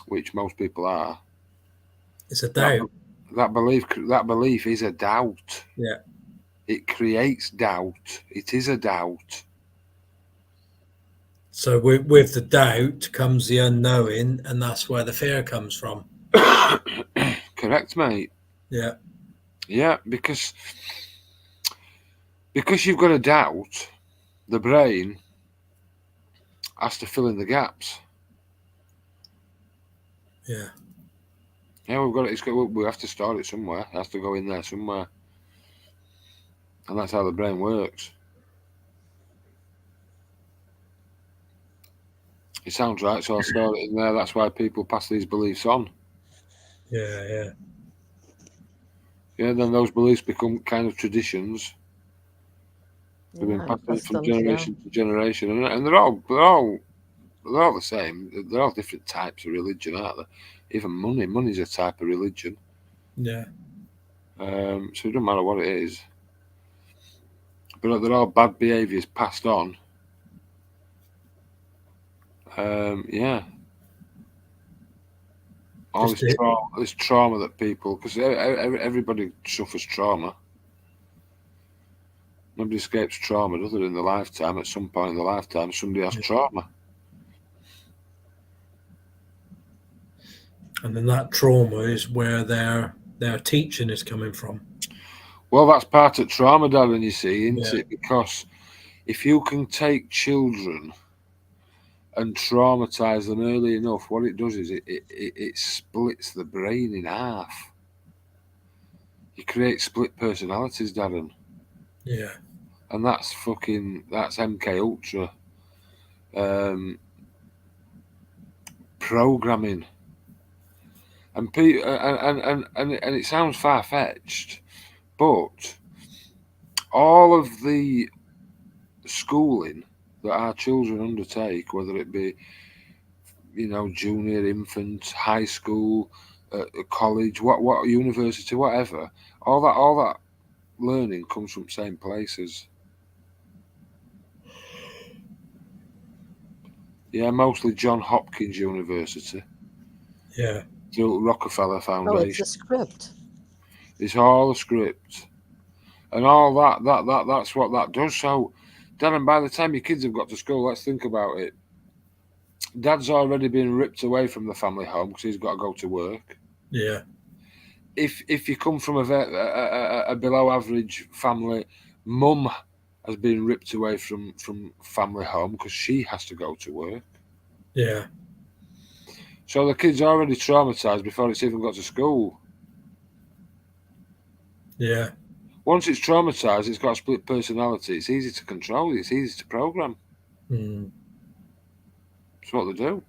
which most people are, It's a that, doubt. that belief is a doubt. Yeah. It creates doubt. It is a doubt. So with the doubt comes the unknowing, and that's where the fear comes from. Correct, mate. Yeah. Yeah, because you've got a doubt, the brain has to fill in the gaps. Yeah. Yeah, we have to start it somewhere. It has to go in there somewhere. And that's how the brain works. It sounds right, so I'll start it in there. That's why people pass these beliefs on. Yeah. Yeah, then those beliefs become kind of traditions. They've been passed on from generation to generation, and they're all the same. They're all different types of religion, aren't they? Even money's a type of religion. Yeah. So it doesn't matter what it is. But they're all bad behaviours passed on. Yeah. All this trauma that people, because everybody suffers trauma. Nobody escapes trauma, does it? In their lifetime, at some point in their lifetime, somebody has trauma. And then that trauma is where their teaching is coming from. Well, that's part of trauma, Darren, you see, isn't it? Because if you can take children and traumatise them early enough, what it does is it splits the brain in half. You create split personalities, Darren. Yeah. And that's MK Ultra programming. And it sounds far fetched, but all of the schooling that our children undertake, whether it be junior, infant, high school, college, what university, whatever, all that learning comes from the same places. Yeah, mostly John Hopkins University. Yeah. The Rockefeller Foundation. Oh, it's a script. It's all a script. And all that's what that does. So, Darren, by the time your kids have got to school, let's think about it. Dad's already been ripped away from the family home because he's got to go to work. Yeah. If you come from a below average family, mum has been ripped away from family home because she has to go to work. Yeah. So the kid's already traumatized before it's even got to school. Yeah. Once it's traumatized, it's got a split personality. It's easy to control. It's easy to program. Mm. That's what they do.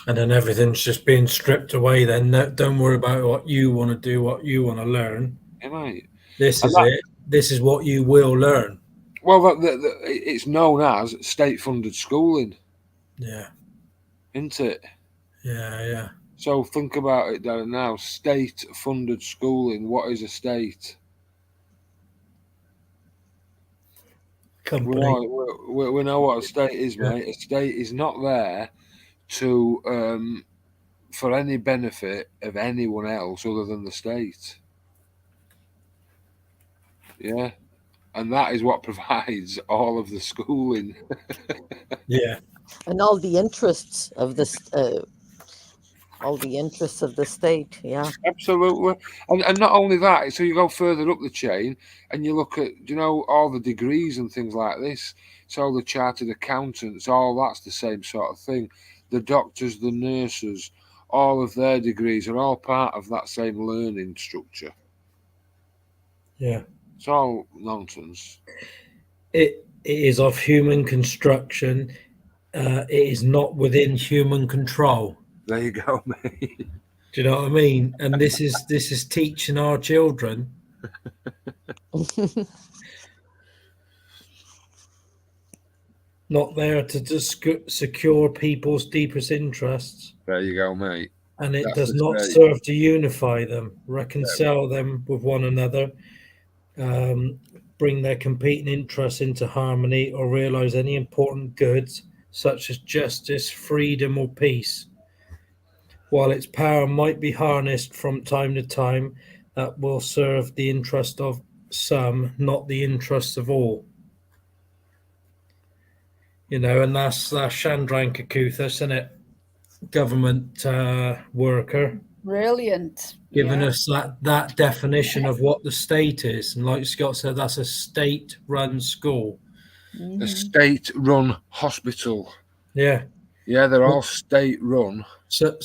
And then everything's just being stripped away. Then don't worry about what you want to do, what you want to learn. Yeah, mate. This is it. This is what you will learn. Well, it's known as state-funded schooling. Yeah. Isn't it? Yeah. So think about it, Darren, now. State-funded schooling. What is a state? Company. We know what a state is, mate. A state is not there to for any benefit of anyone else other than the state. Yeah. And that is what provides all of the schooling. Yeah. And all the interests of this, all the interests of the state. Yeah. Absolutely. And not only that, so you go further up the chain and you look at, all the degrees and things like this. So the chartered accountants, all that's the same sort of thing. The doctors, the nurses, all of their degrees are all part of that same learning structure. Yeah. It's all nonsense. It is of human construction. It is not within human control. There you go, mate. Do you know what I mean? And this is teaching our children. Not there to just secure people's deepest interests. There you go, mate. And it does not serve to unify them, reconcile them with one another, bring their competing interests into harmony, or realize any important goods such as justice, freedom, or peace. While its power might be harnessed from time to time, that will serve the interest of some, not the interests of all. And that's Chandran Kakuthas, isn't it? government worker, Brilliant. giving Yeah. us that definition of what the state is. And like Scott said, that's a state-run school. A Mhm. state-run hospital. Yeah. Yeah, they're all state-run. So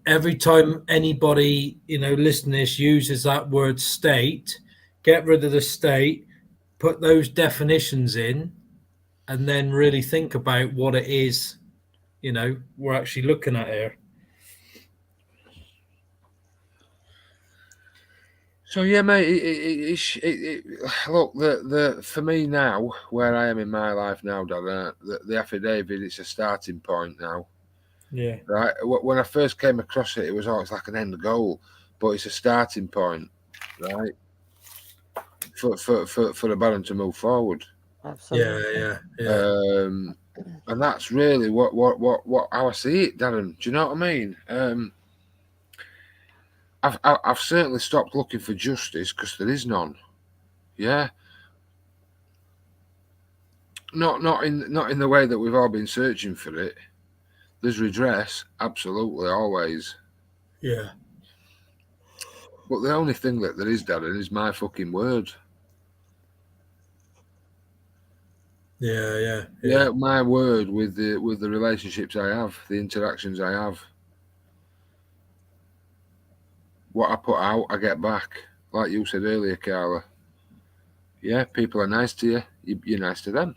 every time anybody, listening to this uses that word state, get rid of the state, put those definitions in, and then really think about what it is, we're actually looking at here. So yeah, mate. Look, the for me now, where I am in my life now, Dad, the affidavit, it's a starting point now. Yeah. Right. When I first came across it, it was always like an end goal, but it's a starting point, right? For the ballot to move forward. Absolutely. Yeah. And that's really what how I see it, Darren. Do you know what I mean? I've certainly stopped looking for justice because there is none. Yeah. Not in the way that we've all been searching for it. There's redress, absolutely, always. Yeah. But the only thing that there is, Darren, is my fucking word. Yeah. My word with the relationships I have, the interactions I have. What I put out, I get back. Like you said earlier, Carla. Yeah, people are nice to you. You're nice to them.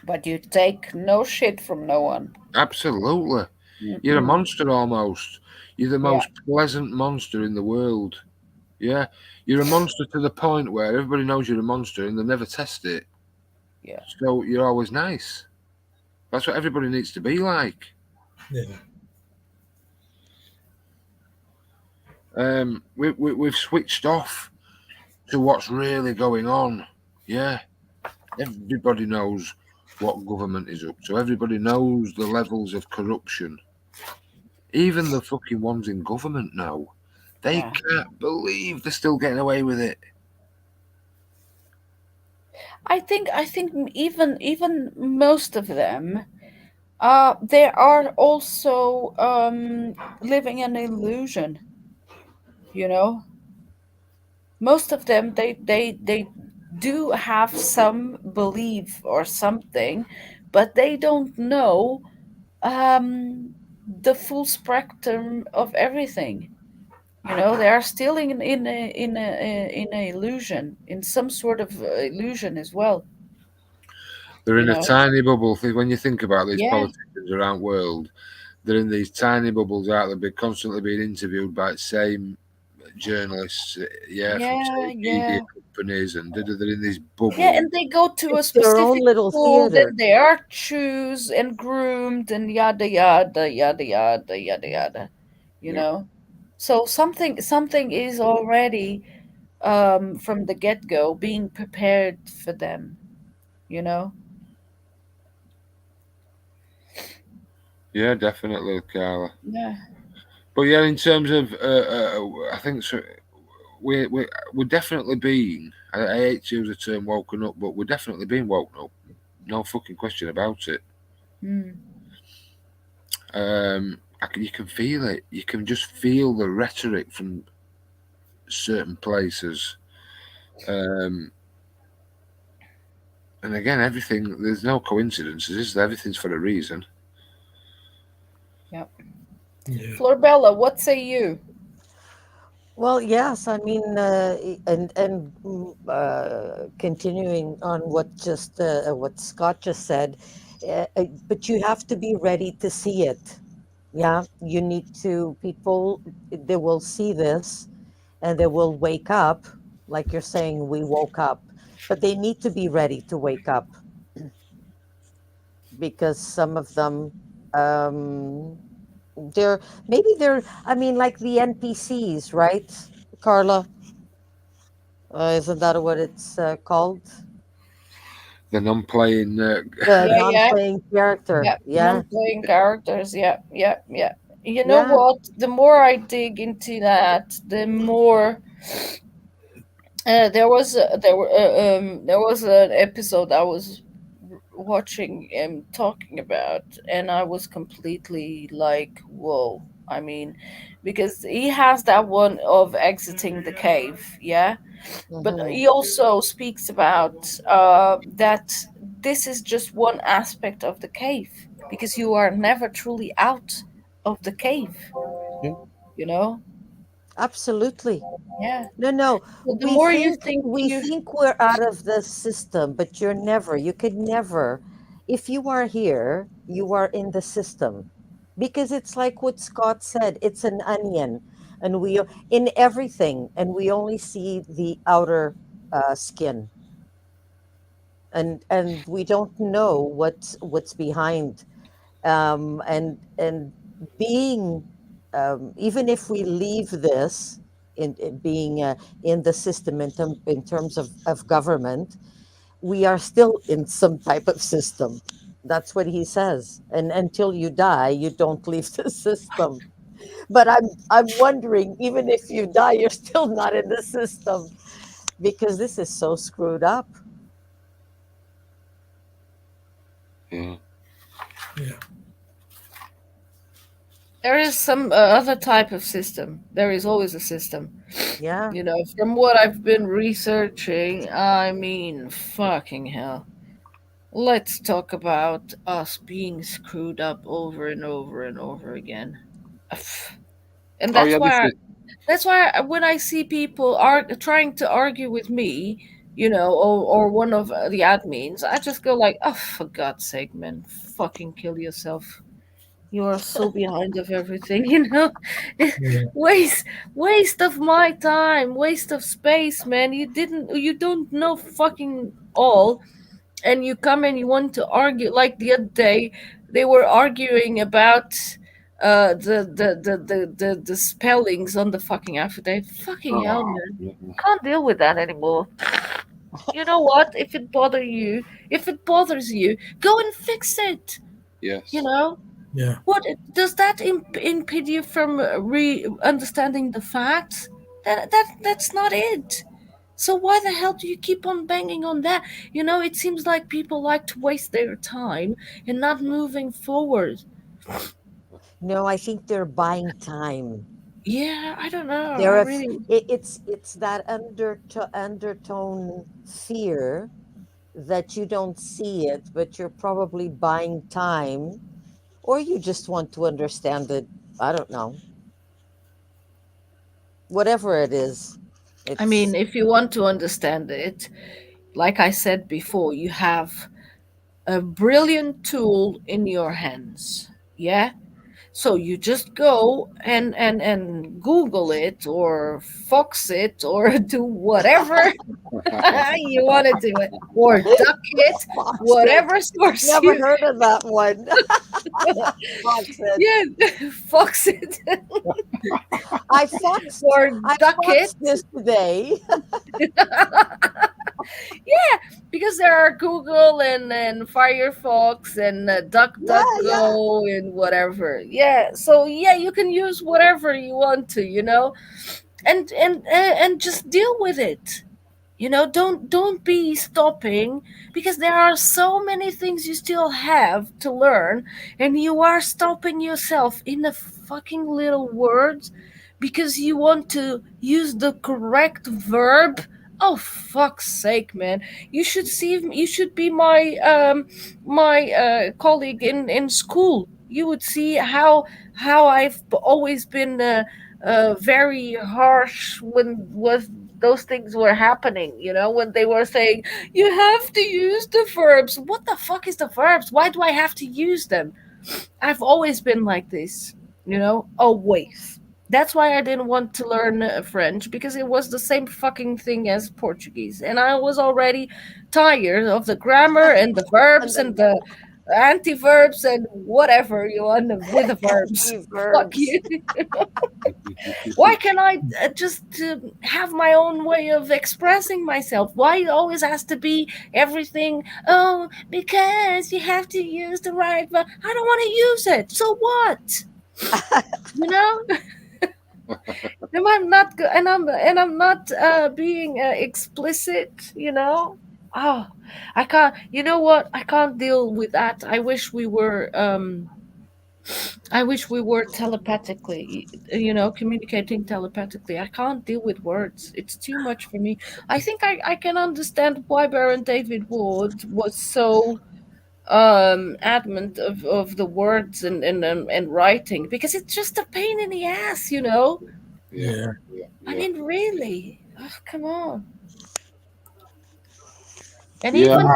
But you take no shit from no one. Absolutely. You're a monster almost. You're the most pleasant monster in the world. Yeah. You're a monster to the point where everybody knows you're a monster and they never test it. Yeah. So you're always nice. That's what everybody needs to be like. Yeah. We've switched off to what's really going on. Yeah. Everybody knows what government is up to. Everybody knows the levels of corruption. Even the fucking ones in government now. They can't believe they're still getting away with it. I think even most of them, they are also living an illusion. Most of them, they do have some belief or something, but they don't know the full spectrum of everything. They are still in a illusion, in some sort of illusion as well. They're in a know? tiny bubble. When you think about these Yeah. politicians around the world, they're in these tiny bubbles out there, constantly being interviewed by the same journalists, from same media companies, and they're in these bubbles. Yeah, and they go to a It's their own specific little school, theater. then they are choose and groomed and yada yada yada yada yada yada. So something is already from the get go being prepared for them. Yeah, definitely, Carla. Yeah. But yeah, in terms of, I think so, we're definitely being. I hate to use the term woken up, but we're definitely being woken up. No fucking question about it. Mm. You can feel it. You can just feel the rhetoric from certain places. And again, everything. There's no coincidences. Is there? Everything's for a reason. Yep. Yeah. Flor Bella, what say you? Well, yes, I mean, continuing on what Scott just said, but you have to be ready to see it. Yeah, you need to. People, they will see this, and they will wake up, like you're saying. We woke up, but they need to be ready to wake up because some of them, they're I mean, like the NPCs, right, Carla? Isn't that what it's called? The non-playing. The Yeah, non-playing character. yeah, Yeah, non-playing characters. Yeah. You know yeah, what? The more I dig into that, the more there was an episode I was watching him talking about, and I was completely like, whoa. I mean, because he has that one of exiting the cave, yeah? But Mhm. he also speaks about that this is just one aspect of the cave, because you are never truly out of the cave, Yeah. you know? Absolutely. Yeah. No, no. So the We more you think think we you. think we're out of the system, but you're never. You could never. If you are here, you are in the system. Because it's like what Scott said, it's an onion, and we in everything, and we only see the outer skin, and we don't know what's behind. And being even if we leave this in being in the system in terms of government, we are still in some type of system. That's what he says. And until you die, you don't leave the system. But I'm wondering, even if you die, you're still not in the system, because this is so screwed up. Yeah. Yeah. There is some other type of system. There is always a system. Yeah. You know, from what I've been researching, I mean, fucking hell. Let's talk about us being screwed up over and over and over again. And Oh yeah, this is. that's why when I see people are trying to argue with me, you know, or one of the admins, I just go like, oh, for God's sake, man, fucking kill yourself. You are so behind of everything, you know. Yeah. waste waste of my time, waste of space, man. You don't know fucking all, and you come and you want to argue. Like the other day, they were arguing about the spellings on the fucking affidavit. Fucking hell, Oh, man. yeah. Can't deal with that anymore. You know what? If it bothers you, go and fix it. You Yes. know, Yeah. what does that impede you from understanding the facts? That's not it. So why the hell do you keep on banging on that? You know, it seems like people like to waste their time and not moving forward. No, I think they're buying time. Yeah, I don't know. I There are really. it's that undertone fear that you don't see it, but you're probably buying time, or you just want to understand it. I don't know. Whatever it is, I mean, it's if you want to understand it, like I said before, you have a brilliant tool in your hands. Yeah. So you just go and Google it or Fox it or do whatever you want to do it, or duck it, Fox it. whatever source Never you. heard of that one. Fox it. Yeah, Fox it I foxed. or I duck it. foxed this today. Yeah, because there are Google and Firefox and Yeah, yeah. DuckDuckGo and whatever. Yeah, so yeah, you can use whatever you want to, you know, and just deal with it. You know, don't be stopping, because there are so many things you still have to learn, and you are stopping yourself in the fucking little words because you want to use the correct verb. Oh, fuck's sake, man. You should be my colleague in school. You would see how I've always been very harsh when was those things were happening, you know, when they were saying, you have to use the verbs. What the fuck is the verbs? Why do I have to use them? I've always been like this, you know, always. That's why I didn't want to learn French, because it was the same fucking thing as Portuguese. And I was already tired of the grammar and the And verbs and then the anti-verbs and whatever you want with the verbs. Fuck anti-verbs. you. Why can I just have my own way of expressing myself? Why it always has to be everything? Oh, because you have to use the right. I don't want to use it. So what? You know, and I'm not, and I'm not being explicit. You know. Oh, I can't. You know what? I can't deal with that. I wish we were. I wish we were telepathically. Communicating telepathically. I can't deal with words. It's too much for me. I think I can understand why Baron David Ward was so adamant of the words and writing, because it's just a pain in the ass. Yeah, Yeah. yeah, I yeah. mean, really. Oh, come on. And Yeah, even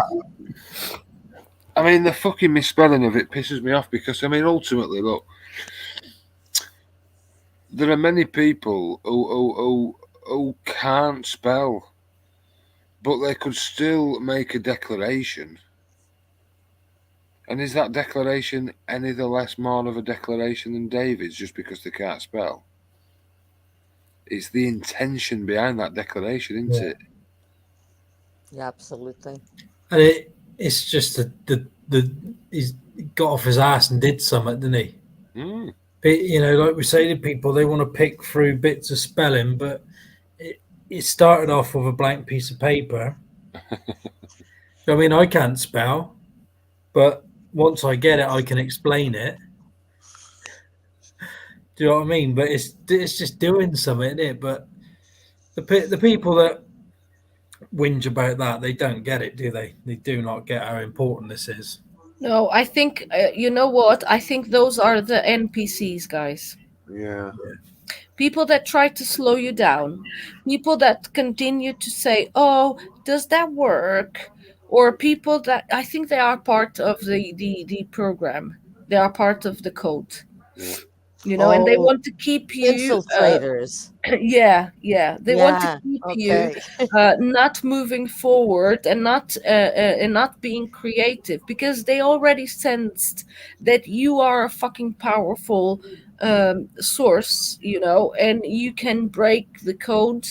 I mean, the fucking misspelling of it pisses me off because, I mean, ultimately, look, there are many people who can't spell, but they could still make a declaration. And is that declaration any the less more of a declaration than David's just because they can't spell? It's the intention behind that declaration, isn't Yeah. it? Yeah, absolutely. And it's just the he's got off his ass and did something, didn't he? Mm. But, like we say to people, they want to pick through bits of spelling, but it started off with a blank piece of paper. I mean, I can't spell, but once I get it, I can explain it. Do you know what I mean? But it's just doing something, isn't it? But the people that whinge about that, they don't get it, do they? They do not get how important this is. no, I think you know what? I think those are the NPCs, guys. Yeah. People that try to slow you down, people that continue to say, "Oh, does that work?" Or people that, I think they are part of the program. They are part of the code, Yeah. and they Oh, want to keep you. infiltrators. Yeah, they want to Yeah. keep you Okay. not moving forward and not being creative, because they already sensed that you are a fucking powerful source, and you can break the code.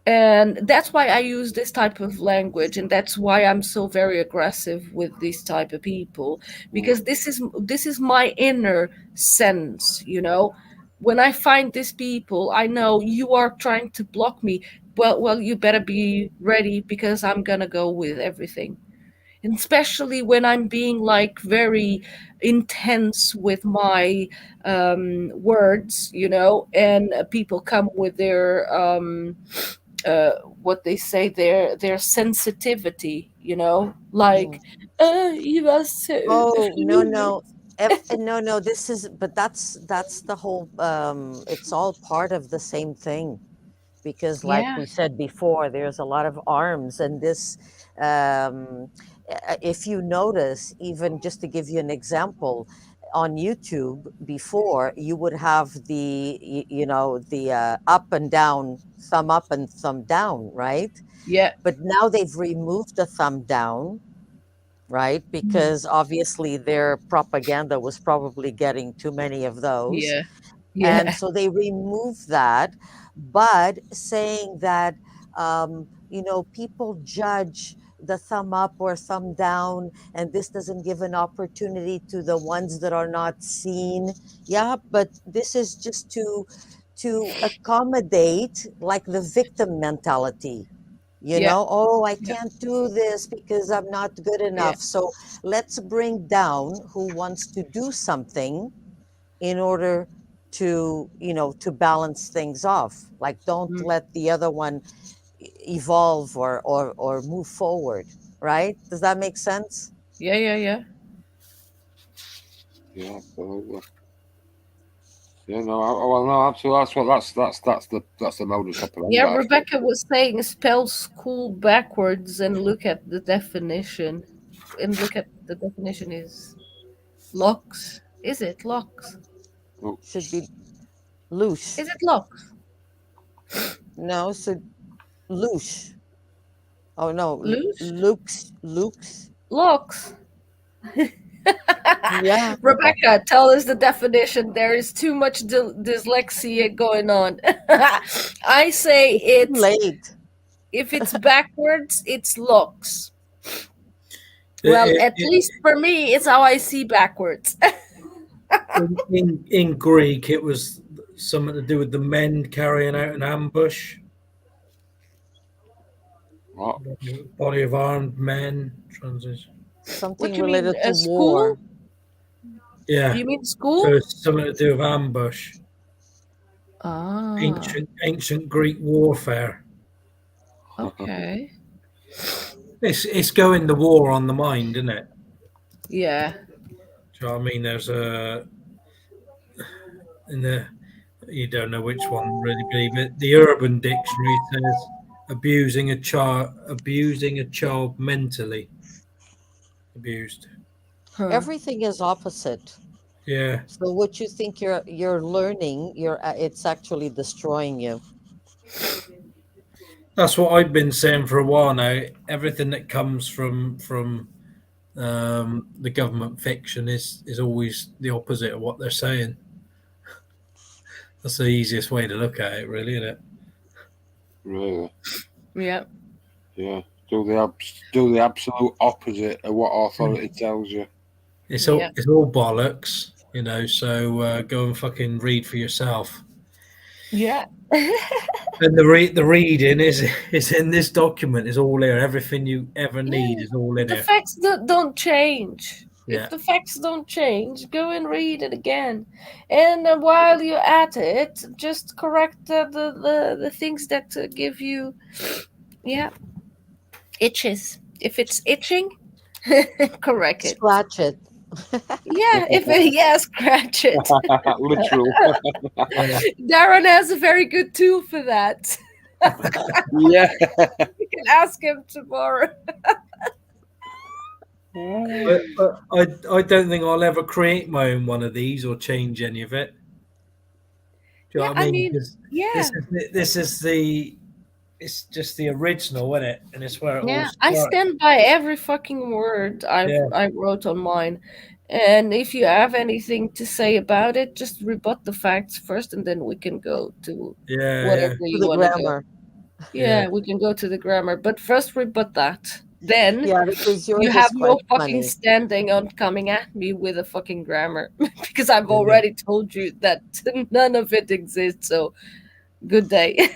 And that's why I use this type of language, and that's why I'm so very aggressive with these type of people, Mm. because this is my inner sense. When I find these people, I know you are trying to block me. Well, you better be ready, because I'm gonna go with everything. And especially when I'm being like very intense with my words, and people come with their uh, what they say, their sensitivity, like, Mm. you are so Oh, no, fluid. no. No, no, this is, but that's the whole, it's all part of the same thing. Because like Yeah, we said before, there's a lot of arms, and this, if you notice, even just to give you an example, on YouTube before, you would have the up and down, thumb up and thumb down, right? yeah, But now they've removed the thumb down, right? Because obviously their propaganda was probably getting too many of those, yeah, and yeah, so they remove that, but saying that, people judge the thumb up or thumb down, and this doesn't give an opportunity to the ones that are not seen. Yeah, but this is just to accommodate like the victim mentality. yeah, Oh, I yeah, can't do this because I'm not good yeah. enough, so let's bring down who wants to do something in order to balance things off. Like, don't Mm. let the other one evolve or move forward, right? Does that make sense? Yeah, yeah, yeah. Yeah, absolutely. Yeah, no, well, no, absolutely. That's the modus Yeah, operandi. Rebecca was saying spell school backwards and look at the definition. And look at the definition is locks. Is it locks? Oh, Should be loose. Is it locks? No, so loose. Oh no, Loose? Luke's. Locks. Yeah, Rebecca, tell us the definition. There is too much dyslexia going on. I say it's too it's, late. if it's backwards, it's locks. Well, It, at it, least for me, it's how I see backwards. in Greek, it was something to do with the men carrying out an ambush. What? Body of armed men. Transition. Something What you mean, related to school? war. Yeah. You mean school? So it's something to do with ambush. Ah, Ancient Greek warfare. okay. It's going to war on the mind, isn't it? Yeah. Do you know what I mean? There's you don't know which one really be, but the Urban Dictionary says abusing a child mentally abused. Huh. Everything is opposite. Yeah, So what you think you're learning, it's actually destroying you. that's what I've been saying for a while now. Everything that comes from the government fiction is always the opposite of what they're saying. That's the easiest way to look at it, really, isn't it? Really? Yeah. Yeah. Do the absolute opposite of what authority tells you. It's Yeah. all bollocks, you know. So go and fucking read for yourself. Yeah. And the reading is in this document. Is all there. Everything you ever need is all in The there. facts don't change. Yeah. If the facts don't change, go and read it again. And while you're at it, just correct the things that give you, itches. If it's itching, correct it. Scratch it. Yeah, scratch it. Literal. Darren has a very good tool for that. Yeah. You can ask him tomorrow. But I don't think I'll ever create my own one of these or change any of it. Do you know what I mean? 'Cause it's just the original, isn't it? And it's where it all I started. stand by every fucking word I wrote on mine. And if you have anything to say about it, just rebut the facts first, and then we can go to whatever To you the want to go. grammar. Yeah, we can go to the grammar, but first rebut that. Then Yeah, because yours you is have no quite fucking funny. standing on coming at me with a fucking grammar because I've already told you that none of it exists. So, good day.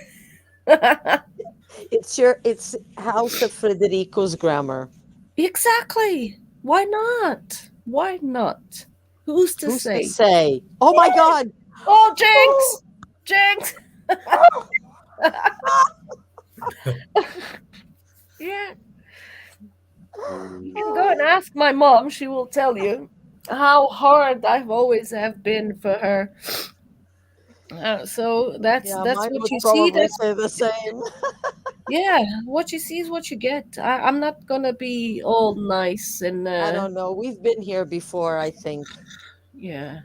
It's House of Federico's grammar. Exactly. Why not? Why not? Who's to Who's say? to say? Oh my God! Oh, Jinx! Jinx! Yeah. You can go and ask my mom. She will tell you how hard I've always have been for her. So that's Yeah, that's mine what would you see. probably say the same. Yeah, what you see is what you get. I'm not gonna be all nice and I don't know. We've been here before, I think. yeah.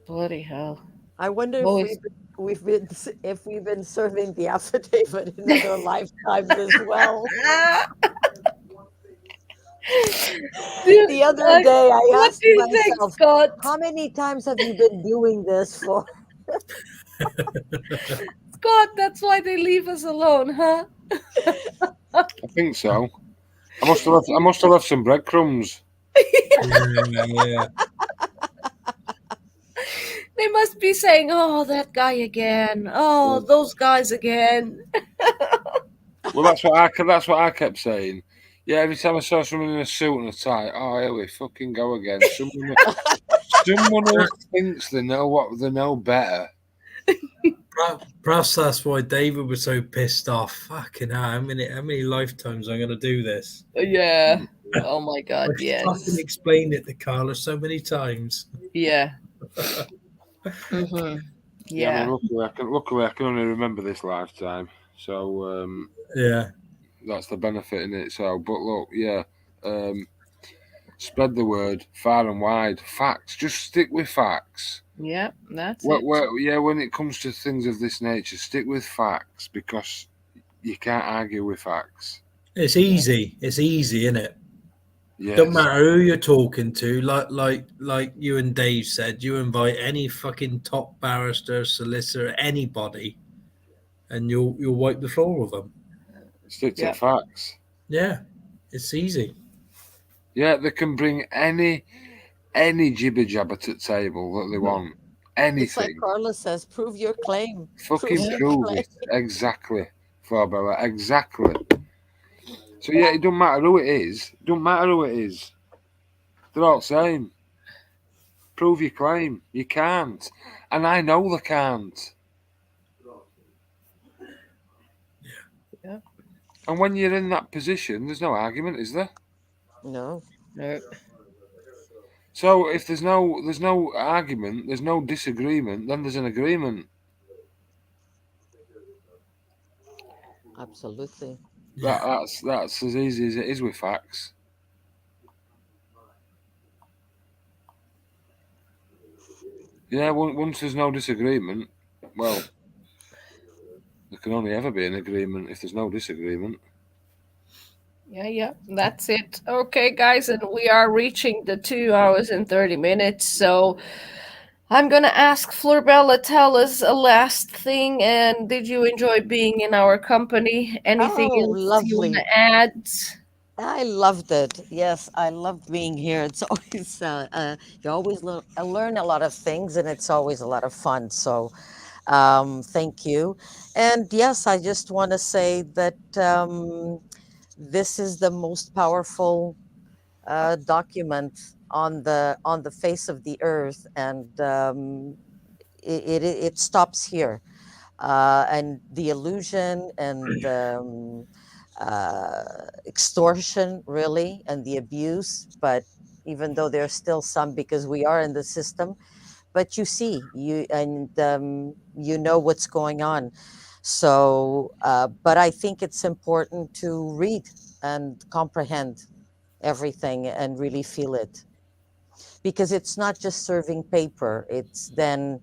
Bloody hell. I wonder if Always. we've been serving the affidavit in other lifetimes as well. Dude, The other day, I what asked do you think, myself, Scott? how many times have you been doing this for? Scott, that's why they leave us alone, huh? I think so. I must have left some breadcrumbs. Yeah. They must be saying, "Oh, that guy again. Oh, those guys again." Well, that's what I kept saying. Yeah, every time I saw someone in a suit and a tie, oh, here we fucking go again. Someone who thinks they know better. Perhaps that's why David was so pissed off. Fucking hell, how many lifetimes am I going to do this? Yeah. Oh my God. I Yes. fucking explained it to Carla so many times. Yeah. Mm-hmm. Yeah. I mean, luckily, I can only remember this lifetime. So Yeah. that's the benefit in it. So, but look, spread the word far and wide. Facts. Just stick with facts. Yeah, that's it. When it comes to things of this nature, stick with facts because you can't argue with facts. It's easy. It's easy, isn't it? Yes. Don't matter who you're talking to. Like you and Dave said, you invite any fucking top barrister, solicitor, anybody, and you'll wipe the floor with them. Stick to facts. Yeah, it's easy. Yeah, they can bring any jibber jabber to the table that they want. Anything. It's like Carla says, prove your claim. Fucking prove it. Exactly. Flor Bella, exactly. So yeah, it don't matter who it is. Don't matter who it is. They're all the same. Prove your claim. You can't, and I know they can't. Yeah. And when you're in that position, there's no argument, is there? No. No. So if there's no argument, there's no disagreement, then there's an agreement. Absolutely. That's as easy as it is with facts. Yeah, once there's no disagreement, well, there can only ever be an agreement if there's no disagreement. Yeah, that's it. Okay, guys, and we are reaching the 2 hours and 30 minutes. So I'm gonna ask Flor Bella, tell us a last thing. And did you enjoy being in our company? Anything Oh, else you want lovely. to add? I loved it. Yes, I loved being here. It's always you always learn a lot of things, and it's always a lot of fun. So, thank you. And yes, I just want to say that this is the most powerful document on the face of the earth, and it stops here. And the illusion and extortion, really, and the abuse. But even though there's still some, because we are in the system, but you see, you know what's going on. So, but I think it's important to read and comprehend everything and really feel it, because it's not just serving paper; it's then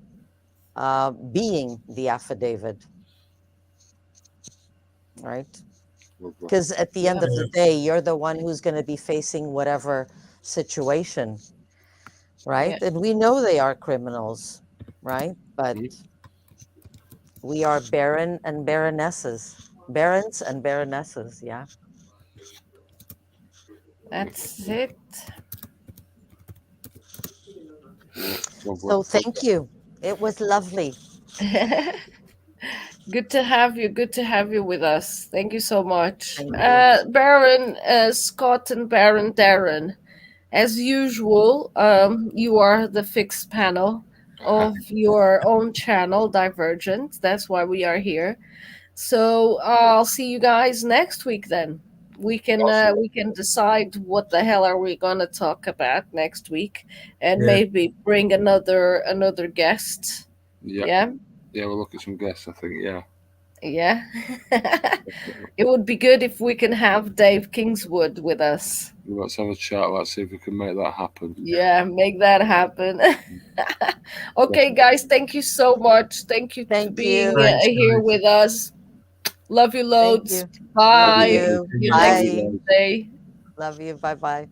being the affidavit, right? Lovely. Because at the end Yeah. of the day, you're the one who's going to be facing whatever situation, right? Yeah. And we know they are criminals, right? But we are baron and baronesses, barons and baronesses. Yeah. That's it. Lovely. So thank you. It was lovely. Good to have you. Good to have you with us. Thank you so much. Thank you. Baron Scott and Baron Darren, as usual, you are the fixed panel of your own channel, Divergent. That's why we are here. So I'll see you guys next week then. Awesome. We can decide what the hell are we gonna talk about next week, and Yeah. maybe bring another guest. Yeah. Yeah. Yeah, we'll look at some guests, I think, yeah. Yeah. It would be good if we can have Dave Kingswood with us. Let's have a chat, let's see if we can make that happen. Yeah, make that happen. Okay, guys, thank you so much. Thank you for Thank being you. Thanks, here guys. with us. Love you Thank loads. you. Love Bye. you. See you next Bye. Monday. Love you. Bye bye.